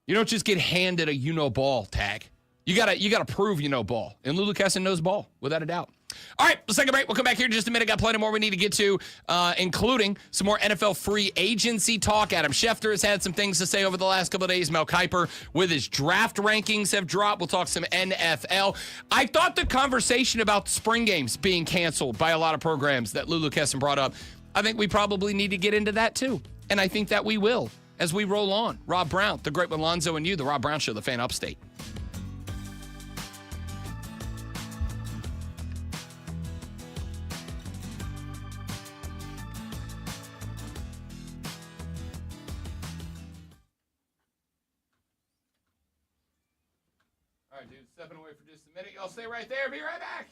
You don't just get handed a ball tag. You gotta prove ball. And Lulu Kesson knows ball, without a doubt. All right, let's take a break. We'll come back here in just a minute. Got plenty more we need to get to, including some more NFL free agency talk. Adam Schefter has had some things to say over the last couple of days. Mel Kiper with his draft rankings have dropped. We'll talk some NFL. I thought the conversation about spring games being canceled by a lot of programs that Lulu Kesson brought up, I think we probably need to get into that too. And I think that we will as we roll on. Rob Brown, the great one, Lonzo and you, the Rob Brown Show, the Fan Upstate. All right, dude, stepping away for just a minute. Y'all stay right there. Be right back.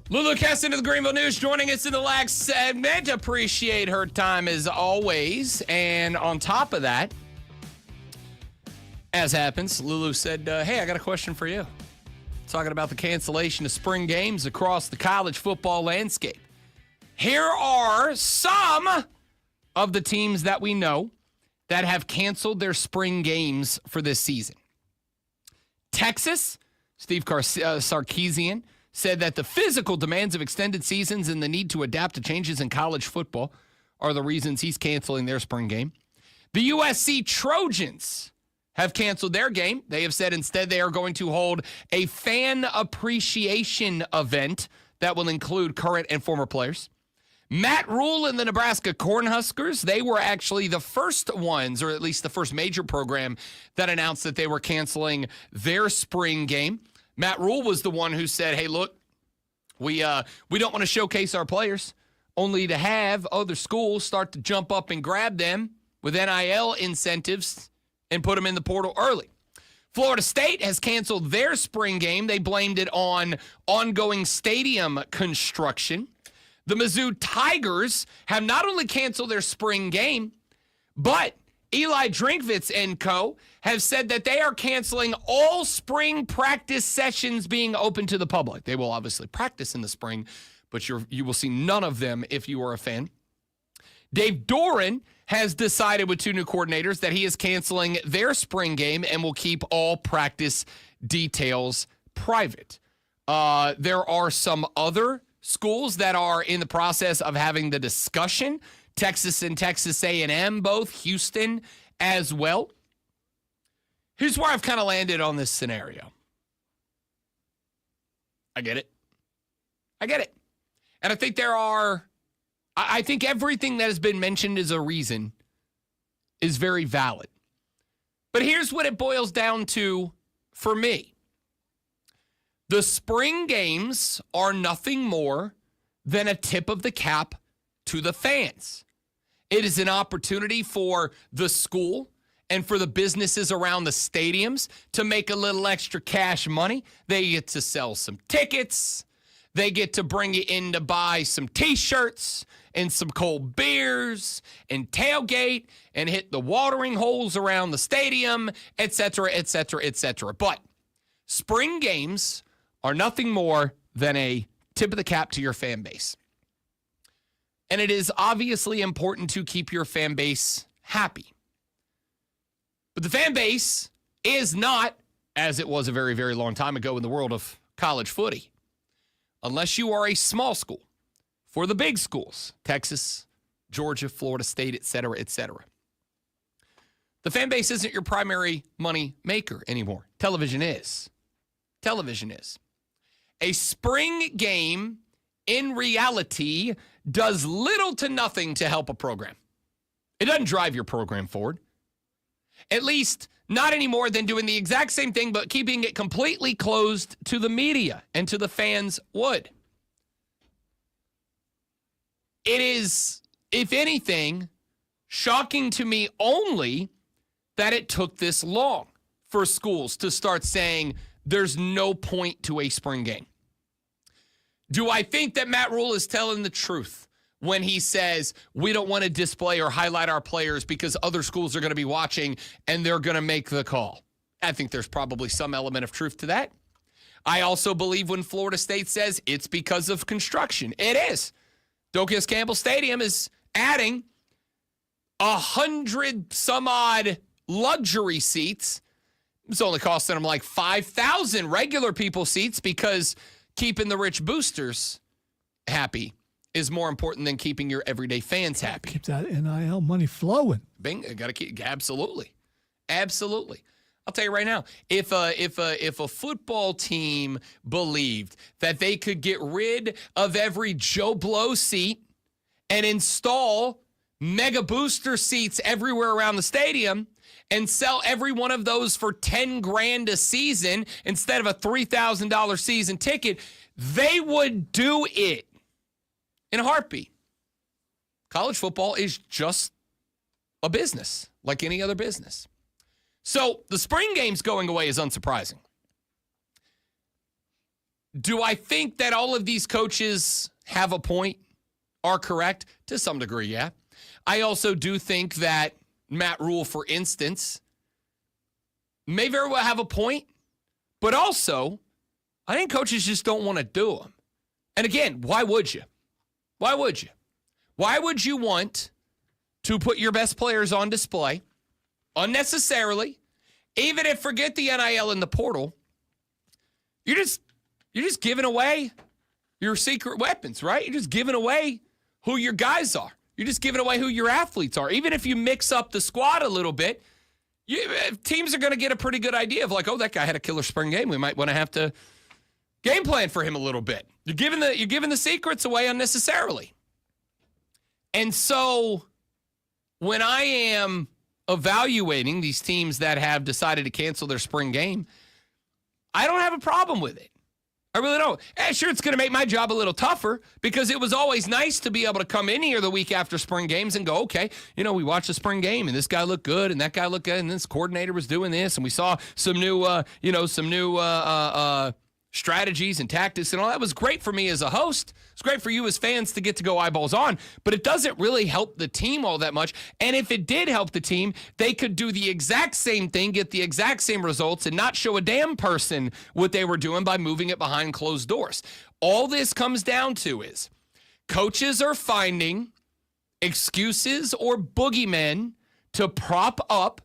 Lulu Keston of the Greenville News joining us in the last segment. Appreciate her time as always. And on top of that, as happens, Lulu said, hey, I got a question for you. Talking about the cancellation of spring games across the college football landscape. Here are some of the teams that we know that have canceled their spring games for this season. Texas, Steve Sarkisian, said that the physical demands of extended seasons and the need to adapt to changes in college football are the reasons he's canceling their spring game. The USC Trojans have canceled their game. They have said instead they are going to hold a fan appreciation event that will include current and former players. Matt Rule and the Nebraska Cornhuskers, they were actually the first ones, or at least the first major program that announced that they were canceling their spring game. Matt Rule was the one who said, hey, look, we don't want to showcase our players, only to have other schools start to jump up and grab them with NIL incentives and put them in the portal early. Florida State has canceled their spring game. They blamed it on ongoing stadium construction. The Mizzou Tigers have not only canceled their spring game, but Eli Drinkwitz and co. have said that they are canceling all spring practice sessions being open to the public. They will obviously practice in the spring, but you will see none of them if you are a fan. Dave Doran has decided with two new coordinators that he is canceling their spring game and will keep all practice details private. There are some other schools that are in the process of having the discussion. Texas and Texas A&M, both, Houston as well. Here's where I've kind of landed on this scenario. I get it. And I think I think everything that has been mentioned as a reason is very valid. But here's what it boils down to for me. The spring games are nothing more than a tip of the cap to the fans. It is an opportunity for the school and for the businesses around the stadiums to make a little extra cash money. They get to sell some tickets. They get to bring you in to buy some T-shirts and some cold beers and tailgate and hit the watering holes around the stadium, et cetera, et cetera, et cetera. But spring games are nothing more than a tip of the cap to your fan base. And it is obviously important to keep your fan base happy. But the fan base is not, as it was a very, very long time ago in the world of college footy, unless you are a small school. For the big schools, Texas, Georgia, Florida State, et cetera, et cetera. The fan base isn't your primary money maker anymore. Television is. A spring game, in reality, does little to nothing to help a program. It doesn't drive your program forward. At least not any more than doing the exact same thing, but keeping it completely closed to the media and to the fans would. It is, if anything, shocking to me only that it took this long for schools to start saying there's no point to a spring game. Do I think that Matt Rule is telling the truth when he says we don't want to display or highlight our players because other schools are going to be watching and they're going to make the call? I think there's probably some element of truth to that. I also believe when Florida State says it's because of construction. It is. Docus Campbell Stadium is adding 100 some odd luxury seats. It's only costing them like 5,000 regular people seats because keeping the rich boosters happy is more important than keeping your everyday fans happy. Keep that NIL money flowing. Bing, got to keep absolutely. I'll tell you right now, if a football team believed that they could get rid of every Joe Blow seat and install mega booster seats everywhere around the stadium and sell every one of those for $10,000 a season instead of a $3,000 season ticket, they would do it in a heartbeat. College football is just a business like any other business. So the spring games going away is unsurprising. Do I think that all of these coaches have a point, are correct? To some degree, yeah. I also do think that Matt Rule, for instance, may very well have a point, but also I think coaches just don't want to do them. And again, why would you? Why would you? Why would you want to put your best players on display unnecessarily, even if forget the NIL and the portal? You're just giving away your secret weapons, right? You're just giving away who your guys are. You're just giving away who your athletes are. Even if you mix up the squad a little bit, teams are going to get a pretty good idea of like, oh, that guy had a killer spring game. We might want to have to game plan for him a little bit. You're giving the secrets away unnecessarily. And so when I am evaluating these teams that have decided to cancel their spring game, I don't have a problem with it. I really don't. Sure, it's going to make my job a little tougher because it was always nice to be able to come in here the week after spring games and go, okay, we watched the spring game and this guy looked good and that guy looked good and this coordinator was doing this and we saw some new strategies and tactics and all that was great for me as a host. It's great for you as fans to get to go eyeballs on, but it doesn't really help the team all that much. And if it did help the team, they could do the exact same thing, get the exact same results, and not show a damn person what they were doing by moving it behind closed doors. All this comes down to is coaches are finding excuses or boogeymen to prop up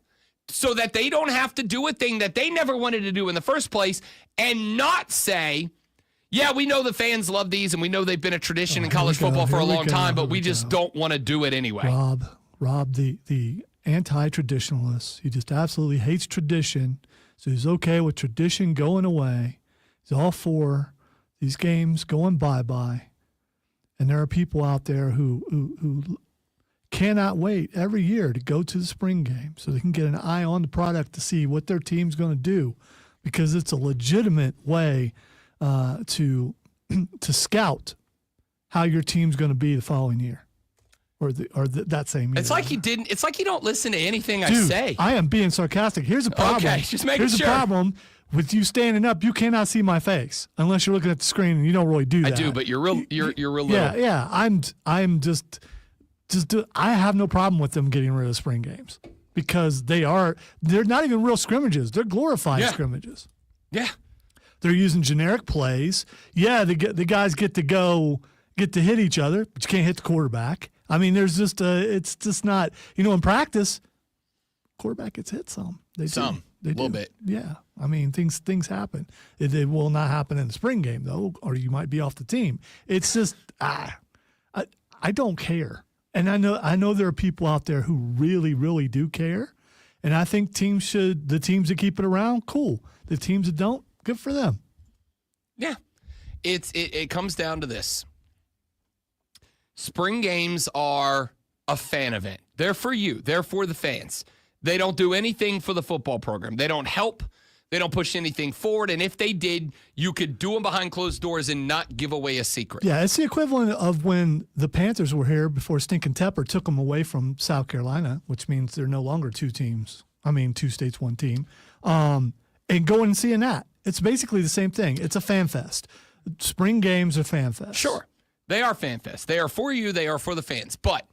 so that they don't have to do a thing that they never wanted to do in the first place and not say, yeah, we know the fans love these and we know they've been a tradition in college football for a long time, but we just don't want to do it anyway. Rob, the anti-traditionalist, he just absolutely hates tradition, so he's okay with tradition going away. He's all for these games going bye-bye. And there are people out there who cannot wait every year to go to the spring game so they can get an eye on the product to see what their team's going to do, because it's a legitimate way to scout how your team's going to be the following year or that same year. It's like you don't listen to anything Dude, I say. I am being sarcastic. Here's a problem. Okay, just making sure. Here's a problem with you standing up. You cannot see my face unless you're looking at the screen, and you don't really do that. I do, but you're real little. Yeah. I'm just I have no problem with them getting rid of spring games because they're not even real scrimmages. They're glorified scrimmages. Yeah. They're using generic plays. Yeah, the guys get to hit each other, but you can't hit the quarterback. I mean, there's just it's just not, in practice, quarterback gets hit some. They do. A little bit. Yeah. I mean, things happen. It will not happen in the spring game, though, or you might be off the team. It's just, I don't care. And I know there are people out there who really, really do care. And I think the teams that keep it around, cool. The teams that don't, good for them. Yeah. It comes down to this. Spring games are a fan event. They're for you. They're for the fans. They don't do anything for the football program. They don't help. They don't push anything forward. And if they did, you could do them behind closed doors and not give away a secret. Yeah, it's the equivalent of when the Panthers were here before Stinkin' Tepper took them away from South Carolina, which means they're no longer two teams. I mean, two states, one team. And going and seeing that. It's basically the same thing. It's a fan fest. Spring games are fan fest. Sure. They are fan fest. They are for you. They are for the fans. But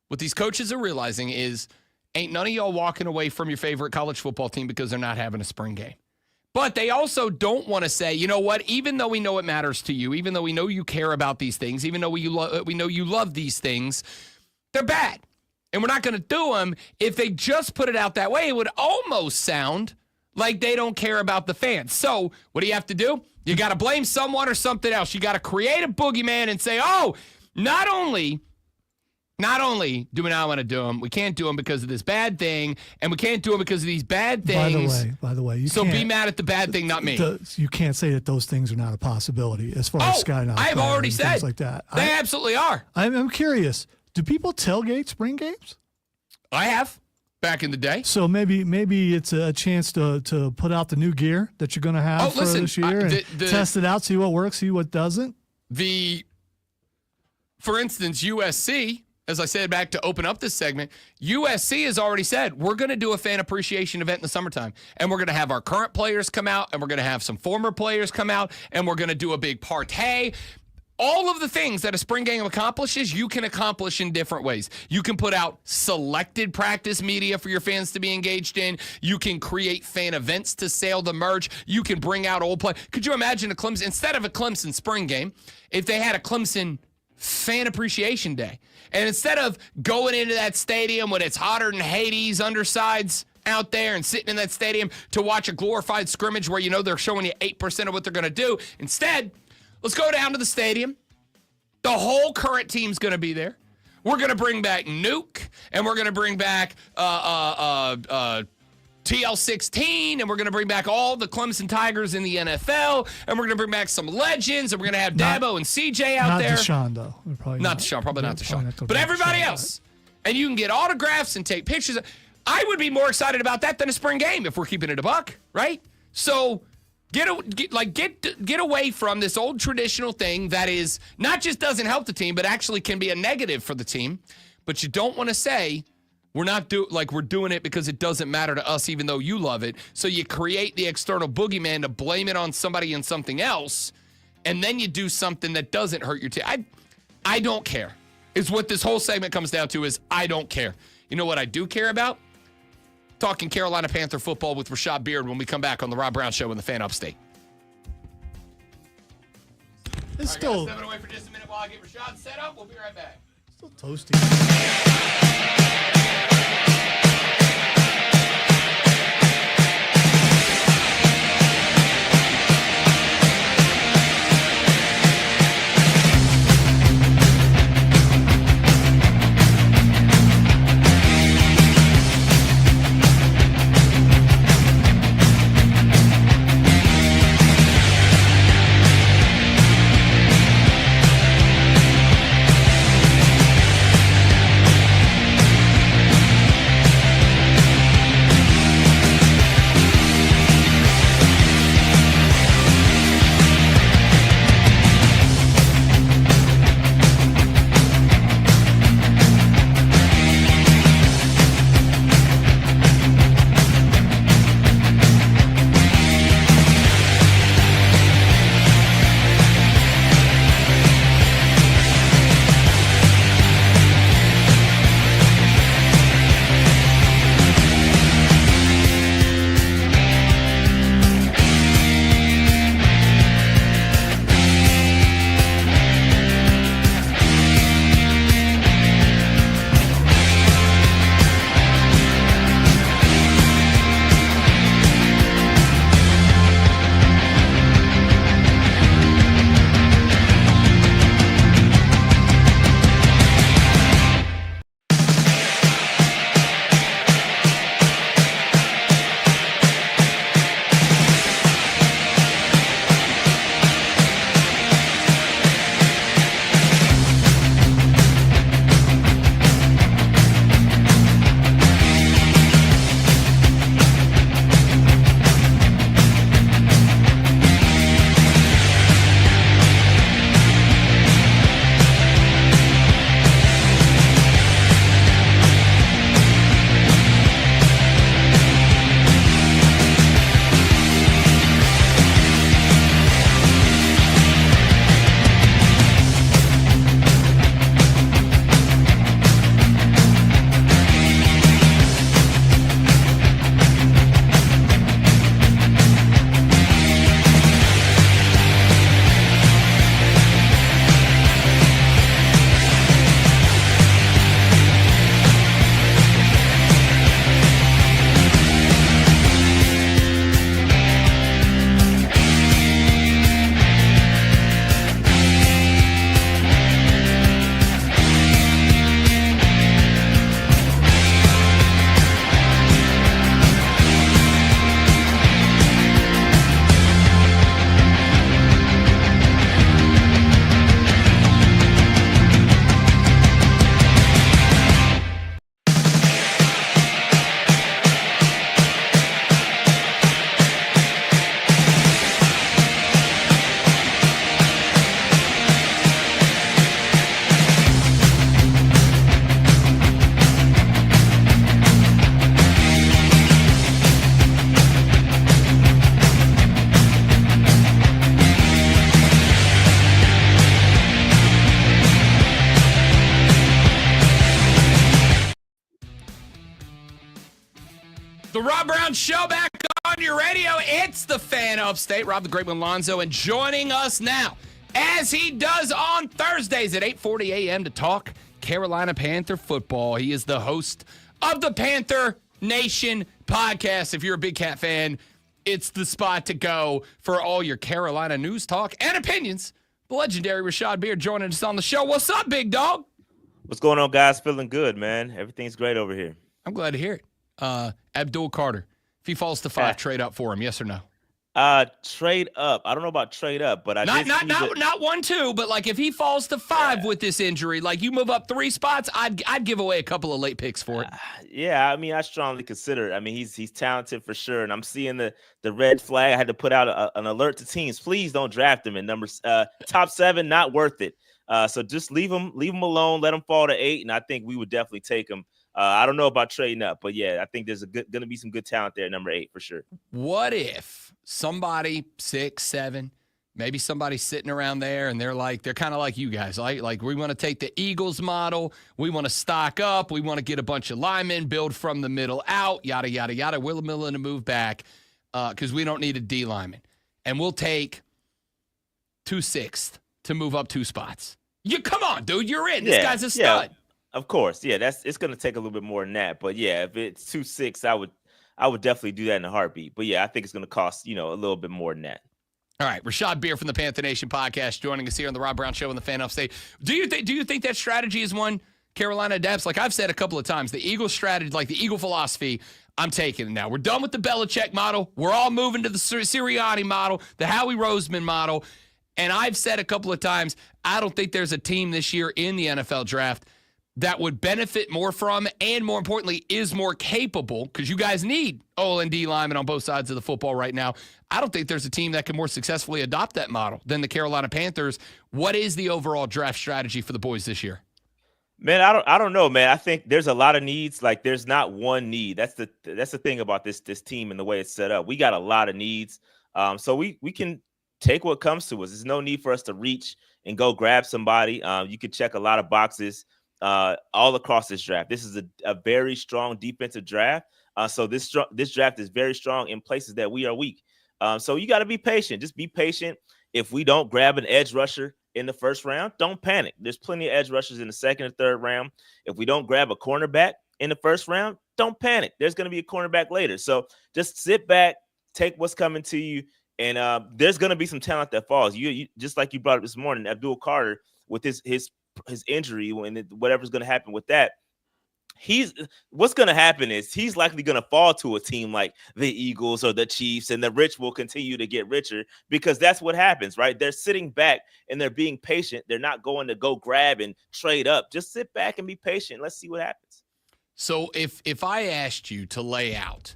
what these coaches are realizing is ain't none of y'all walking away from your favorite college football team because they're not having a spring game. But they also don't want to say, you know what, even though we know it matters to you, even though we know you care about these things, even though we know you love these things, they're bad. And we're not going to do them. If they just put it out that way, it would almost sound like they don't care about the fans. So what do you have to do? You got to blame someone or something else. You got to create a boogeyman and say, oh, not only do we not want to do them, we can't do them because of this bad thing, and we can't do them because of these bad things. By the way, so be mad at the bad thing, not me. You can't say that those things are not a possibility as far as Sky Now. I've already said things like that. They absolutely are. I'm curious. Do people tailgate spring games? I have. Back in the day. So maybe it's a chance to put out the new gear that you're going to have for this year and test it out, see what works, see what doesn't. For instance, USC as I said back to open up this segment, USC has already said we're going to do a fan appreciation event in the summertime. And we're going to have our current players come out, and we're going to have some former players come out, and we're going to do a big party. All of the things that a spring game accomplishes, you can accomplish in different ways. You can put out selected practice media for your fans to be engaged in. You can create fan events to sell the merch. You can bring out old play. Could you imagine a Clemson, instead of a Clemson spring game, if they had a Clemson fan appreciation day? And instead of going into that stadium when it's hotter than Hades undersides out there and sitting in that stadium to watch a glorified scrimmage where you know they're showing you 8% of what they're going to do, instead, let's go down to the stadium. The whole current team's going to be there. We're going to bring back Nuke, and we're going to bring back TL16, and we're going to bring back all the Clemson Tigers in the NFL, and we're going to bring back some legends, and we're going to have Dabo and CJ out there. Not Deshaun, though. Probably not Deshaun, probably not Deshaun. But everybody else. Right? And you can get autographs and take pictures. I would be more excited about that than a spring game if we're keeping it a buck, right? So get away from this old traditional thing that is not just doesn't help the team, but actually can be a negative for the team. But you don't want to say we're doing it because it doesn't matter to us, even though you love it. So you create the external boogeyman to blame it on somebody and something else, and then you do something that doesn't hurt your team. I don't care. Is what this whole segment comes down to is I don't care. You know what I do care about? Talking Carolina Panther football with Rashad Beard when we come back on the Rob Brown Show in the Fan Upstate. It's still Step it away for just a minute while I get Rashad set up. We'll be right back. still toasty. The Rob Brown Show back on your radio. It's the Fan Upstate. Rob the Great One Lonzo, and joining us now, as he does on Thursdays at 8:40 a.m. to talk Carolina Panther football. He is the host of the Panther Nation podcast. If you're a Big Cat fan, it's the spot to go for all your Carolina news, talk, and opinions. The legendary Rashad Beard joining us on the show. What's up, big dog? What's going on, guys? Feeling good, man. Everything's great over here. I'm glad to hear it. Abdul Carter, if he falls to 5, trade up for him, yes or no? Trade up. I don't know about trade up, but not 1-2, but like if he falls to 5 with this injury, like you move up 3 spots, I'd give away a couple of late picks for it. Yeah, I mean, I strongly consider it. I mean, he's talented for sure, and I'm seeing the red flag. I had to put out an alert to teams. Please don't draft him in numbers top 7. Not worth it. So just leave him alone. Let him fall to 8, and I think we would definitely take him. I don't know about trading up, but yeah, I think there's going to be some good talent there at number 8 for sure. What if somebody 6, 7, maybe somebody sitting around there and they're kind of like you guys, like we want to take the Eagles model, we want to stock up, we want to get a bunch of linemen, build from the middle out, yada yada yada. We're willing to move back because we don't need a D lineman, and we'll take 2 6th to move up 2 spots. You come on, dude, you're in. This guy's a stud. Yeah. Of course, yeah, it's going to take a little bit more than that, but yeah, if it's 2 6, I would definitely do that in a heartbeat. But yeah, I think it's going to cost a little bit more than that. All right, Rashad Beard from the Panther Nation podcast joining us here on the Rob Brown Show in the Fan Upstate. Do you think that strategy is one Carolina adapts? Like I've said a couple of times, the Eagle strategy, like the Eagle philosophy, I'm taking it now. We're done with the Belichick model. We're all moving to the Sirianni model, the Howie Roseman model. And I've said a couple of times, I don't think there's a team this year in the NFL draft that would benefit more from, and more importantly, is more capable, because you guys need O&D linemen on both sides of the football right now. I don't think there's a team that can more successfully adopt that model than the Carolina Panthers. What is the overall draft strategy for the boys this year? Man, I don't know, man. I think there's a lot of needs. Like there's not one need. That's the thing about this team and the way it's set up. We got a lot of needs. So we can take what comes to us. There's no need for us to reach and go grab somebody. You can check a lot of boxes all across this draft. This is a very strong defensive draft. So this draft is very strong in places that we are weak. So you got to be patient. Just be patient. If we don't grab an edge rusher in the first round, don't panic. There's plenty of edge rushers in the second and third round. If we don't grab a cornerback in the first round, don't panic. There's going to be a cornerback later. So just sit back, take what's coming to you, and there's going to be some talent that falls. You just like you brought up this morning, Abdul Carter with his injury, and whatever's going to happen with that, what's going to happen is he's likely going to fall to a team like the Eagles or the Chiefs, and the rich will continue to get richer because that's what happens, right? They're sitting back and they're being patient. They're not going to go grab and trade up. Just sit back and be patient. Let's see what happens. So if I asked you to lay out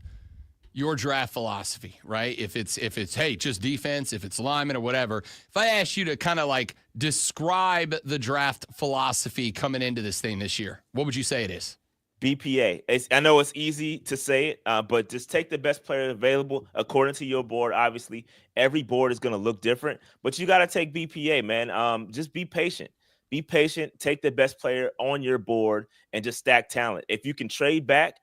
your draft philosophy, right? If it's hey, just defense, if it's lineman or whatever, if I asked you to kind of like describe the draft philosophy coming into this thing this year, what would you say it is? BPA. I know it's easy to say it, but just take the best player available according to your board. Obviously, every board is going to look different, but you got to take BPA, man. Just be patient. Be patient. Take the best player on your board and just stack talent. If you can trade back,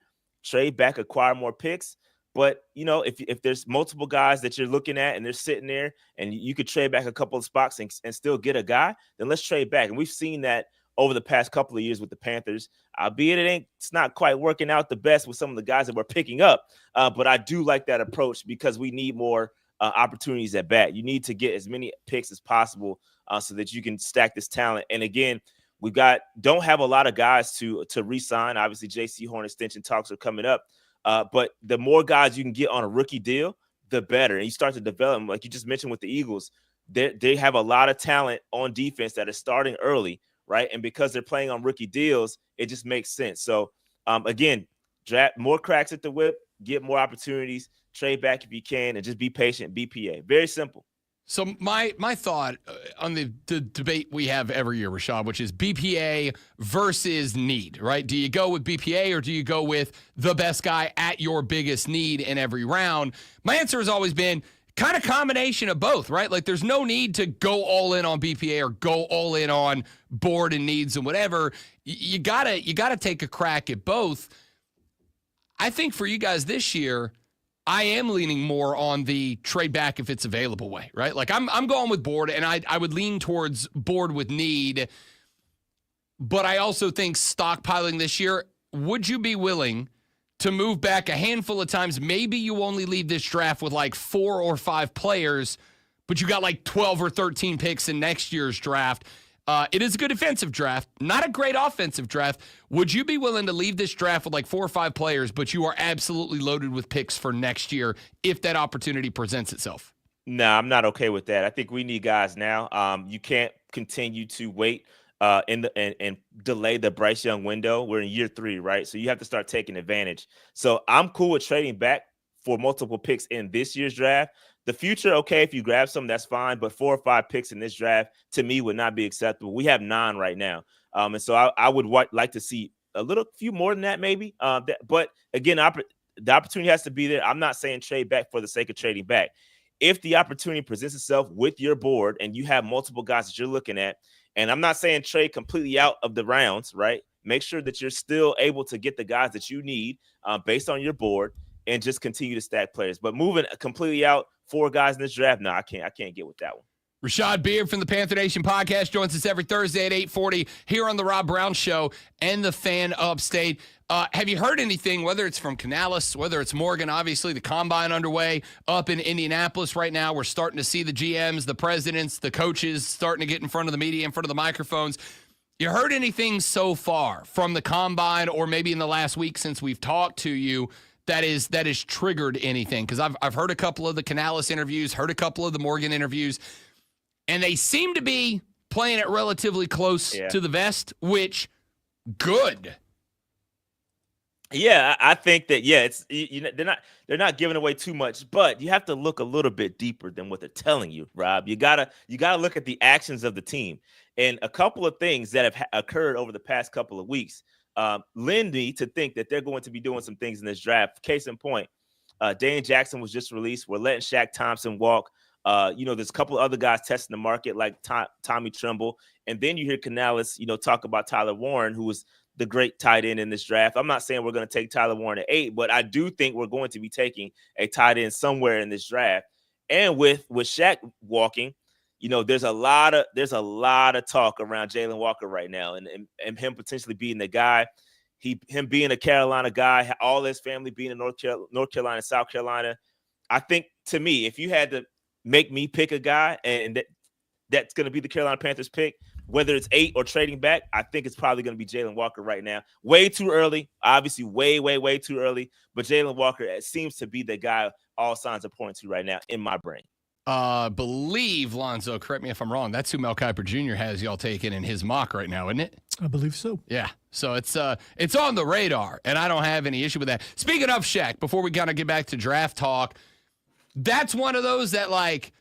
acquire more picks. But, if there's multiple guys that you're looking at and they're sitting there and you could trade back a couple of spots and still get a guy, then let's trade back. And we've seen that over the past couple of years with the Panthers, albeit it's not quite working out the best with some of the guys that we're picking up. But I do like that approach because we need more opportunities at bat. You need to get as many picks as possible so that you can stack this talent. And again, don't have a lot of guys to re-sign. Obviously, J.C. Horn extension talks are coming up. But the more guys you can get on a rookie deal, the better. And you start to develop them. Like you just mentioned with the Eagles, they have a lot of talent on defense that is starting early, right? And because they're playing on rookie deals, it just makes sense. So, again, draft more cracks at the whip, get more opportunities, trade back if you can, and just be patient, BPA. Very simple. So my thought on the debate we have every year, Rashad, which is BPA versus need, right? Do you go with BPA or do you go with the best guy at your biggest need in every round? My answer has always been kind of combination of both, right? Like there's no need to go all in on BPA or go all in on board and needs and whatever. You gotta take a crack at both. I think for you guys this year, I am leaning more on the trade back if it's available way, right? Like I'm going with board, and I would lean towards board with need. But I also think stockpiling this year, would you be willing to move back a handful of times? Maybe you only leave this draft with like 4 or 5 players, but you got like 12 or 13 picks in next year's draft. It is a good defensive draft, not a great offensive draft. Would you be willing to leave this draft with like 4 or 5 players, but you are absolutely loaded with picks for next year if that opportunity presents itself? No, I'm not okay with that. I think we need guys now. You can't continue to wait and delay the Bryce Young window. We're in year 3, right? So you have to start taking advantage. So I'm cool with trading back for multiple picks in this year's draft. The future, okay, if you grab some, that's fine. But 4 or 5 picks in this draft, to me, would not be acceptable. We have 9 right now. And so I would like to see a few more than that, maybe. But again, the opportunity has to be there. I'm not saying trade back for the sake of trading back. If the opportunity presents itself with your board and you have multiple guys that you're looking at, and I'm not saying trade completely out of the rounds, right? Make sure that you're still able to get the guys that you need based on your board, and just continue to stack players. But moving completely out 4 guys in this draft, no, I can't get with that one. Rashad Beard from the Panther Nation podcast joins us every Thursday at 8:40 here on the Rob Brown Show and the Fan Upstate. Have you heard anything, whether it's from Canales, whether it's Morgan? Obviously, the combine underway up in Indianapolis right now. We're starting to see the GMs, the presidents, the coaches starting to get in front of the media, in front of the microphones. You heard anything so far from the combine, or maybe in the last week since we've talked to you, that is triggered anything? Because I've heard a couple of the Canales interviews, heard a couple of the Morgan interviews, and they seem to be playing it relatively close to the vest, which good. Yeah, I think that it's they're not giving away too much, but you have to look a little bit deeper than what they're telling you, Rob. You gotta look at the actions of the team, and a couple of things that have occurred over the past couple of weeks lend me to think that they're going to be doing some things in this draft. Case in point, Dane Jackson was just released. We're letting Shaq Thompson walk. There's a couple of other guys testing the market, like Tommy Tremble. And then you hear Canales, talk about Tyler Warren, who was the great tight end in this draft. I'm not saying we're going to take Tyler Warren at 8, but I do think we're going to be taking a tight end somewhere in this draft. And with Shaq walking, there's a lot of talk around Jalen Walker right now, and him potentially being the guy. Him being a Carolina guy, all his family being in North Carolina, South Carolina. I think, to me, if you had to make me pick a guy, and that's going to be the Carolina Panthers pick, whether it's 8 or trading back, I think it's probably going to be Jalen Walker right now. Way too early, obviously way, way, way too early. But Jalen Walker seems to be the guy all signs are pointing to right now in my brain. Believe, Lonzo, correct me if I'm wrong, that's who Mel Kiper Jr. has y'all taking in his mock right now, isn't it? I believe so. Yeah. So it's on the radar, and I don't have any issue with that. Speaking of Shaq, before we kind of get back to draft talk, that's one of those that, like,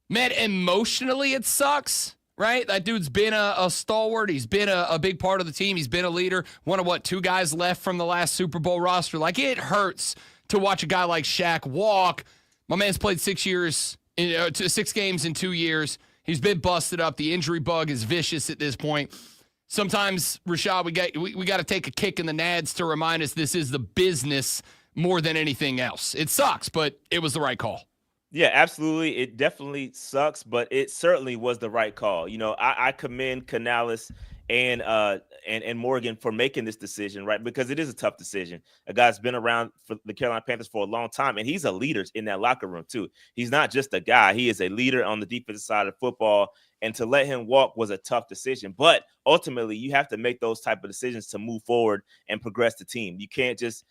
man, emotionally it sucks, right? That dude's been a stalwart. He's been a big part of the team. He's been a leader. One of 2 guys left from the last Super Bowl roster. Like, it hurts to watch a guy like Shaq walk. My man's played 6 games in 2 years. He's been busted up. The injury bug is vicious at this point. Sometimes, Rashad, we got to take a kick in the nads to remind us this is the business more than anything else. It sucks, but it was the right call. Yeah, absolutely. It definitely sucks, but it certainly was the right call. I commend Canales and Morgan for making this decision, right? Because it is a tough decision. A guy's been around for the Carolina Panthers for a long time, and he's a leader in that locker room too. He's not just a guy. He is a leader on the defensive side of football, and to let him walk was a tough decision. But ultimately, you have to make those type of decisions to move forward and progress the team. You can't just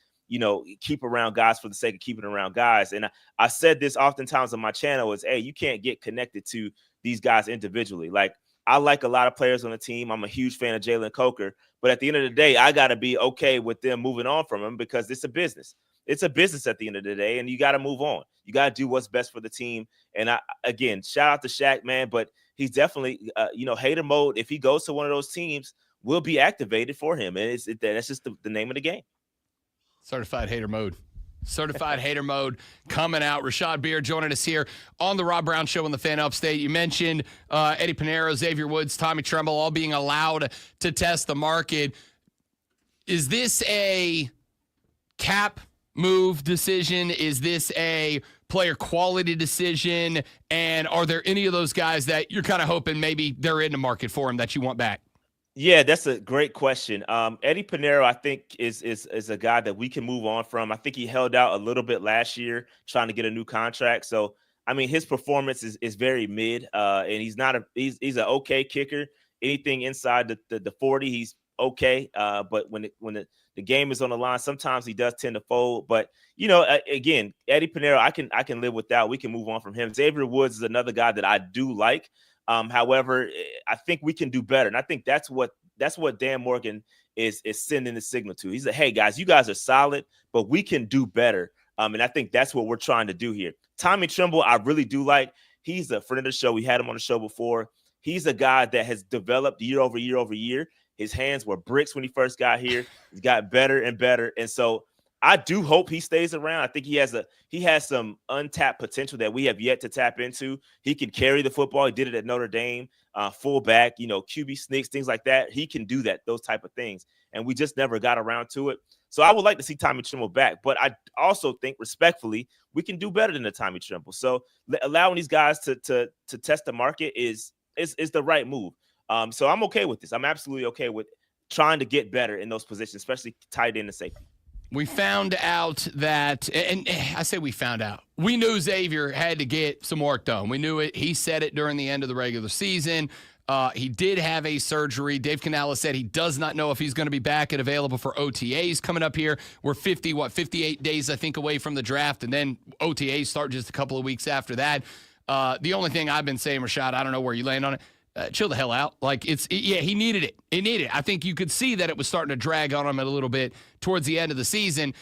keep around guys for the sake of keeping around guys. And I said this oftentimes on my channel is, hey, you can't get connected to these guys individually. Like, I like a lot of players on the team. I'm a huge fan of Jalen Coker. But at the end of the day, I got to be okay with them moving on from him because it's a business. It's a business at the end of the day, and you got to move on. You got to do what's best for the team. And again, shout out to Shaq, man, but he's definitely, hater mode. If he goes to one of those teams, will be activated for him. And that's just the name of the game. Certified hater mode. Certified hater mode coming out. Rashad Beard joining us here on the Rob Brown Show in the Fan Upstate. You mentioned Eddie Pinheiro, Xavier Woods, Tommy Tremble all being allowed to test the market. Is this a cap move decision? Is this a player quality decision? And are there any of those guys that you're kind of hoping maybe they're in the market for him that you want back? Yeah, that's a great question. Eddie Pinero, I think, is a guy that we can move on from. I think he held out a little bit last year trying to get a new contract. So, I mean, his performance is very mid, and he's an okay kicker. Anything inside the 40, he's okay. But when the game is on the line, sometimes he does tend to fold. But again, Eddie Pinero, I can live with that. We can move on from him. Xavier Woods is another guy that I do like. However, I think we can do better, and I think that's what Dan Morgan is sending the signal to. He's like, hey guys, you guys are solid, but we can do better. And I think that's what we're trying to do here. Tommy Tremble, I really do like. He's a friend of the show. We had him on the show before. He's a guy that has developed year over year over year. His hands were bricks when he first got here. He's got better and better, and so I do hope he stays around. I think he has some untapped potential that we have yet to tap into. He can carry the football. He did it at Notre Dame, fullback, QB sneaks, things like that. He can do that, those type of things. And we just never got around to it. So I would like to see Tommy Tremble back. But I also think, respectfully, we can do better than the Tommy Tremble. So allowing these guys to test the market is the right move. So I'm okay with this. I'm absolutely okay with trying to get better in those positions, especially tight end and safety. We found out that, and I say we found out, we knew Xavier had to get some work done. We knew it. He said it during the end of the regular season. He did have a surgery. Dave Canales said he does not know if he's going to be back and available for OTAs coming up here. We're 58 days, I think, away from the draft, and then OTAs start just a couple of weeks after that. The only thing I've been saying, Rashad, I don't know where you land on it, chill the hell out. Like, he needed it. He needed it. I think you could see that it was starting to drag on him a little bit towards the end of the season.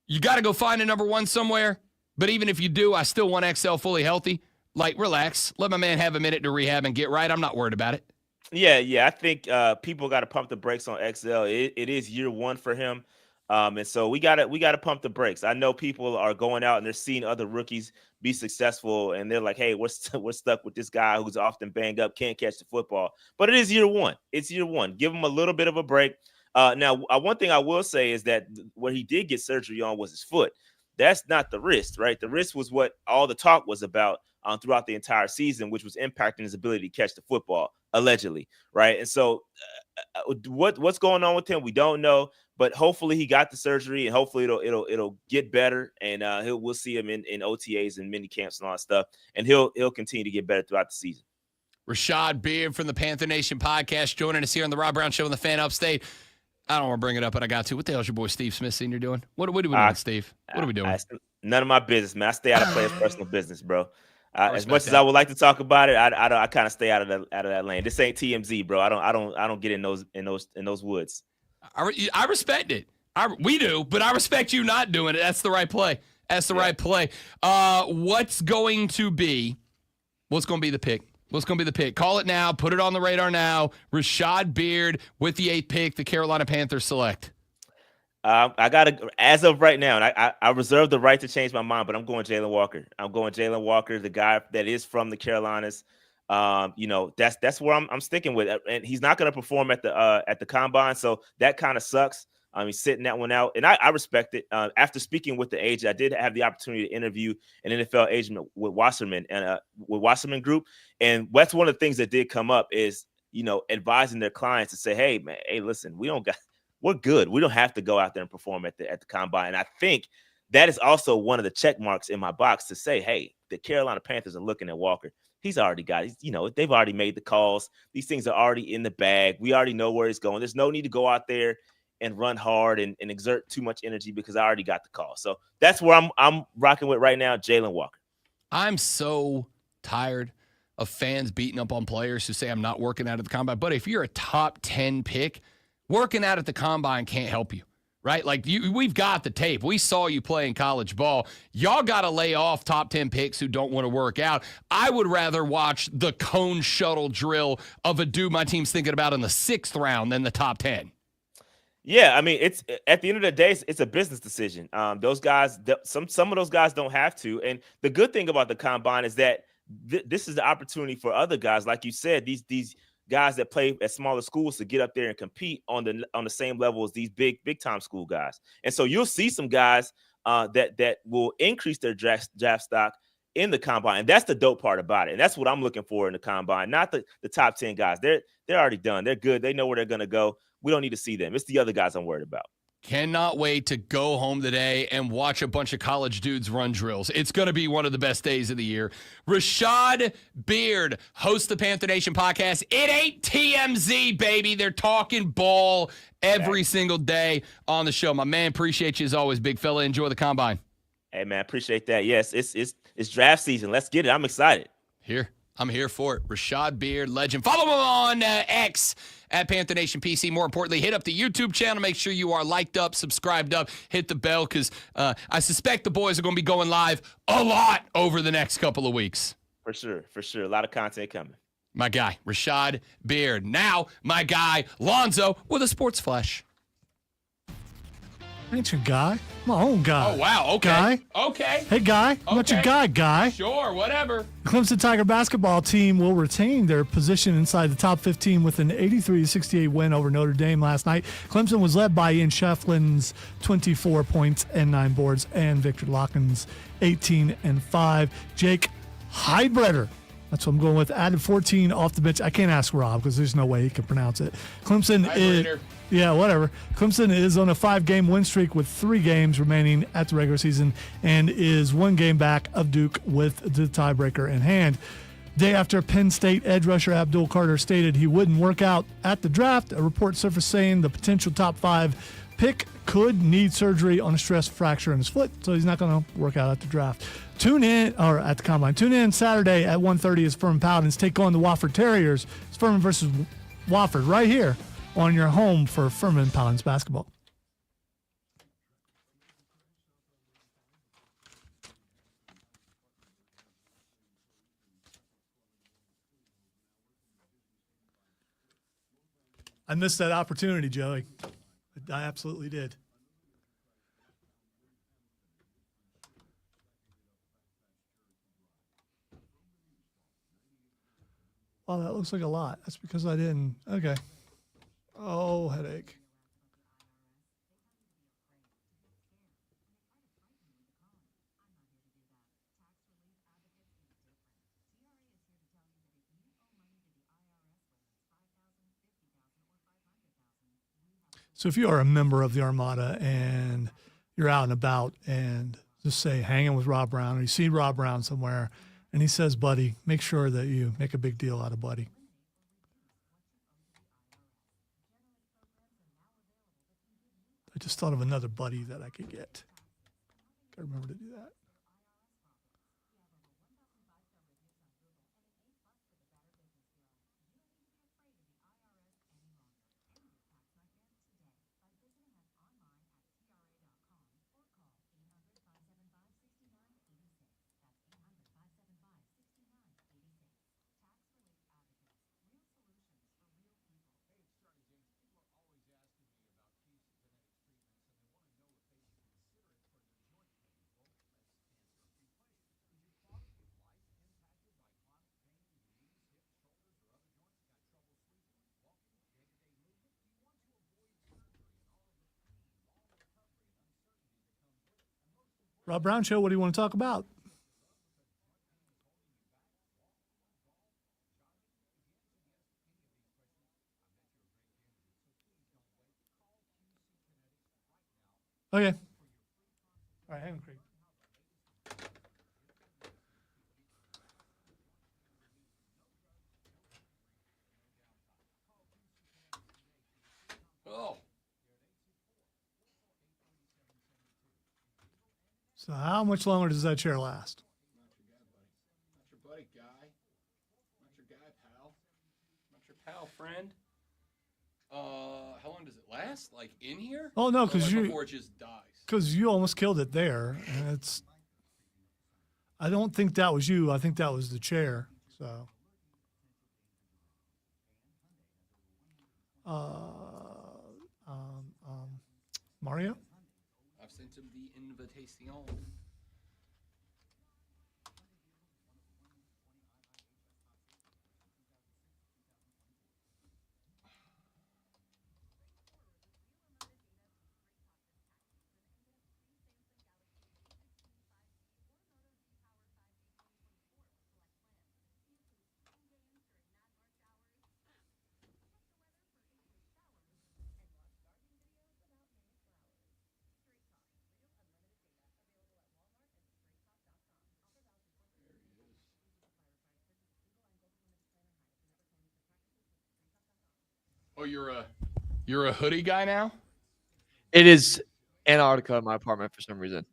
You got to go find a number one somewhere. But even if you do, I still want XL fully healthy. Like, relax. Let my man have a minute to rehab and get right. I'm not worried about it. Yeah. I think people got to pump the brakes on XL. It is year one for him. And so we gotta pump the brakes. I know people are going out and they're seeing other rookies be successful, and they're like, "Hey, we're stuck with this guy who's often banged up, can't catch the football." But it is year one. It's year one. Give him a little bit of a break. Now, one thing I will say is that where he did get surgery on was his foot. That's not the wrist, right? The wrist was what all the talk was about throughout the entire season, which was impacting his ability to catch the football, allegedly, right? And so, what's going on with him, we don't know. But hopefully he got the surgery, and hopefully it'll get better, and we'll see him in OTAs and mini camps and all that stuff, and he'll continue to get better throughout the season. Rashad Beard from the Panther Nation podcast joining us here on the Rob Brown Show on the Fan Upstate. I don't want to bring it up, but I got to. What the hell's your boy Steve Smith Sr. doing? What are we doing, Steve? What are we doing? None of my business, man. I stay out of players' personal business, bro. As much as I would like to talk about it, I kind of stay out of that lane. This ain't TMZ, bro. I don't get in those woods. I respect it. We do, but I respect you not doing it. That's the right play. Right play. What's going to be the pick? What's going to be the pick? Call it now. Put it on the radar now. Rashad Beard with the 8th pick. The Carolina Panthers select. I got to, as of right now, and I reserve the right to change my mind, but I'm going Jalen Walker. I'm going Jalen Walker, the guy that is from the Carolinas. That's where I'm sticking with, and he's not going to perform at the combine, so that kind of sucks. He's sitting that one out, and I respect it. After speaking with the agent, I did have the opportunity to interview an NFL agent with Wasserman and with Wasserman Group, and that's one of the things that did come up is advising their clients to say, hey man, hey listen, we're good. We don't have to go out there and perform at the combine, and I think that is also one of the check marks in my box to say, hey, the Carolina Panthers are looking at Walker. He's already got it. They've already made the calls. These things are already in the bag. We already know where he's going. There's no need to go out there and run hard and exert too much energy because I already got the call. So that's where I'm rocking with right now, Jalen Walker. I'm so tired of fans beating up on players who say I'm not working out at the combine. But if you're a top 10 pick, working out at the combine can't help you. Right? Like, we've got the tape. We saw you playing college ball. Y'all got to lay off top 10 picks who don't want to work out. I would rather watch the cone shuttle drill of a dude my team's thinking about in the 6th round than the top 10. Yeah, I mean, it's at the end of the day, it's a business decision. Those guys, some of those guys don't have to. And the good thing about the combine is that this is the opportunity for other guys, like you said, these guys that play at smaller schools to get up there and compete on the same level as these big time school guys. And so you'll see some guys that will increase their draft stock in the combine. And that's the dope part about it. And that's what I'm looking for in the combine, not the top 10 guys. They're already done. They're good. They know where they're going to go. We don't need to see them. It's the other guys I'm worried about. Cannot wait to go home today and watch a bunch of college dudes run drills. It's going to be one of the best days of the year. Rashad Beard hosts the Panther Nation podcast. It ain't TMZ, baby. They're talking ball every single day on the show. My man, appreciate you as always, big fella. Enjoy the combine. Hey, man, appreciate that. Yes, it's draft season. Let's get it. I'm excited. I'm here for it. Rashad Beard, legend. Follow him on X at Panther Nation PC. More importantly, hit up the YouTube channel. Make sure you are liked up, subscribed up, hit the bell, because I suspect the boys are going to be going live a lot over the next couple of weeks. For sure. A lot of content coming. My guy, Rashad Beard. Now, my guy, Lonzo, with a sports flash. Ain't your guy? My own guy. Oh, wow. Okay. Guy. Okay. Hey, guy. I'm not your guy. Sure, whatever. The Clemson Tiger basketball team will retain their position inside the top 15 with an 83-68 win over Notre Dame last night. Clemson was led by Ian Shefflin's 24 points and 9 boards, and Victor Locken's 18 and 5. Jake Heidbreder, that's what I'm going with, added 14 off the bench. I can't ask Rob because there's no way he can pronounce it. Clemson is on a 5-game win streak with 3 games remaining at the regular season and is 1 game back of Duke with the tiebreaker in hand. Day after Penn State edge rusher Abdul Carter stated he wouldn't work out at the draft, a report surfaced saying the potential top 5 pick could need surgery on a stress fracture in his foot, so he's not going to work out at the draft. At the combine. Tune in Saturday at 1:30 as Furman Paladins take on the Wofford Terriers. It's Furman versus Wofford right here on your home for Furman Paladins basketball. I missed that opportunity, Joey. I absolutely did. Wow, that looks like a lot. That's because I didn't. Okay. Oh, headache. So if you are a member of the Armada and you're out and about and just say hanging with Rob Brown, or you see Rob Brown somewhere and he says, buddy, make sure that you make a big deal out of buddy. I just thought of another buddy that I could get. Gotta remember to do that. Rob Brown Show, what do you want to talk about? Okay. All right, hang on, Craig. Oh. So how much longer does that chair last? Not your buddy, guy. Not your guy, pal. Not your pal, friend. How long does it last? Like in here? Oh no, because before it just dies. Because you almost killed it there, and it's. I don't think that was you. I think that was the chair. So. Mario. I've sent him the invitation. Oh, you're a hoodie guy now? It is Antarctica in my apartment for some reason.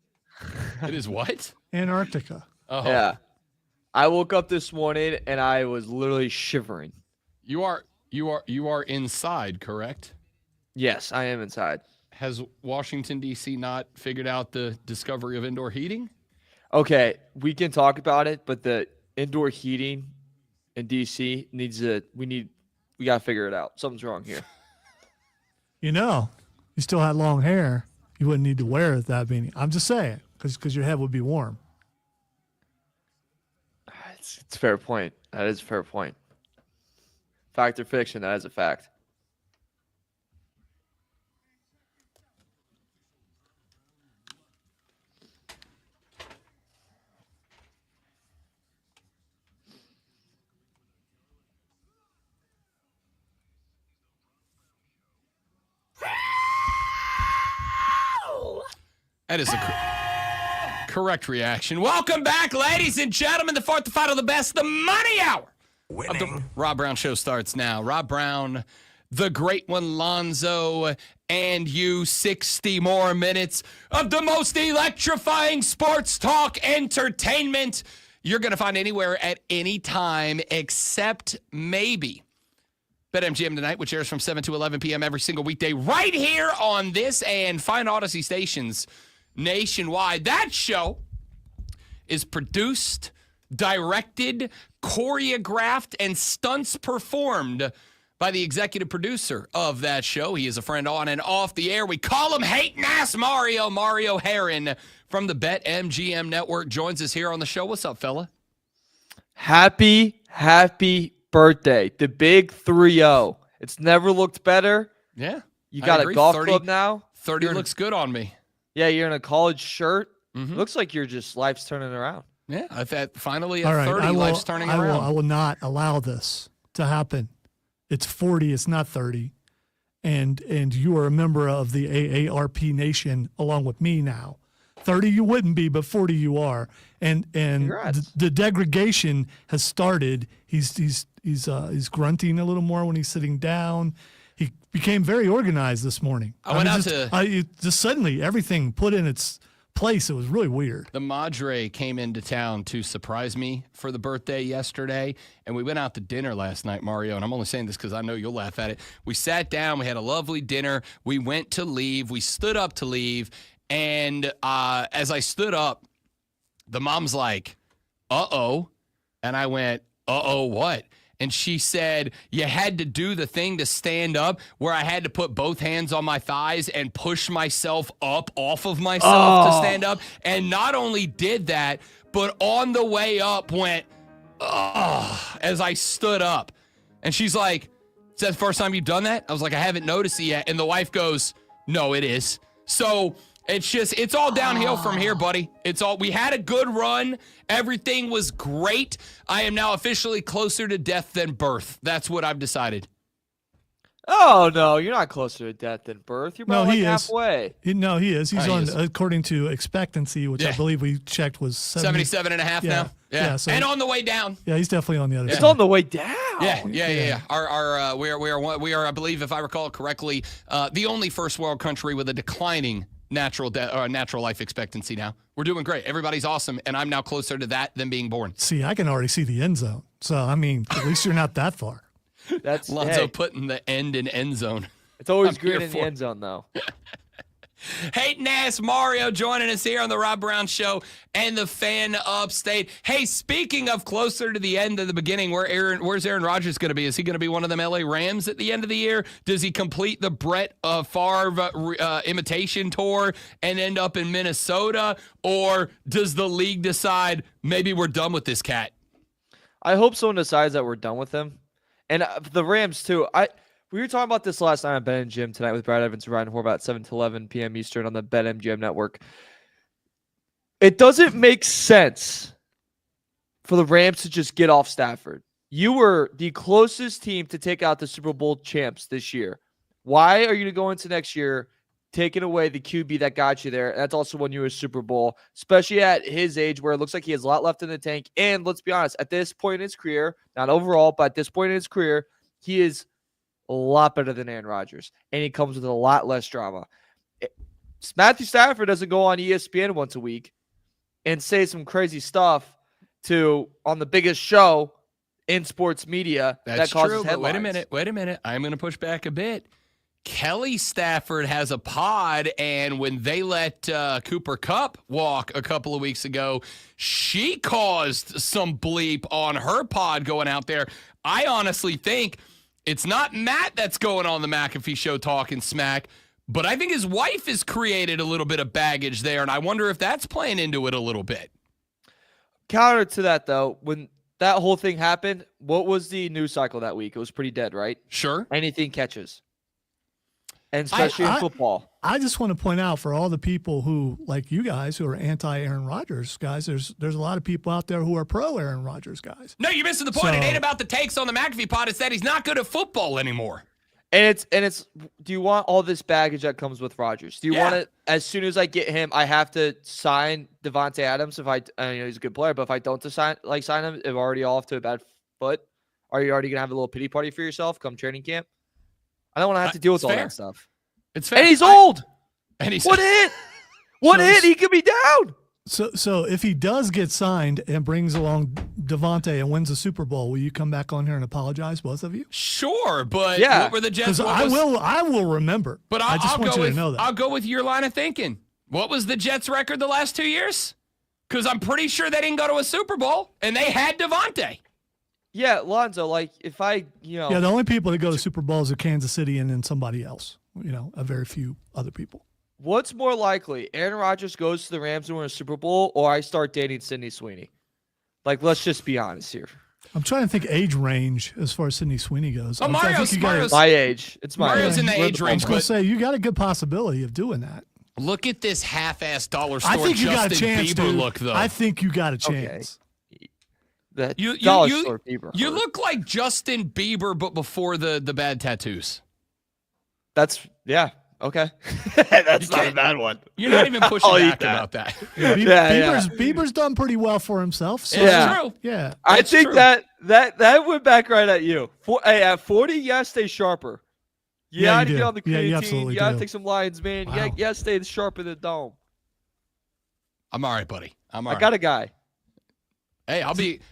It is what? Antarctica. Oh. Yeah. I woke up this morning and I was literally shivering. You are inside, correct? Yes, I am inside. Has Washington, D.C. not figured out the discovery of indoor heating? Okay, we can talk about it, but the indoor heating in DC we got to figure it out. Something's wrong here. You know, you still had long hair. You wouldn't need to wear it that beanie. I'm just saying, because your head would be warm. It's a fair point. That is a fair point. Fact or fiction, that is a fact. That is a correct reaction. Welcome back, ladies and gentlemen. The fourth, the final, the best, the money hour of the Rob Brown Show starts now. Rob Brown, the great one, Lonzo, and you, 60 more minutes of the most electrifying sports talk entertainment you're going to find anywhere at any time except maybe BetMGM tonight, which airs from 7 to 11 p.m. every single weekday right here on this and fine Odyssey stations nationwide. That show is produced, directed, choreographed, and stunts performed by the executive producer of that show. He is a friend on and off the air. We call him Hating Ass Mario Herron from the BetMGM Network joins us here on the show. What's up, fella? Happy birthday. The big 3-0. It's never looked better. Yeah. You got a golf 30, club now. 30 looks good on me. Yeah, you're in a college shirt. Mm-hmm. Looks like you're just life's turning around. Yeah, I've had finally All at right, 30, life's turning around. I will not allow this to happen. It's 40, it's not 30. And you are a member of the AARP Nation along with me now. 30 you wouldn't be, but 40 you are. And the degradation has started. He's grunting a little more when he's sitting down. He became very organized this morning. Just suddenly everything put in its place. It was really weird. The Madre came into town to surprise me for the birthday yesterday, and we went out to dinner last night, Mario, and I'm only saying this because I know you'll laugh at it. We sat down. We had a lovely dinner. We went to leave. We stood up to leave, and as I stood up, the mom's like, uh-oh, and I went, uh-oh, what? And she said, you had to do the thing to stand up where I had to put both hands on my thighs and push myself up off of myself to stand up. And not only did that, but on the way up went, as I stood up. And she's like, is that the first time you've done that? I was like, I haven't noticed it yet. And the wife goes, no, it is. So it's all downhill from here, buddy. We had a good run. Everything was great. I am now officially closer to death than birth. That's what I've decided. Oh, no, you're not closer to death than birth. You're about halfway. He is. He's on, according to expectancy, which I believe we checked was 77 and a half now. Yeah. So and on the way down. Yeah, he's definitely on the other side. It's on the way down. Yeah. We are, I believe, if I recall correctly, the only first world country with a declining natural life expectancy now. We're doing great. Everybody's awesome, and I'm now closer to that than being born. See, I can already see the end zone. So, I mean, at least you're not that far. That's Lonzo putting the end in end zone. It's always green in the end zone, though. Hating Ass Mario joining us here on the Rob Brown Show and the Fan Upstate. Hey, speaking of closer to the end of the beginning, where's Aaron Rodgers going to be? Is he going to be one of them LA Rams at the end of the year? Does he complete the Brett Favre imitation tour and end up in Minnesota? Or does the league decide maybe we're done with this cat? I hope someone decides that we're done with him. And the Rams, too. We were talking about this last night on BetMGM tonight with Brad Evans and Ryan Horvath, 7 to 11 p.m. Eastern on the BetMGM Network. It doesn't make sense for the Rams to just get off Stafford. You were the closest team to take out the Super Bowl champs this year. Why are you going to go into next year taking away the QB that got you there? That's also won you a Super Bowl, especially at his age where it looks like he has a lot left in the tank. And let's be honest, at this point in his career, not overall, but at this point in his career, he is a lot better than Aaron Rodgers, and he comes with a lot less drama. Matthew Stafford doesn't go on ESPN once a week and say some crazy stuff on the biggest show in sports media. That's that causes true. But headlines. wait a minute. I'm going to push back a bit. Kelly Stafford has a pod, and when they let Cooper Kupp walk a couple of weeks ago, she caused some bleep on her pod going out there. I honestly think it's not Matt that's going on the McAfee show talking smack, but I think his wife has created a little bit of baggage there, and I wonder if that's playing into it a little bit. Counter to that, though, when that whole thing happened, what was the news cycle that week? It was pretty dead, right? Sure. Anything catches. And especially in football. I just want to point out for all the people who, like you guys, who are anti-Aaron Rodgers guys, there's a lot of people out there who are pro-Aaron Rodgers guys. No, you're missing the point. It ain't about the takes on the McAfee pod. It's that he's not good at football anymore. And it's do you want all this baggage that comes with Rodgers? Do you want it as soon as I get him, I have to sign Devontae Adams if I know he's a good player, but if I don't sign him, I'm already off to a bad foot. Are you already gonna have a little pity party for yourself come training camp? I don't want to have to deal with all that stuff. It's fair. And he's old. And he's what hit? What hit? He could be down. So if he does get signed and brings along Devontae and wins the Super Bowl, will you come back on here and apologize, both of you? Sure, but Yeah. what were the Jets? Because I will remember. But I just want you to know that. I'll go with your line of thinking. What was the Jets' record the last 2 years? Because I'm pretty sure they didn't go to a Super Bowl, and they had Devontae. Yeah, Lonzo, like if I, Yeah, the only people that go to Super Bowls are Kansas City and then somebody else. A very few other people. What's more likely? Aaron Rodgers goes to the Rams and win a Super Bowl, or I start dating Sydney Sweeney? Like, let's just be honest here. I'm trying to think age range as far as Sydney Sweeney goes. Oh, Mario's my age. It's my Mario's age. in the age range. I was going to say, you got a good possibility of doing that. Look at this half-ass dollar store I think you got a Justin chance, Bieber dude. look, though. I think you got a chance. That You store Bieber. You look like Justin Bieber, but before the bad tattoos. Yeah. Okay. That's not a bad one. You're not even pushing back about that. Bieber's done pretty well for himself. So It's true. Yeah. I It's think true. that went back right at you. At 40, you gotta stay sharper. You Yeah, gotta you get do. on the Yeah, you creatine. absolutely You gotta do. take some Lions, man. Wow. You gotta stay sharper than the dome. I'm all right, buddy. I'm all I right. got a guy. Hey,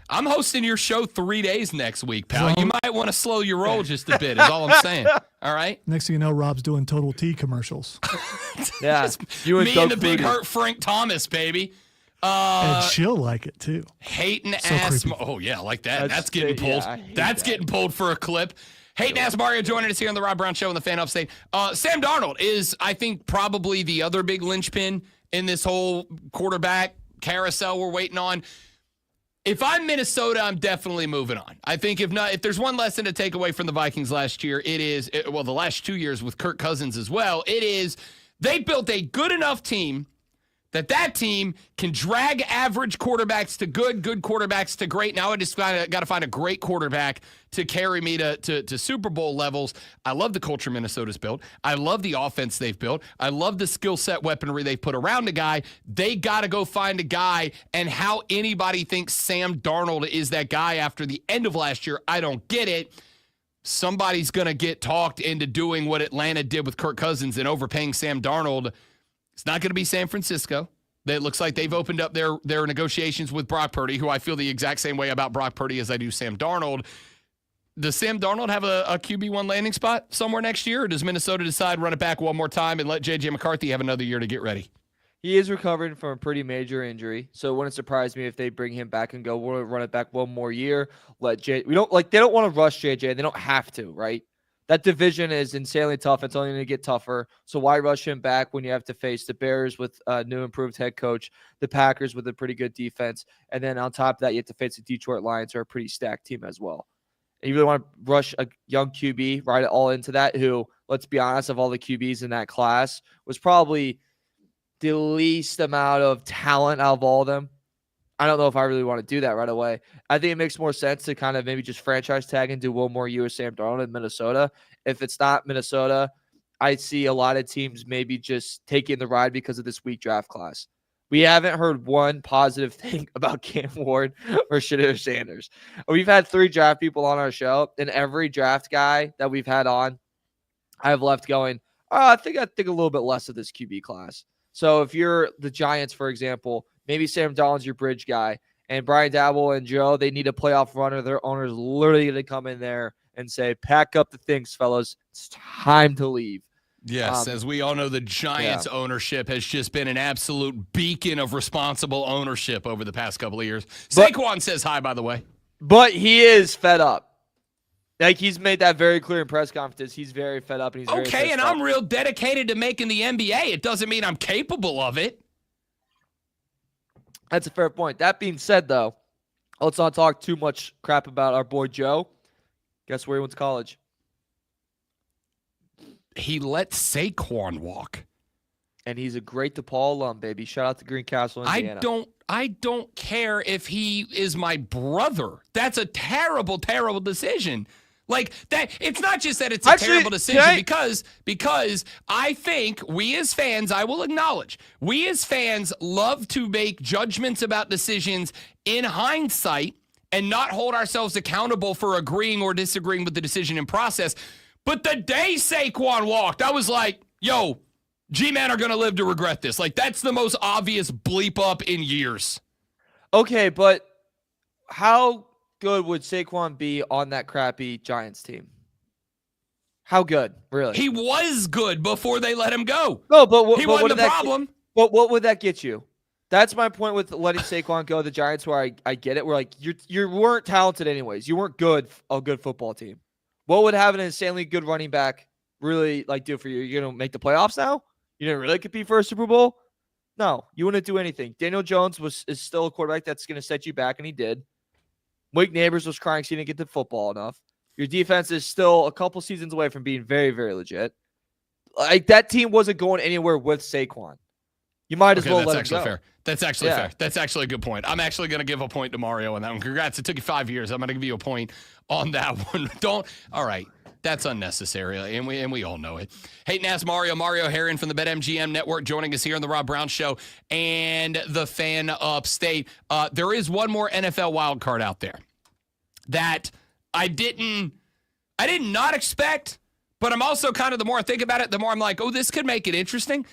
I'm hosting your show 3 days next week, pal. You might want to slow your roll just a bit, is all I'm saying. All right? Next thing you know, Rob's doing Total T commercials. Yeah. You Me and the big hurt Frank Thomas, baby. And she'll like it too. Hating So ass. creepy. Oh, yeah, like that. That's- That's getting pulled. yeah, I hate That's that. getting pulled for a clip. Hating ass Mario joining us here on the Rob Brown Show on the Fan Upstate. Sam Darnold is, I think, probably the other big linchpin in this whole quarterback carousel we're waiting on. If I'm Minnesota, I'm definitely moving on. I think if there's one lesson to take away from the Vikings last year, it is, the last 2 years with Kirk Cousins as well, it is they built a good enough team that team can drag average quarterbacks to good quarterbacks to great. Now I just got to find a great quarterback to carry me to Super Bowl levels. I love the culture Minnesota's built. I love the offense they've built. I love the skill set weaponry they put around the guy. They got to go find a guy, and how anybody thinks Sam Darnold is that guy after the end of last year, I don't get it. Somebody's going to get talked into doing what Atlanta did with Kirk Cousins and overpaying Sam Darnold. It's not going to be San Francisco. It looks like they've opened up their negotiations with Brock Purdy, who I feel the exact same way about Brock Purdy as I do Sam Darnold. Does Sam Darnold have a QB1 landing spot somewhere next year, or does Minnesota decide run it back one more time and let J.J. McCarthy have another year to get ready? He is recovering from a pretty major injury, so it wouldn't surprise me if they bring him back and go, we'll run it back one more year. They don't want to rush JJ. They don't have to, right? That division is insanely tough. It's only going to get tougher. So why rush him back when you have to face the Bears with a new improved head coach, the Packers with a pretty good defense, and then on top of that, you have to face the Detroit Lions, who are a pretty stacked team as well. And you really want to rush a young QB, right, all into that, who, let's be honest, of all the QBs in that class, was probably the least amount of talent out of all of them. I don't know if I really want to do that right away. I think it makes more sense to kind of maybe just franchise tag and do one more year with Sam Darnold in Minnesota. If it's not Minnesota, I see a lot of teams maybe just taking the ride because of this weak draft class. We haven't heard one positive thing about Cam Ward or Shedeur Sanders. We've had 3 draft people on our show, and every draft guy that we've had on, I've left going, I think a little bit less of this QB class. So if you're the Giants, for example, maybe Sam Darnold's your bridge guy, and Brian Daboll and Joe, they need a playoff runner. Their owner's literally going to come in there and say, pack up the things, fellas. It's time to leave. Yes, as we all know, the Giants ownership has just been an absolute beacon of responsible ownership over the past couple of years. Saquon says hi, by the way. But he is fed up. Like, he's made that very clear in press conferences. He's very fed up. And he's very okay, and pissed I'm real dedicated to making the NBA. It doesn't mean I'm capable of it. That's a fair point. That being said, though, let's not talk too much crap about our boy Joe. Guess where he went to college? He let Saquon walk. And he's a great DePaul alum, baby. Shout out to Greencastle, Indiana. I don't care if he is my brother. That's a terrible, terrible decision. Like that, it's not just that it's a terrible decision because I think we as fans, I will acknowledge, we as fans love to make judgments about decisions in hindsight and not hold ourselves accountable for agreeing or disagreeing with the decision in process. But the day Saquon walked, I was like, yo, G-Man are going to live to regret this. Like, that's the most obvious bleep up in years. Okay, but how good would Saquon be on that crappy Giants team? How good, really? He was good before they let him go. No, but he wasn't the problem. But what would that get you? That's my point with letting Saquon go. The Giants, where I get it. We're like, you weren't talented anyways. You weren't a good football team. What would having an insanely good running back really do for you? You're gonna make the playoffs now? You didn't really compete for a Super Bowl? No, you wouldn't do anything. Daniel Jones is still a quarterback that's gonna set you back, and he did. Mike Neighbors was crying he didn't get the football enough. Your defense is still a couple seasons away from being very, very legit. Like, that team wasn't going anywhere with Saquon. You might as well let him go. Fair. That's actually fair. That's actually a good point. I'm actually going to give a point to Mario on that one. Congrats. It took you 5 years. I'm going to give you a point on that one. All right. That's unnecessary, and we all know it. Hey, Nas Mario Herron from the BetMGM Network joining us here on the Rob Brown Show and the Fan Upstate. There is one more NFL wild card out there that I did not expect, but I'm also kind of, the more I think about it, the more I'm like, oh, this could make it interesting.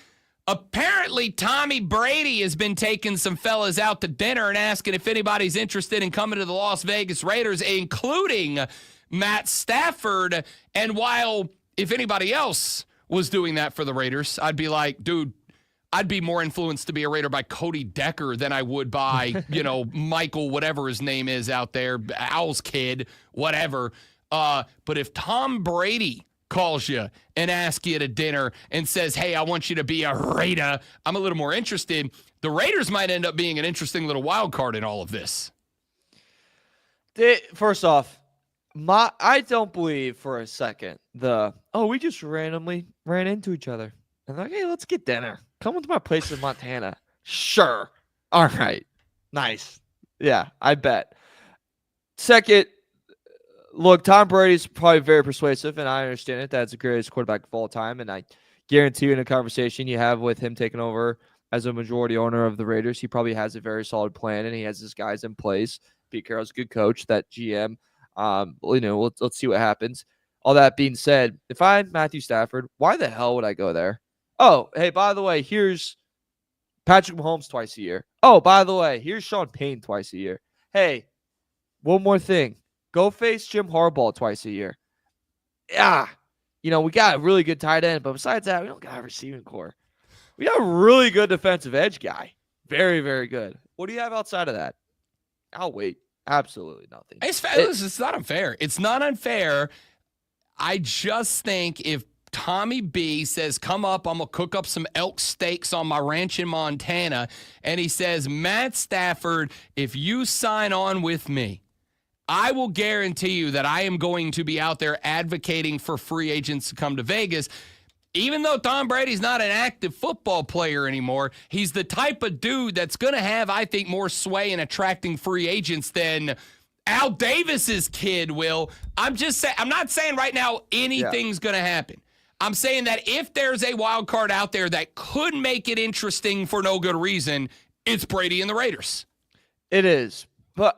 Apparently, Tommy Brady has been taking some fellas out to dinner and asking if anybody's interested in coming to the Las Vegas Raiders, including Matt Stafford. And while if anybody else was doing that for the Raiders, I'd be like, dude, I'd be more influenced to be a Raider by Cody Decker than I would by, Michael, whatever his name is out there, Owl's kid, whatever. But if Tom Brady calls you and asks you to dinner and says, hey, I want you to be a Raider, I'm a little more interested. The Raiders might end up being an interesting little wild card in all of this. First off, I don't believe for a second we just randomly ran into each other. And they're like, hey, let's get dinner. Come to my place in Montana. Sure. All right. Nice. Yeah, I bet. Second, look, Tom Brady's probably very persuasive, and I understand it. That's the greatest quarterback of all time. And I guarantee you in a conversation you have with him taking over as a majority owner of the Raiders, he probably has a very solid plan, and he has his guys in place. Pete Carroll's a good coach, that GM. Let's see what happens. All that being said, if I had Matthew Stafford, why the hell would I go there? Oh, hey, by the way, here's Patrick Mahomes twice a year. Oh, by the way, here's Sean Payne twice a year. Hey, one more thing. Go face Jim Harbaugh twice a year. Yeah. We got a really good tight end, but besides that, we don't got a receiving core. We got a really good defensive edge guy. Very, very good. What do you have outside of that? I'll wait. Absolutely nothing. It's not unfair. It's not unfair. I just think if Tommy B says, come up, I'm going to cook up some elk steaks on my ranch in Montana, and he says, Matt Stafford, if you sign on with me, I will guarantee you that I am going to be out there advocating for free agents to come to Vegas. Even though Tom Brady's not an active football player anymore, he's the type of dude that's going to have, I think, more sway in attracting free agents than Al Davis's kid will. I'm not saying right now anything's going to happen. I'm saying that if there's a wild card out there that could make it interesting for no good reason, it's Brady and the Raiders. It is. But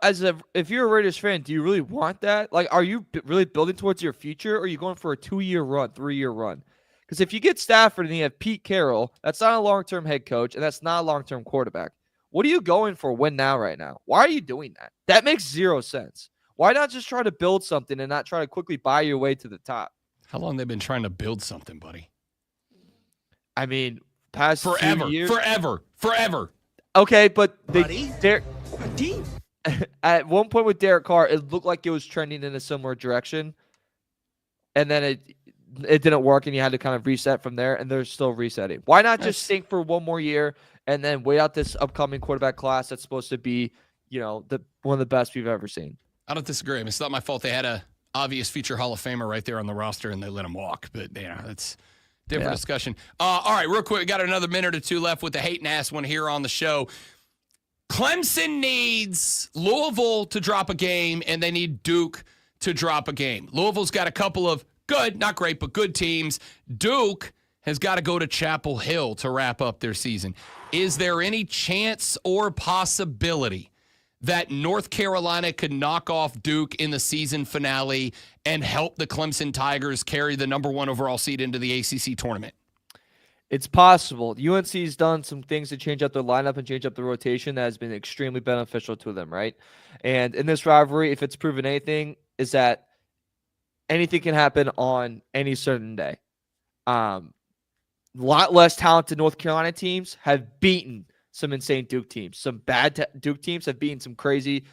if you're a Raiders fan, do you really want that? Like, are you really building towards your future, or are you going for a 2-year run, 3-year run? Because if you get Stafford and you have Pete Carroll, that's not a long-term head coach, and that's not a long-term quarterback. What are you going for win now right now? Why are you doing that? That makes zero sense. Why not just try to build something and not try to quickly buy your way to the top? How long they been trying to build something, buddy? I mean, past Forever. 2 years. Forever. Okay, but at one point with Derek Carr, it looked like it was trending in a similar direction, and then it didn't work, and you had to kind of reset from there, and they're still resetting. Why not just think for one more year and then wait out this upcoming quarterback class that's supposed to be, one of the best we've ever seen? I don't disagree. I mean, it's not my fault they had a obvious future Hall of Famer right there on the roster, and they let him walk. But, that's different discussion. All right, real quick, we got another minute or two left with the hate and ass one here on the show. Clemson needs Louisville to drop a game, and they need Duke to drop a game. Louisville's got a couple of good, not great, but good teams. Duke has got to go to Chapel Hill to wrap up their season. Is there any chance or possibility that North Carolina could knock off Duke in the season finale and help the Clemson Tigers carry the number 1 overall seed into the ACC tournament? It's possible. UNC's done some things to change up their lineup and change up the rotation that has been extremely beneficial to them, right? And in this rivalry, if it's proven anything, is that anything can happen on any certain day. A lot less talented North Carolina teams have beaten some insane Duke teams. Some bad Duke teams have beaten some crazy,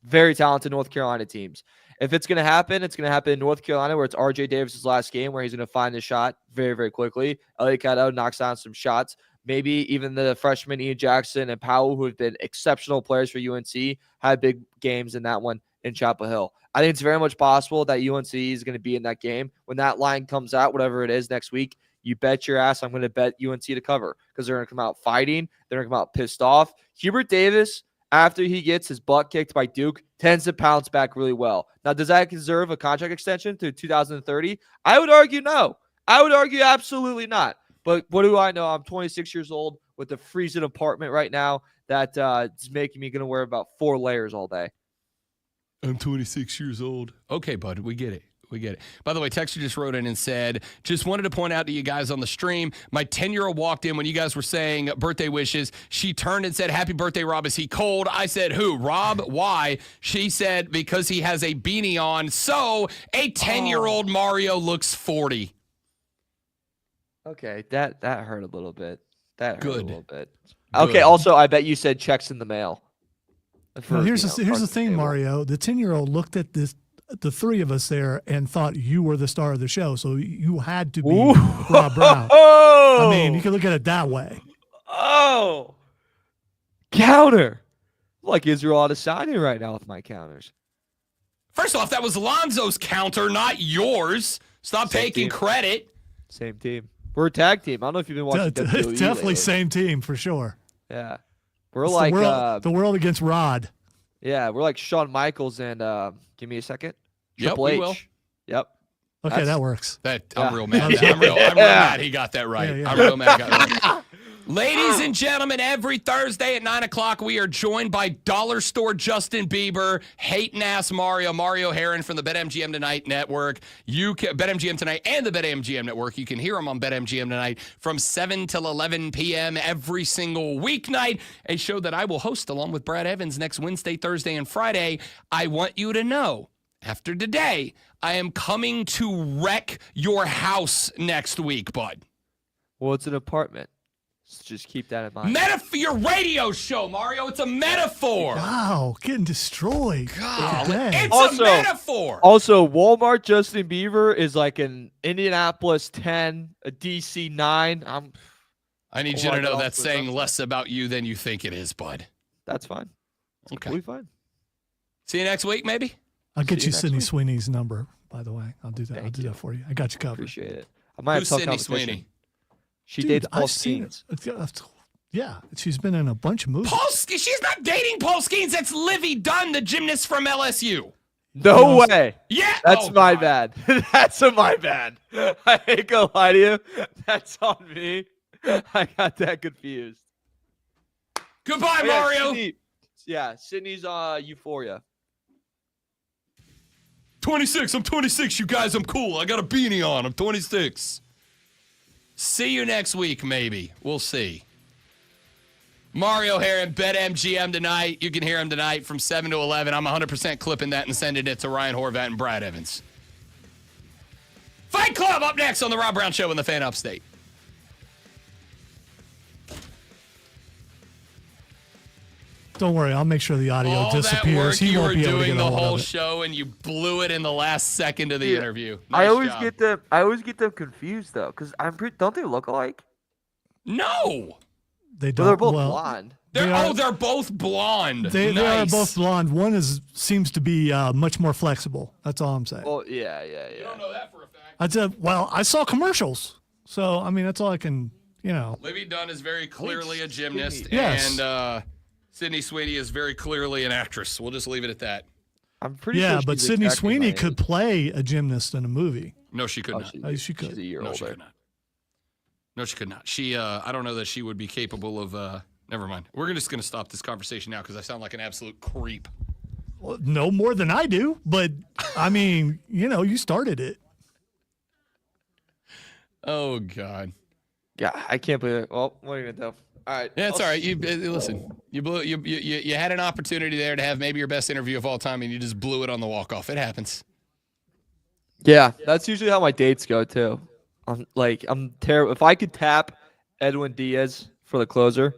very talented North Carolina teams. If it's going to happen, it's going to happen in North Carolina, where it's R.J. Davis's last game, where he's going to find the shot very, very quickly. Elliot Cadeau knocks down some shots. Maybe even the freshmen Ian Jackson and Powell, who have been exceptional players for UNC, had big games in that one in Chapel Hill. I think it's very much possible that UNC is going to be in that game. When that line comes out, whatever it is next week, you bet your ass I'm going to bet UNC to cover, because they're going to come out fighting. They're going to come out pissed off. Hubert Davis, after he gets his butt kicked by Duke, tends to bounce back really well. Now, does that deserve a contract extension to 2030? I would argue no. I would argue absolutely not. But what do I know? I'm 26 years old with a freezing apartment right now that is making me going to wear about 4 layers all day. I'm 26 years old. Okay, bud, we get it. We get it. By the way, Texter just wrote in and said, just wanted to point out to you guys on the stream, my 10-year-old walked in when you guys were saying birthday wishes. She turned and said, happy birthday, Rob. Is he cold? I said, who? Rob? Why? She said, because he has a beanie on. So a 10-year-old Mario looks 40. Okay, that hurt a little bit. That hurt Good. a little bit. Good. Okay, also, I bet you said checks in the mail. Well, here's the thing, Mario. The 10-year-old looked at the 3 of us there and thought you were the star of the show, so you had to be Rob Brown. I mean, you can look at it that way. Oh, counter. Like Israel Adesanya right now with my counters. First off, that was Lonzo's counter, not yours. Stop taking credit. Same team. We're a tag team. I don't know if you've been watching WWE Definitely lately. same team for sure. Yeah. We're It's like the world against Rod. Yeah, we're like Shawn Michaels and give me a second. Yep, Triple we H. will. Yep. Okay, that works. I'm real mad. I'm real mad he got that right. Yeah. I'm real mad he got it right. Ladies and gentlemen, every Thursday at 9 o'clock, we are joined by Dollar Store Justin Bieber, hating ass Mario Herron from the BetMGM Tonight Network. You can BetMGM Tonight and the BetMGM Network. You can hear him on BetMGM Tonight from 7 till 11 p.m. every single weeknight, a show that I will host along with Brad Evans next Wednesday, Thursday, and Friday. I want you to know, after today, I am coming to wreck your house next week, bud. Well, it's an apartment. So just keep that in mind. Your radio show, Mario. It's a metaphor. Wow, getting destroyed. God, today. it's a metaphor. Also, Walmart Justin Bieber is like an Indianapolis 10, a DC 9. I need you to know that's saying less about you than you think it is, bud. That's fine. It's completely fine. See you next week, maybe? I'll get you Sydney week. Sweeney's number, by the way. I'll do that. I'll do that for you. I got you covered. Appreciate it. I might Who's have Sydney tough Sweeney? competition. She Dude, dates Paul I've seen Skeens. it. Yeah, she's been in a bunch of movies. She's not dating Paul Skeens. That's Livy Dunn, the gymnast from LSU. No Yes. way. Yeah. That's Oh, my God. bad. That's my bad. I ain't gonna lie to you. That's on me. I got that confused. Goodbye, Oh, yeah, Mario. Sydney. Yeah, Sydney's Euphoria. 26. I'm 26, you guys. I'm cool. I got a beanie on. I'm 26. See you next week, maybe. We'll see. Mario Heron, BetMGM tonight. You can hear him tonight from 7 to 11. I'm 100% clipping that and sending it to Ryan Horvat and Brad Evans. Fight Club up next on the Rob Brown Show in the Fan Upstate. Don't worry, I'll make sure the audio All disappears. that work He you won't were be able to doing get the a hold whole of it. show, and you blew it in the last second of the Yeah. interview. I Nice always job. get them. I always get them confused though, because I'm pretty. Don't they look alike? No. They Well, don't. they're both well, blonde. They're both blonde. They are Nice. both blonde. One seems to be much more flexible. That's all I'm saying. Well, yeah. You don't know that for a fact. I saw commercials. So, I mean, that's all I can, Libby Dunn is very clearly a gymnast, Yes. and Sydney Sweeney is very clearly an actress. We'll just leave it at that. I'm pretty Yeah, sure. but she's Sydney exactly my Sweeney age. could play a gymnast in a movie. No, she could Oh, not. She could. She's a year No, she older. could not. No, she could not. She, I don't know that she would be capable of. Never mind. We're just going to stop this conversation now because I sound like an absolute creep. Well, no more than I do, but I mean, you started it. Oh God. Yeah, I can't believe it. Well, what are you gonna do? All right. Yeah, it's all right. You listen. You blew. You had an opportunity there to have maybe your best interview of all time, and you just blew it on the walk off. It happens. Yeah, that's usually how my dates go too. I'm terrible. If I could tap Edwin Diaz for the closer.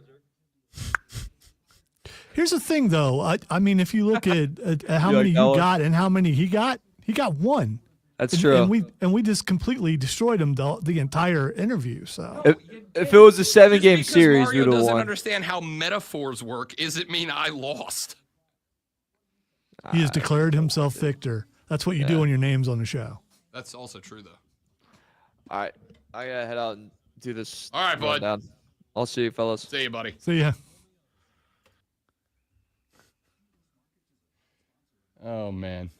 Here's the thing, though. I mean, if you look at how You many like you that got and how many he got one. That's And- true. And we just completely destroyed him the entire interview. So If it was a 7-game Just because series, Mario we'd have doesn't won. understand how metaphors work. Does it mean I lost? he has declared himself victor. That's what you do when your name's on the show. That's also true, though. All right, I gotta head out and do this. All right, bud. rundown. I'll see you, fellas. See you, buddy. So yeah, Oh man.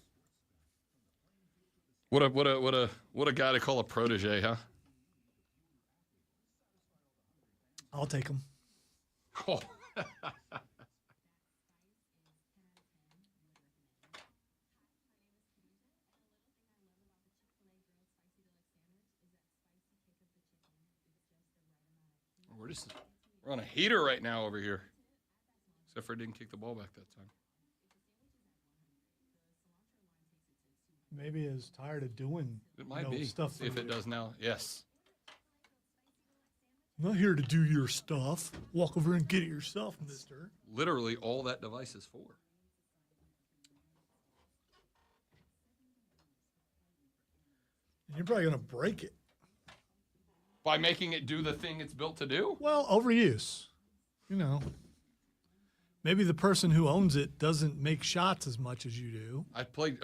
What a guy to call a protege, huh? I'll take him. Oh. We're on a heater right now over here. Except for it didn't kick the ball back that time. Maybe he's tired of doing It might be. stuff. See if it does now. Yes. I'm not here to do your stuff. Walk over and get it yourself, mister. Literally all that device is for. And you're probably going to break it. By making it do the thing it's built to do? Well, overuse. Maybe the person who owns it doesn't make shots as much as you do. I played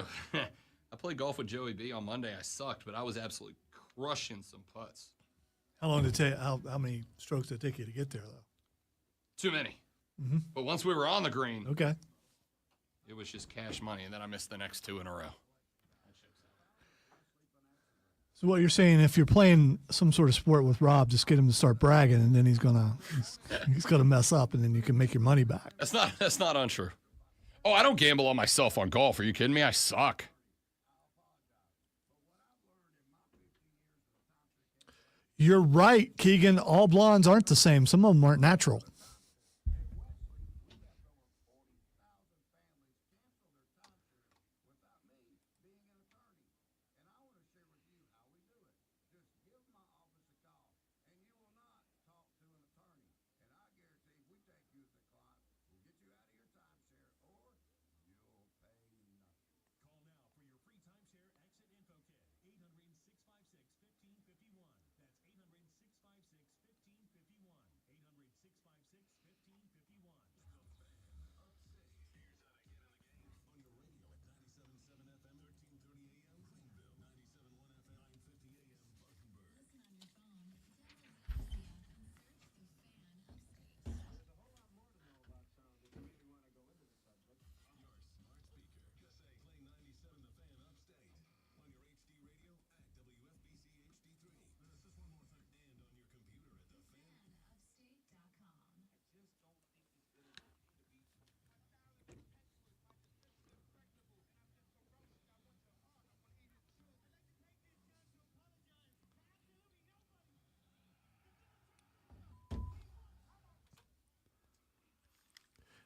golf with Joey B on Monday. I sucked, but I was absolutely crushing some putts. How long did it take? How many strokes did it take you to get there, though? Too many. Mm-hmm. But once we were on the green, Okay. it was just cash money, and then I missed the next two in a row. So what you're saying, if you're playing some sort of sport with Rob, just get him to start bragging, and then he's gonna mess up, and then you can make your money back. That's not untrue. Oh, I don't gamble on myself on golf. Are you kidding me? I suck. You're right, Keegan. All blondes aren't the same. Some of them aren't natural.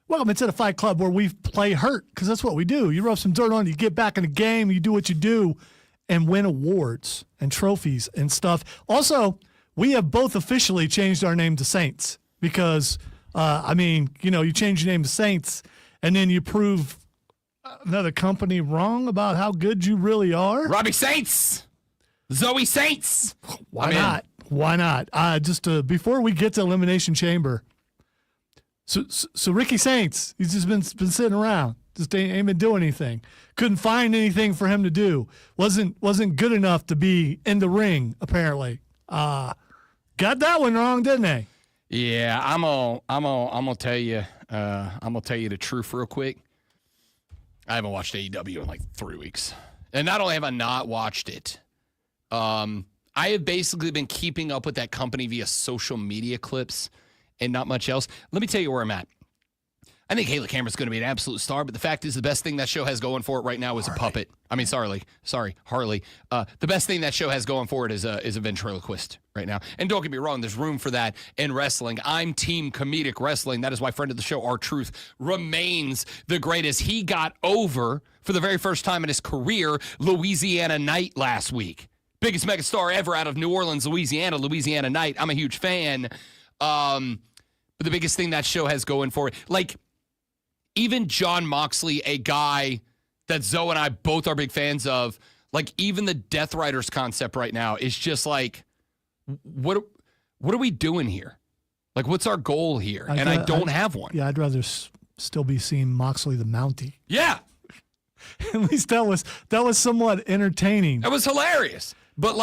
Welcome into the Fight Club where we play hurt because that's what we do. You rub some dirt on, you get back in the game, you do what you do, and win awards and trophies and stuff. Also, we have both officially changed our name to Saints because, you change your name to Saints and then you prove another company wrong about how good you really are. Robbie Saints. Zoe Saints. Why not? Why not? Before we get to Elimination Chamber, so Ricky Saints, he's just been sitting around, just ain't been doing anything. Couldn't find anything for him to do. Wasn't good enough to be in the ring. Apparently, got that one wrong, didn't they? Yeah, I'm gonna tell you. I'm gonna tell you the truth real quick. I haven't watched AEW in like 3 weeks, and not only have I not watched it, I have basically been keeping up with that company via social media clips and not much else. Let me tell you where I'm at. I think Haley Cameron's going to be an absolute star, but the fact is the best thing that show has going for it right now is a puppet. I mean, sorry, Harley. The best thing that show has going for it is a ventriloquist right now. And don't get me wrong, there's room for that in wrestling. I'm team comedic wrestling. That is why friend of the show, R-Truth, remains the greatest. He got over, for the very first time in his career, Louisiana Knight last week. Biggest megastar ever out of New Orleans, Louisiana Knight. I'm a huge fan. But the biggest thing that show has going for it, like, even Jon Moxley, a guy that Zoe and I both are big fans of, like, even the Death Riders concept right now is just like, what are we doing here? Like, what's our goal here? I don't have one. Yeah, I'd rather still be seeing Moxley the Mountie. Yeah. At least that was somewhat entertaining. That was hilarious. But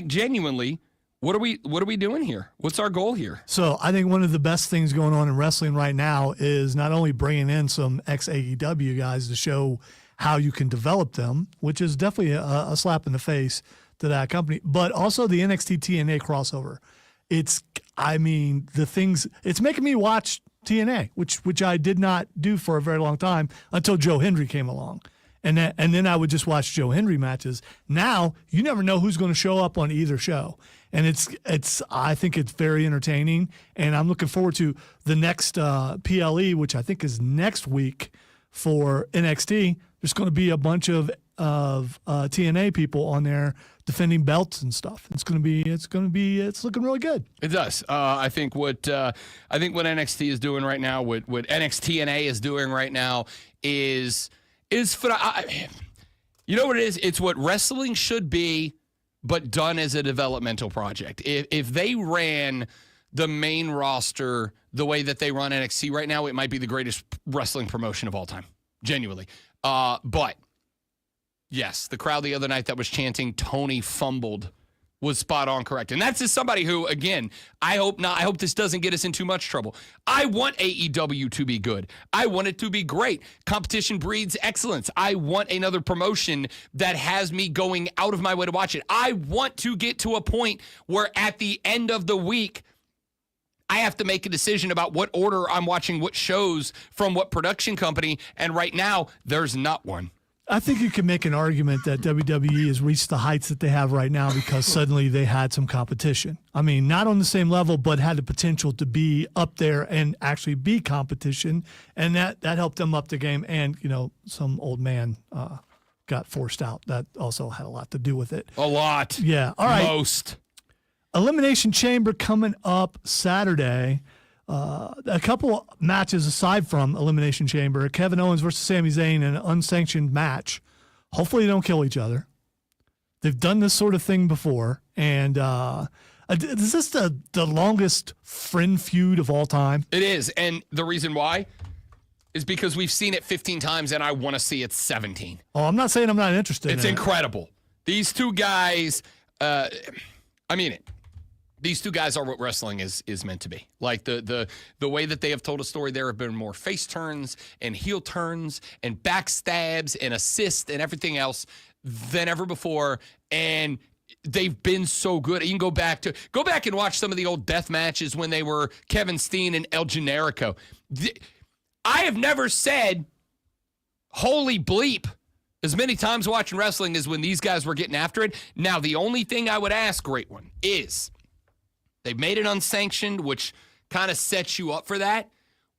genuinely, what are we doing here? What's our goal here? So I think one of the best things going on in wrestling right now is not only bringing in some ex-AEW guys to show how you can develop them, which is definitely a slap in the face to that company, but also the NXT TNA crossover. It's making me watch TNA, which I did not do for a very long time until Joe Hendry came along. And then I would just watch Joe Hendry matches. Now you never know who's going to show up on either show, and I think it's very entertaining. And I'm looking forward to the next PLE, which I think is next week for NXT. There's going to be a bunch of TNA people on there defending belts and stuff. It's looking really good. It does. I think what NXT is doing right now, what NXTNA is doing right now is you know what it is? It's what wrestling should be, but done as a developmental project. If they ran the main roster the way that they run NXT right now, it might be the greatest wrestling promotion of all time. Genuinely. But yes, the crowd the other night that was chanting Tony fumbled was spot on correct. And that's just somebody who, again, I hope this doesn't get us in too much trouble. I want AEW to be good. I want it to be great. Competition breeds excellence. I want another promotion that has me going out of my way to watch it. I want to get to a point where at the end of the week, I have to make a decision about what order I'm watching what shows from what production company. And right now, there's not one. I think you can make an argument that WWE has reached the heights that they have right now because suddenly they had some competition. I mean, not on the same level, but had the potential to be up there and actually be competition. And that helped them up the game. And, some old man got forced out. That also had a lot to do with it. A lot. Yeah. All right. Most. Elimination Chamber coming up Saturday. A couple matches aside from Elimination Chamber. Kevin Owens versus Sami Zayn in an unsanctioned match. Hopefully they don't kill each other. They've done this sort of thing before. And is this the longest friend feud of all time? It is. And the reason why is because we've seen it 15 times and I want to see it 17. Oh, I'm not saying I'm not interested It's in incredible. These two guys, these two guys are what wrestling is meant to be. Like the way that they have told a story, there have been more face turns and heel turns and backstabs and assists and everything else than ever before. And they've been so good. You can go back and watch some of the old death matches when they were Kevin Steen and El Generico. I have never said holy bleep as many times watching wrestling as when these guys were getting after it. Now, the only thing I would ask, great one, is they've made it unsanctioned, which kind of sets you up for that.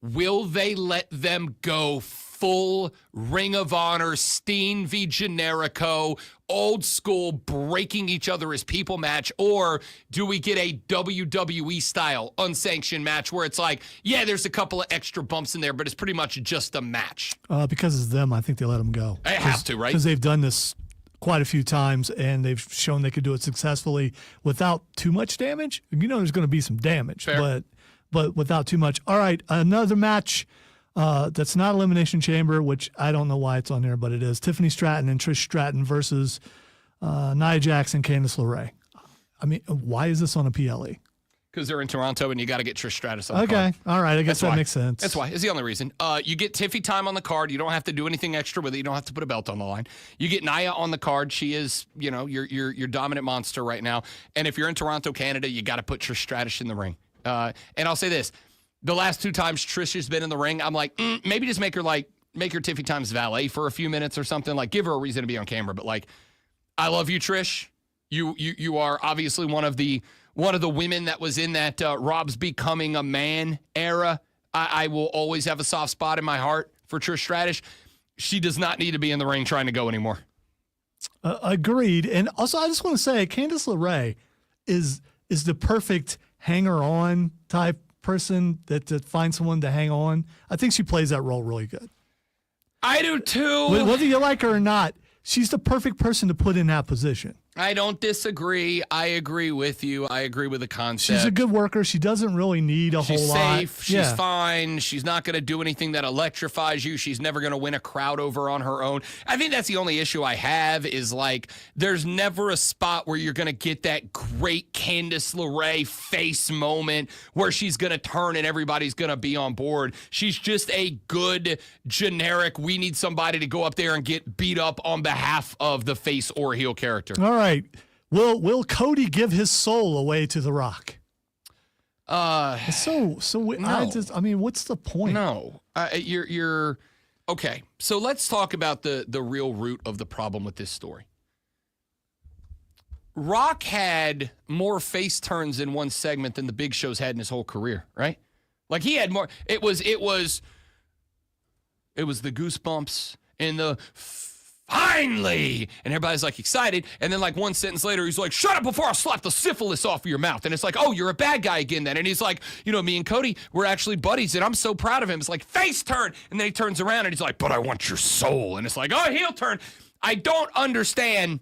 Will they let them go full Ring of Honor, Steen v. Generico, old school, breaking each other as people match? Or do we get a WWE style unsanctioned match where it's like, yeah, there's a couple of extra bumps in there, but it's pretty much just a match? Because it's them, I think they let them go. They have to, right? Because they've done this quite a few times, and they've shown they could do it successfully without too much damage. You know there's going to be some damage, Fair. but without too much. All right, another match that's not Elimination Chamber, which I don't know why it's on there, but it is. Tiffany Stratton and Trish Stratton versus Nia Jax and Candice LeRae. I mean, why is this on a PLE? Because they're in Toronto and you got to get Trish Stratus on the card. Okay, all right, I guess that makes sense. That's why. It's the only reason. You get Tiffy time on the card. You don't have to do anything extra with it. You don't have to put a belt on the line. You get Nia on the card. She is, your dominant monster right now. And if you're in Toronto, Canada, you got to put Trish Stratus in the ring. And I'll say this. The last 2 times Trish has been in the ring, I'm like, maybe just make her Tiffy Time's valet for a few minutes or something. Like, give her a reason to be on camera. But, like, I love you, Trish. You are obviously one of the women that was in that Rob's Becoming a Man era. I will always have a soft spot in my heart for Trish Stratus. She does not need to be in the ring trying to go anymore. Agreed. And also, I just want to say, Candice LeRae is the perfect hanger-on type person that finds someone to hang on. I think she plays that role really good. I do too. Whether you like her or not, she's the perfect person to put in that position. I don't disagree. I agree with you. I agree with the concept. She's a good worker. She doesn't really need a whole lot. She's safe. She's fine. She's not going to do anything that electrifies you. She's never going to win a crowd over on her own. I think that's the only issue I have is, like, there's never a spot where you're going to get that great Candice LeRae face moment where she's going to turn and everybody's going to be on board. She's just a good, generic, we need somebody to go up there and get beat up on behalf of the face or heel character. All right. Will Cody give his soul away to The Rock? No. I mean, what's the point? No. You're okay. So let's talk about the real root of the problem with this story. Rock had more face turns in one segment than the Big Show's had in his whole career, right? Like, he had more. It was the goosebumps and the finally, and everybody's like excited, and then like one sentence later he's like, shut up before I slap the syphilis off of your mouth. And it's like, oh, you're a bad guy again then. And he's like, me and Cody, we're actually buddies and I'm so proud of him. It's like, face turn. And then he turns around and he's like, but I want your soul. And it's like, oh, heel turn. I don't understand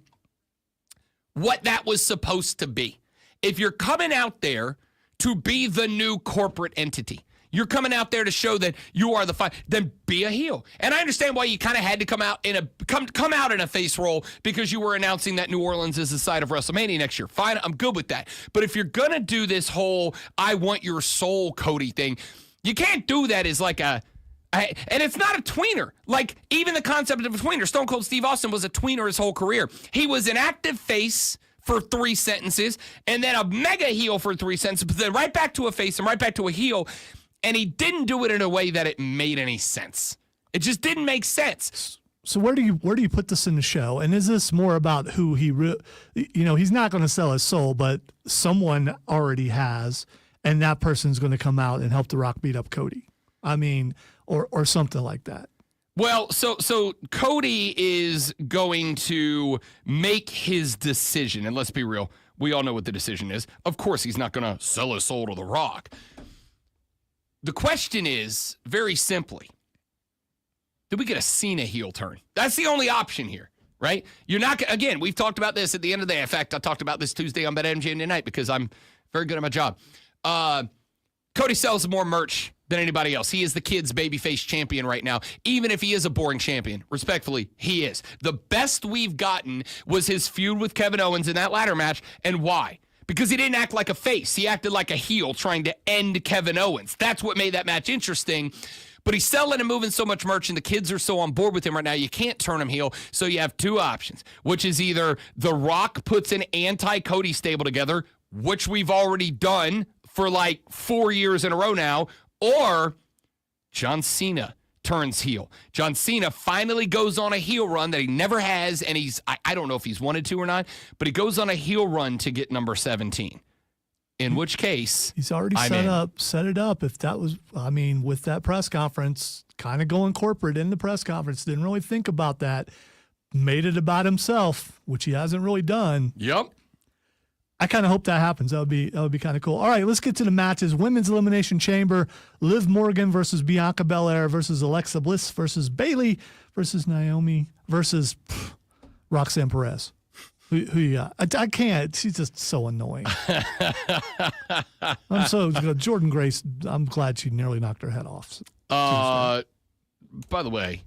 what that was supposed to be. If you're coming out there to be the new corporate entity, you're coming out there to show that you are the fight, then be a heel. And I understand why you kind of had to come out in a face role because you were announcing that New Orleans is the site of WrestleMania next year. Fine, I'm good with that. But if you're going to do this whole I want your soul Cody thing, you can't do that as like and it's not a tweener. Like, even the concept of a tweener, Stone Cold Steve Austin was a tweener his whole career. He was an active face for 3 sentences and then a mega heel for 3 sentences, but then right back to a face and right back to a heel. And he didn't do it in a way that it made any sense. It just didn't make sense. So where do you put this in the show? And is this more about who he's not going to sell his soul, but someone already has, and that person's going to come out and help The Rock beat up Cody? I mean, or something like that. Well, so Cody is going to make his decision, and let's be real, we all know what the decision is. Of course, he's not going to sell his soul to The Rock. The question is, very simply, did we get a Cena heel turn? That's the only option here, right? You're not, again, we've talked about this at the end of the day. In fact, I talked about this Tuesday on BetMGM tonight because I'm very good at my job. Cody sells more merch than anybody else. He is the kids' babyface champion right now, even if he is a boring champion. Respectfully, he is. The best we've gotten was his feud with Kevin Owens in that ladder match. And why? Because he didn't act like a face. He acted like a heel trying to end Kevin Owens. That's what made that match interesting. But he's selling and moving so much merch, and the kids are so on board with him right now, you can't turn him heel. So you have 2 options, which is either The Rock puts an anti-Cody stable together, which we've already done for like 4 years in a row now, or John Cena turns heel. John Cena finally goes on a heel run that he never has, and I don't know if he's wanted to or not, but he goes on a heel run to get number 17. In which case, he's already I'm set it up. If that was, I mean, with that press conference, kind of going corporate in the press conference, didn't really think about that, made it about himself, which he hasn't really done. Yep. I kind of hope that happens. That would be kind of cool. All right, let's get to the matches. Women's Elimination Chamber: Liv Morgan versus Bianca Belair versus Alexa Bliss versus Bayley versus Naomi versus Roxanne Perez. Who you got? I can't. She's just so annoying. I'm so Jordan Grace. I'm glad she nearly knocked her head off. By the way,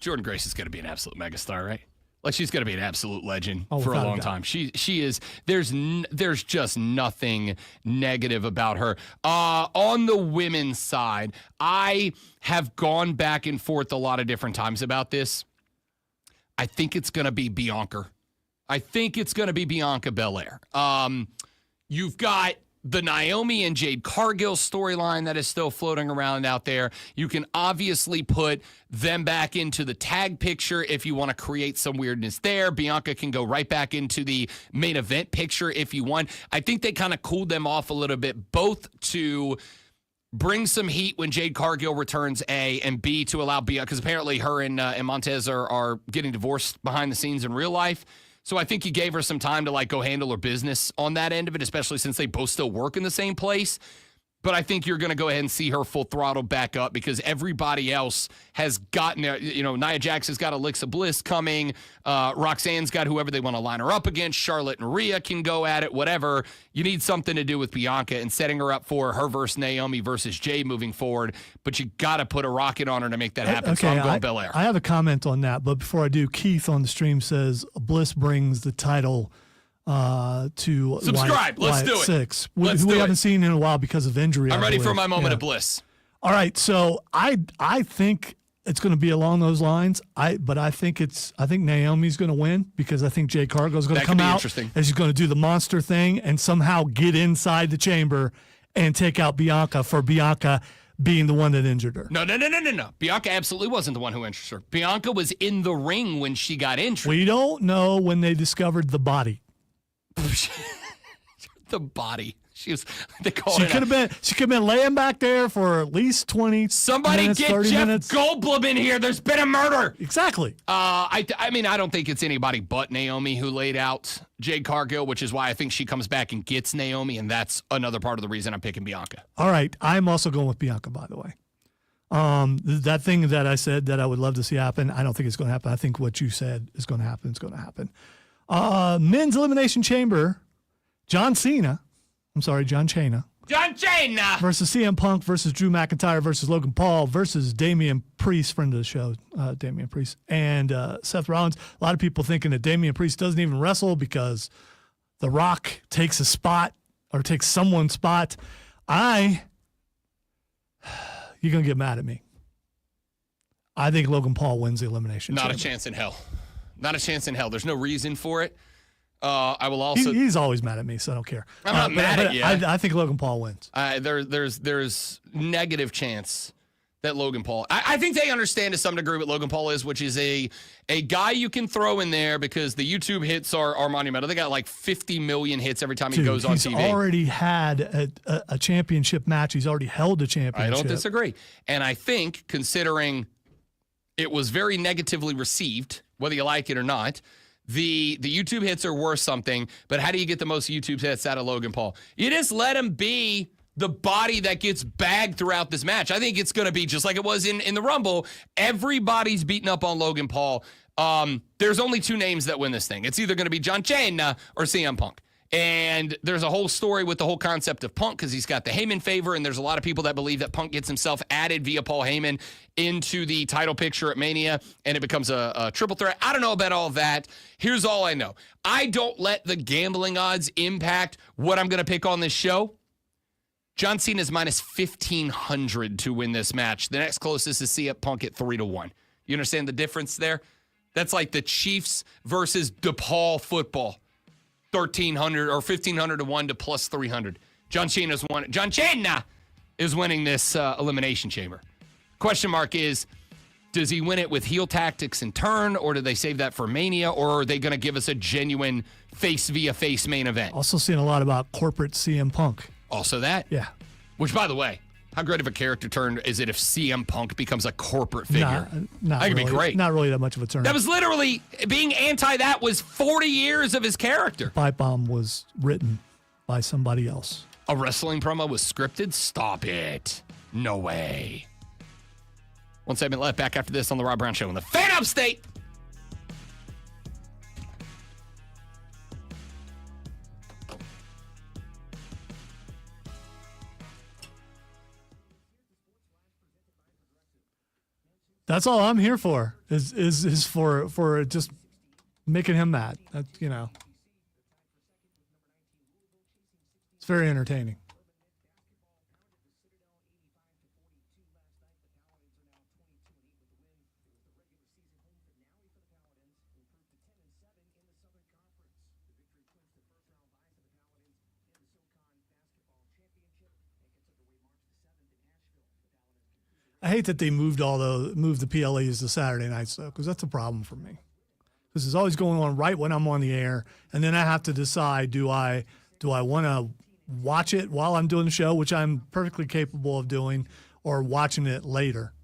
Jordan Grace is going to be an absolute megastar, right? Like, she's going to be an absolute legend for a long time. She is. There's just nothing negative about her. On the women's side, I have gone back and forth a lot of different times about this. I think it's going to be Bianca. I think it's going to be Bianca Belair. You've got the Naomi and Jade Cargill storyline that is still floating around out there. You can obviously put them back into the tag picture if you want to create some weirdness there. Bianca can go right back into the main event picture if you want. I think they kind of cooled them off a little bit, both to bring some heat when Jade Cargill returns, A, and B, to allow Bianca, because apparently her and Montez are getting divorced behind the scenes in real life. So I think he gave her some time to, like, go handle her business on that end of it, especially since they both still work in the same place. But I think you're going to go ahead and see her full throttle back up because everybody else has gotten there. You know, Nia Jax has got Alexa Bliss coming. Roxanne's got whoever they want to line her up against. Charlotte and Rhea can go at it, whatever. You need something to do with Bianca and setting her up for her versus Naomi versus Jay moving forward. But you got to put a rocket on her to make that happen. Okay, So I'm going Belair. I have a comment on that, but before I do, Keith on the stream says Bliss brings the title to subscribe. Let's do it. 6, we haven't seen in a while because of injury. I'm ready for my moment of bliss. All right, so I think it's going to be along those lines. I think Naomi's going to win because I think Jade Cargill is going to come out and she's going to do the monster thing and somehow get inside the chamber and take out Bianca for Bianca being the one that injured her. No. Bianca absolutely wasn't the one who injured her. Bianca was in the ring when she got injured. We don't know when they discovered the body. The body. She could have been laying back there for at least 20 Somebody minutes, get 30 Jeff minutes. Goldblum in here. There's been a murder. Exactly. I mean, I don't think it's anybody but Naomi who laid out Jade Cargill, which is why I think she comes back and gets Naomi, and that's another part of the reason I'm picking Bianca. All right. I'm also going with Bianca, by the way. That thing that I said that I would love to see happen, I don't think it's going to happen. I think what you said is going to happen. It's going to happen. Men's Elimination Chamber, John Cena versus CM Punk versus Drew McIntyre versus Logan Paul versus Damian Priest, friend of the show, Damian Priest, and Seth Rollins. A lot of people thinking that Damian Priest doesn't even wrestle because The Rock takes a spot or takes someone's spot. You're going to get mad at me. I think Logan Paul wins the Elimination Chamber. Not a chance in hell. Not a chance in hell. There's no reason for it. I will also. He's always mad at me, so I don't care. I'm not mad at you. I think Logan Paul wins. There's negative chance that Logan Paul. I think they understand to some degree what Logan Paul is, which is a guy you can throw in there because the YouTube hits are monumental. They got like 50 million hits every time he goes on TV. He's already had a championship match. He's already held a championship. I don't disagree, and I think considering it was very negatively received, whether you like it or not. The YouTube hits are worth something, but how do you get the most YouTube hits out of Logan Paul? You just let him be the body that gets bagged throughout this match. I think it's going to be just like it was in the Rumble. Everybody's beating up on Logan Paul. There's only 2 names that win this thing. It's either going to be John Cena or CM Punk. And there's a whole story with the whole concept of Punk because he's got the Heyman favor, and there's a lot of people that believe that Punk gets himself added via Paul Heyman into the title picture at Mania, and it becomes a triple threat. I don't know about all that. Here's all I know. I don't let the gambling odds impact what I'm going to pick on this show. John Cena is minus 1,500 to win this match. The next closest is CM Punk at 3-1. You understand the difference there? That's like the Chiefs versus DePaul football. 1,300 or 1,500 to 1 to plus 300. John Cena is winning this Elimination Chamber. Question mark is, Does he win it with heel tactics in turn, or do they save that for Mania, or are they going to give us a genuine face-via-face main event? Also seeing a lot about corporate CM Punk. Also that? Yeah. Which, by the way, how great of a character turn is it if CM Punk becomes a corporate figure? Not that could really, be great. Not really that much of a turn. That was literally, being anti-that was 40 years of his character. Pipe Bomb was written by somebody else. A wrestling promo was scripted? Stop it. No way. One segment left. Back after this on the Rob Brown Show in the Fan Upstate. That's all I'm here for. Is for just making him mad. You know, it's very entertaining. I hate that they moved the PLEs to Saturday nights though, because that's a problem for me. This is always going on right when I'm on the air, and then I have to decide: do I want to watch it while I'm doing the show, which I'm perfectly capable of doing, or watching it later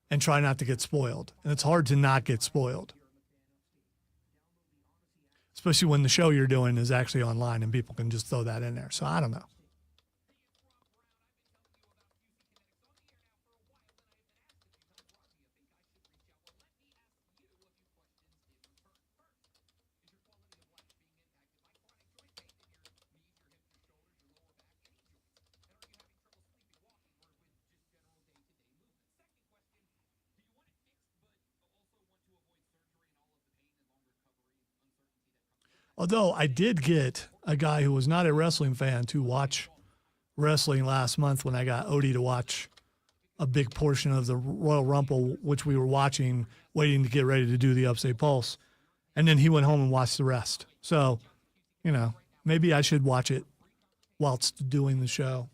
and try not to get spoiled? And it's hard to not get spoiled, especially when the show you're doing is actually online and people can just throw that in there. So I don't know. Although I did get a guy who was not a wrestling fan to watch wrestling last month when I got Odie to watch a big portion of the Royal Rumble, which we were watching, waiting to get ready to do the Upstate Pulse. And then he went home and watched the rest. So, you know, maybe I should watch it whilst doing the show.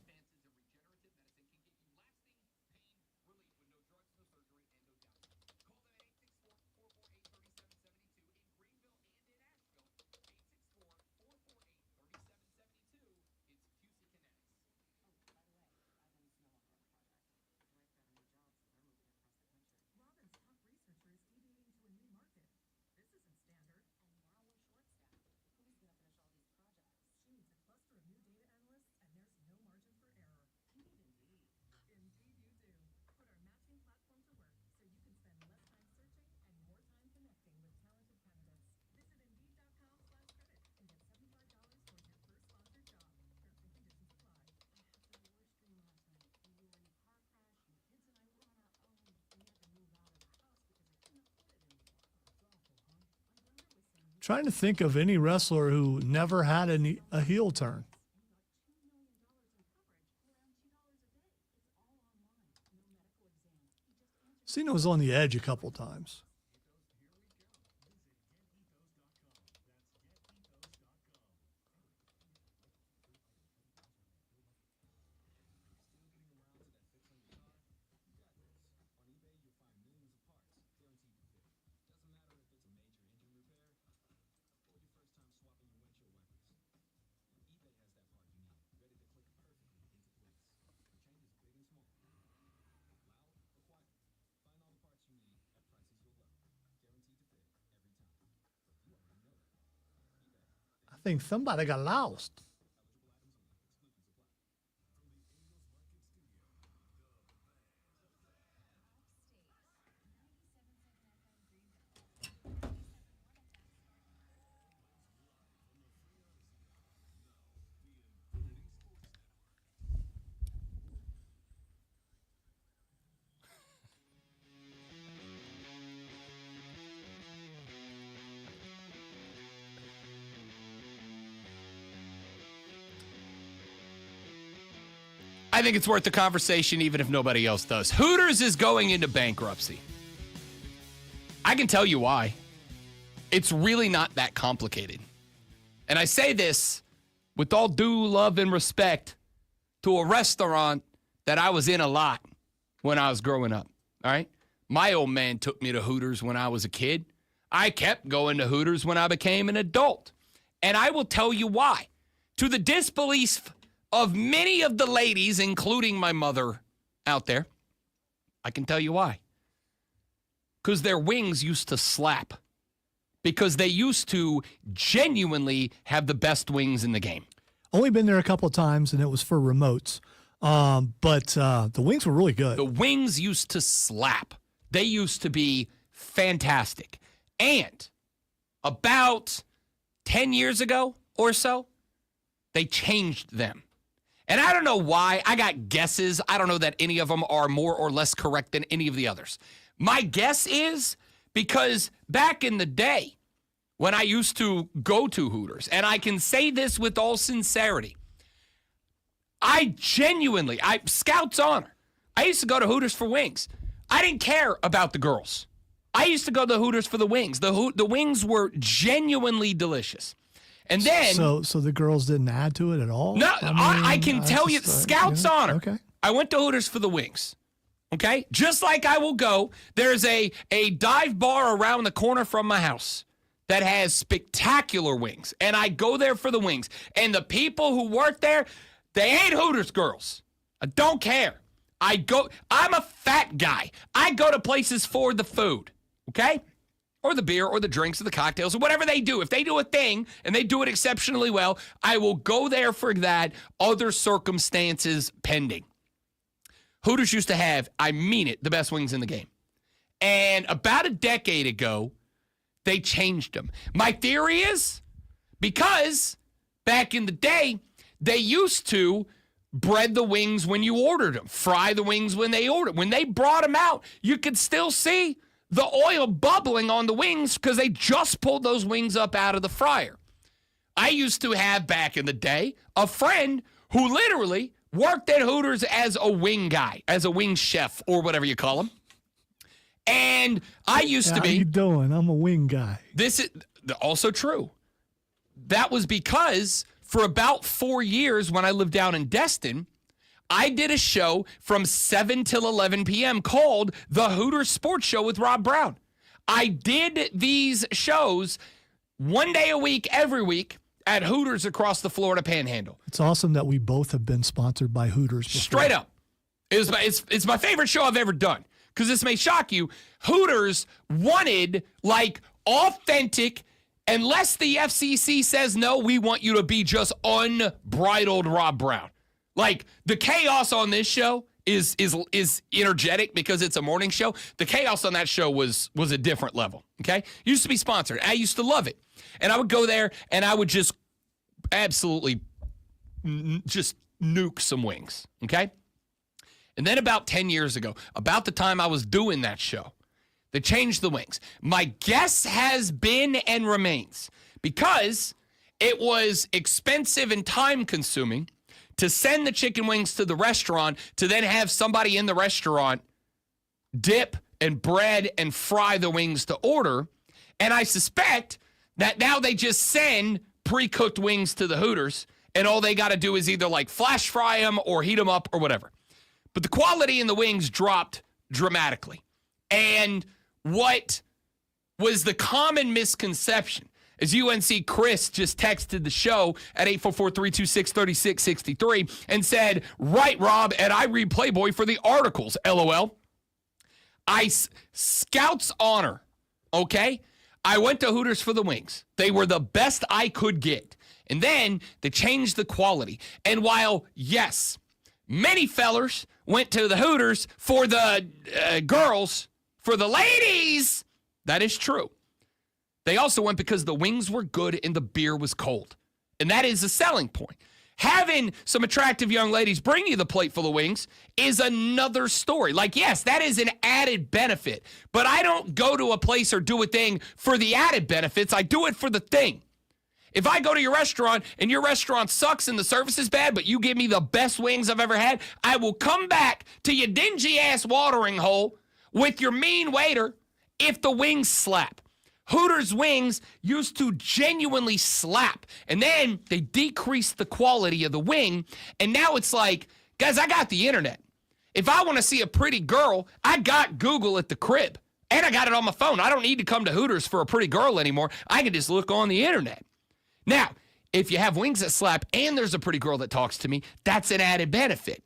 Trying to think of any wrestler who never had a heel turn. Cena was on the edge a couple times. I think somebody got lost. I think it's worth the conversation even if nobody else does. Hooters is going into bankruptcy. I can tell you why. It's really not that complicated. And I say this with all due love and respect to a restaurant that I was in a lot when I was growing up. All right? My old man took me to Hooters when I was a kid. I kept going to Hooters when I became an adult. And I will tell you why. To the disbelief of many of the ladies, including my mother out there, I can tell you why. Because their wings used to slap. Because they used to genuinely have the best wings in the game. Only been there a couple of times, and it was for remotes. But the wings were really good. The wings used to slap. They used to be fantastic. And about 10 years ago or so, they changed them. And I don't know why. I got guesses. I don't know that any of them are more or less correct than any of the others. My guess is because back in the day when I used to go to Hooters, and I can say this with all sincerity, I Scout's honor, I used to go to Hooters for wings. I didn't care about the girls. I used to go to Hooters for the wings. The wings were genuinely delicious. And then... So the girls didn't add to it at all? No, I can tell you, Scout's honor. Okay. I went to Hooters for the wings. Okay? Just like I will go, there's a dive bar around the corner from my house that has spectacular wings. And I go there for the wings. And the people who work there, they ain't Hooters girls. I don't care. I'm a fat guy. I go to places for the food. Okay? Or the beer or the drinks or the cocktails or whatever they do. If they do a thing and they do it exceptionally well, I will go there for that, other circumstances pending. Hooters used to have, I mean it, the best wings in the game. And about a decade ago, they changed them. My theory is because back in the day, they used to bread the wings when you ordered them, fry the wings when they ordered. When they brought them out, you could still see the oil bubbling on the wings because they just pulled those wings up out of the fryer. I used to have, back in the day, a friend who literally worked at Hooters as a wing guy, as a wing chef, or whatever you call him. And I used to be... How you doing? I'm a wing guy. This is also true. That was because for about 4 years when I lived down in Destin, I did a show from 7 till 11 p.m. called The Hooters Sports Show with Rob Brown. I did these shows one day a week, every week, at Hooters across the Florida Panhandle. It's awesome that we both have been sponsored by Hooters before. Straight up. It's my favorite show I've ever done. Because this may shock you, Hooters wanted, like, authentic, unless the FCC says no, we want you to be just unbridled Rob Brown. Like, the chaos on this show is energetic because it's a morning show. The chaos on that show was a different level, okay? Used to be sponsored. I used to love it. And I would go there, and I would just absolutely just nuke some wings, okay? And then about 10 years ago, about the time I was doing that show, they changed the wings. My guess has been and remains because it was expensive and time-consuming to send the chicken wings to the restaurant to then have somebody in the restaurant dip and bread and fry the wings to order. And I suspect that now they just send pre-cooked wings to the Hooters and all they got to do is either like flash fry them or heat them up or whatever. But the quality in the wings dropped dramatically. And what was the common misconception, as UNC Chris just texted the show at 844-326-3663 and said, right, Rob, and I read Playboy for the articles, LOL. Scout's honor, okay? I went to Hooters for the wings. They were the best I could get. And then they changed the quality. And while, yes, many fellers went to the Hooters for the girls, for the ladies, that is true. They also went because the wings were good and the beer was cold. And that is a selling point. Having some attractive young ladies bring you the plate full of wings is another story. Like, yes, that is an added benefit. But I don't go to a place or do a thing for the added benefits. I do it for the thing. If I go to your restaurant and your restaurant sucks and the service is bad, but you give me the best wings I've ever had, I will come back to your dingy-ass watering hole with your mean waiter if the wings slap. Hooters wings used to genuinely slap, and then they decreased the quality of the wing, and now it's like, guys, I got the internet. If I want to see a pretty girl, I got Google at the crib. And I got it on my phone. I don't need to come to Hooters for a pretty girl anymore. I can just look on the internet. Now, if you have wings that slap and there's a pretty girl that talks to me, that's an added benefit.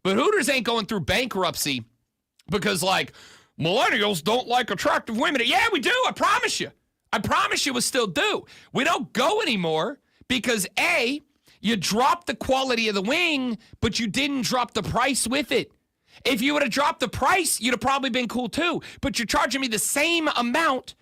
But Hooters ain't going through bankruptcy because, like, millennials don't like attractive women. Yeah, we do. I promise you. I promise you we still do. We don't go anymore because, A, you dropped the quality of the wing, but you didn't drop the price with it. If you would have dropped the price, you'd have probably been cool too. But you're charging me the same amount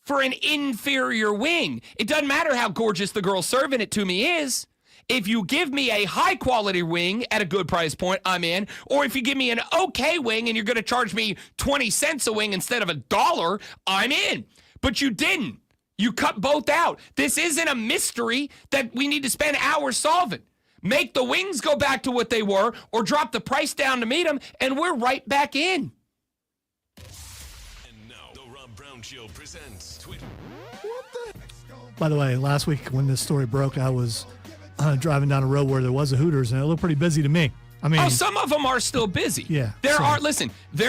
for an inferior wing. It doesn't matter how gorgeous the girl serving it to me is. If you give me a high quality wing at a good price point, I'm in. Or if you give me an okay wing and you're going to charge me 20 cents a wing instead of $1, I'm in. But you didn't. You cut both out. This isn't a mystery that we need to spend hours solving. Make the wings go back to what they were or drop the price down to meet them, and we're right back in. And now, the Rob Brown Show presents Twitter. By the way, last week when this story broke, I was driving down a road where there was a Hooters, and it looked pretty busy to me. I mean, some of them are still busy. Yeah. There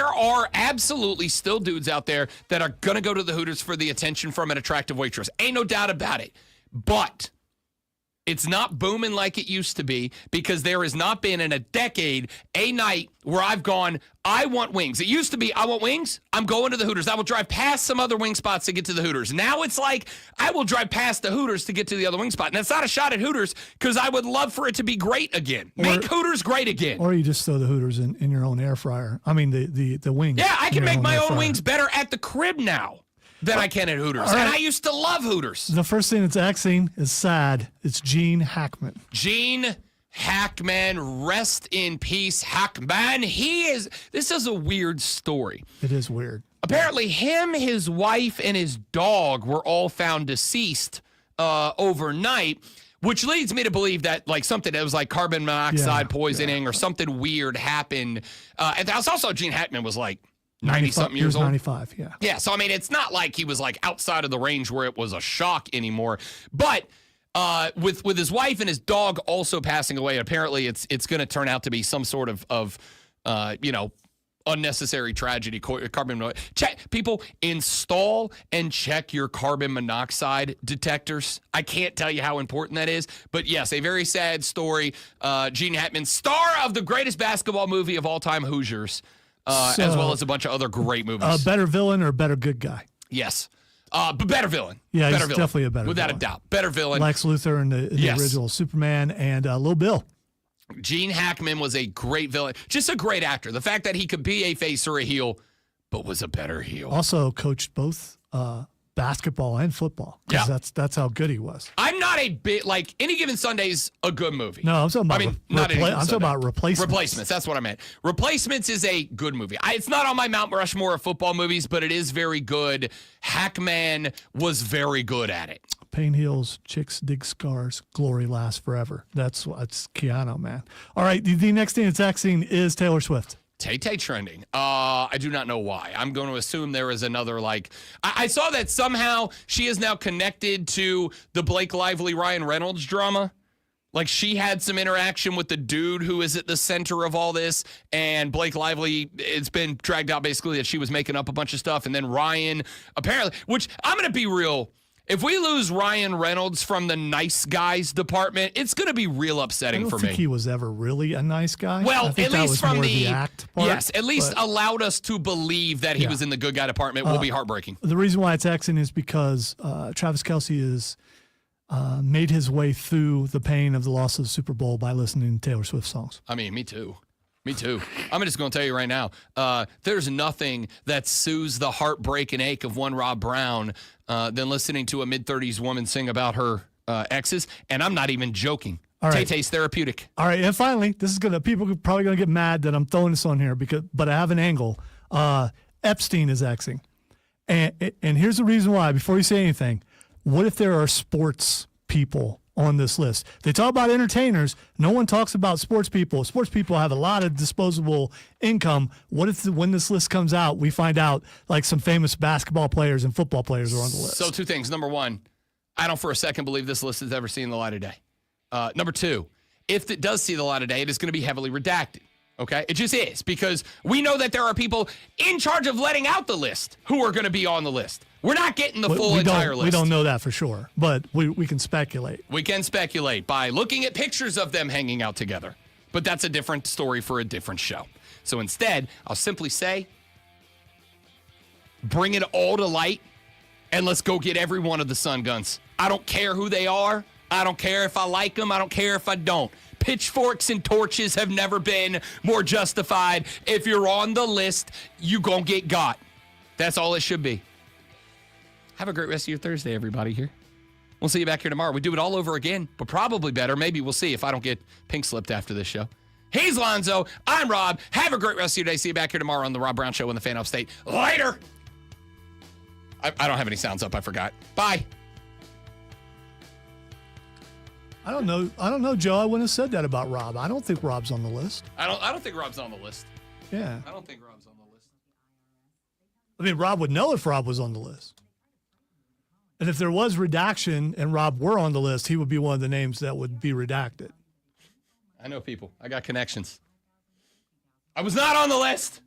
are absolutely still dudes out there that are going to go to the Hooters for the attention from an attractive waitress. Ain't no doubt about it. But it's not booming like it used to be because there has not been in a decade a night where I've gone, I want wings. It used to be, I want wings, I'm going to the Hooters. I will drive past some other wing spots to get to the Hooters. Now it's like, I will drive past the Hooters to get to the other wing spot. And that's not a shot at Hooters because I would love for it to be great again. Make Hooters great again. Or you just throw the Hooters in your own air fryer. I mean, the wings. Yeah, I can make my own wings better at the crib now than I can at Hooters. Right. And I used to love Hooters. The first thing that's Xing is sad. It's Gene Hackman. Gene Hackman, rest in peace, Hackman. This is a weird story. It is weird. Apparently him, his wife, and his dog were all found deceased overnight, which leads me to believe that like something that was like carbon monoxide poisoning or something weird happened. And also Gene Hackman was like 90-something years old. 95, yeah. Yeah, so I mean, it's not like he was like outside of the range where it was a shock anymore. But with his wife and his dog also passing away, apparently it's going to turn out to be some sort of unnecessary tragedy. People, install and check your carbon monoxide detectors. I can't tell you how important that is, but yes, a very sad story. Gene Hackman, star of the greatest basketball movie of all time, Hoosiers. As well as a bunch of other great movies. Better villain or better good guy? Yes. But better villain. Yeah, better he's villain. definitely a better Without villain. a doubt. Better villain. Lex Luthor in the original Superman and Lil Bill. Gene Hackman was a great villain. Just a great actor. The fact that he could be a face or a heel, but was a better heel. Also coached both basketball and football. Yeah. That's how good he was. I'm not a bit like Any Given Sunday's a good movie. No, I'm talking about not Any Given I'm talking Sunday. about Replacements. Replacements, that's what I meant. Replacements is a good movie. It's not on my Mount Rushmore of football movies, but it is very good. Hackman was very good at it. Pain heals, chicks dig scars, glory lasts forever. That's Keanu, man. All right, the next thing that's acting is Taylor Swift. Tay-Tay trending. I do not know why. I'm going to assume there is another, I saw that somehow she is now connected to the Blake Lively, Ryan Reynolds drama. Like she had some interaction with the dude who is at the center of all this, and Blake Lively, it's been dragged out basically that she was making up a bunch of stuff, and then Ryan, apparently, which I'm going to be real, if we lose Ryan Reynolds from the nice guys department, it's going to be real upsetting for me. I don't think he was ever really a nice guy. Well, at least from the act part. Yes, at least allowed us to believe that he was in the good guy department will be heartbreaking. The reason why it's acting is because Travis Kelce has made his way through the pain of the loss of the Super Bowl by listening to Taylor Swift songs. I mean, me too. Me too. I'm just going to tell you right now, there's nothing that soothes the heartbreak and ache of one Rob Brown than listening to a mid-30s woman sing about her exes, and I'm not even joking. All right. Tay-Tay's therapeutic. All right, and finally, people are probably going to get mad that I'm throwing this on here, but I have an angle. Epstein is axing. And here's the reason why, before you say anything. What if there are sports people on this list? They talk about entertainers. No one talks about sports people. Sports people have a lot of disposable income. What if when this list comes out, we find out like some famous basketball players and football players are on the list? So two things. Number one, I don't for a second believe this list has ever seen the light of day. Number two, if it does see the light of day, it is going to be heavily redacted. Okay? It just is because we know that there are people in charge of letting out the list who are going to be on the list. We're not getting the full entire list. We don't know that for sure, but we can speculate. We can speculate by looking at pictures of them hanging out together. But that's a different story for a different show. So instead, I'll simply say, bring it all to light and let's go get every one of the Sun Guns. I don't care who they are. I don't care if I like them. I don't care if I don't. Pitchforks and torches have never been more justified. If you're on the list, you gonna get got. That's all it should be. Have a great rest of your Thursday, everybody here. We'll see you back here tomorrow. We do it all over again, but probably better. Maybe we'll see if I don't get pink slipped after this show. He's Lonzo. I'm Rob. Have a great rest of your day. See you back here tomorrow on the Rob Brown Show on the Fan Upstate. Later. I don't have any sounds up. I forgot. Bye. I don't know, Joe. I wouldn't have said that about Rob. I don't think Rob's on the list. I don't think Rob's on the list. Yeah. I don't think Rob's on the list. I mean, Rob would know if Rob was on the list. And if there was redaction and Rob were on the list, he would be one of the names that would be redacted. I know people. I got connections. I was not on the list,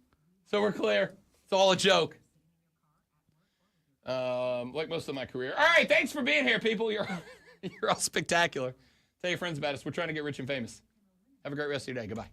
so we're clear. It's all a joke. Like most of my career. All right, thanks for being here, people. You're all spectacular. Tell your friends about us. We're trying to get rich and famous. Have a great rest of your day. Goodbye.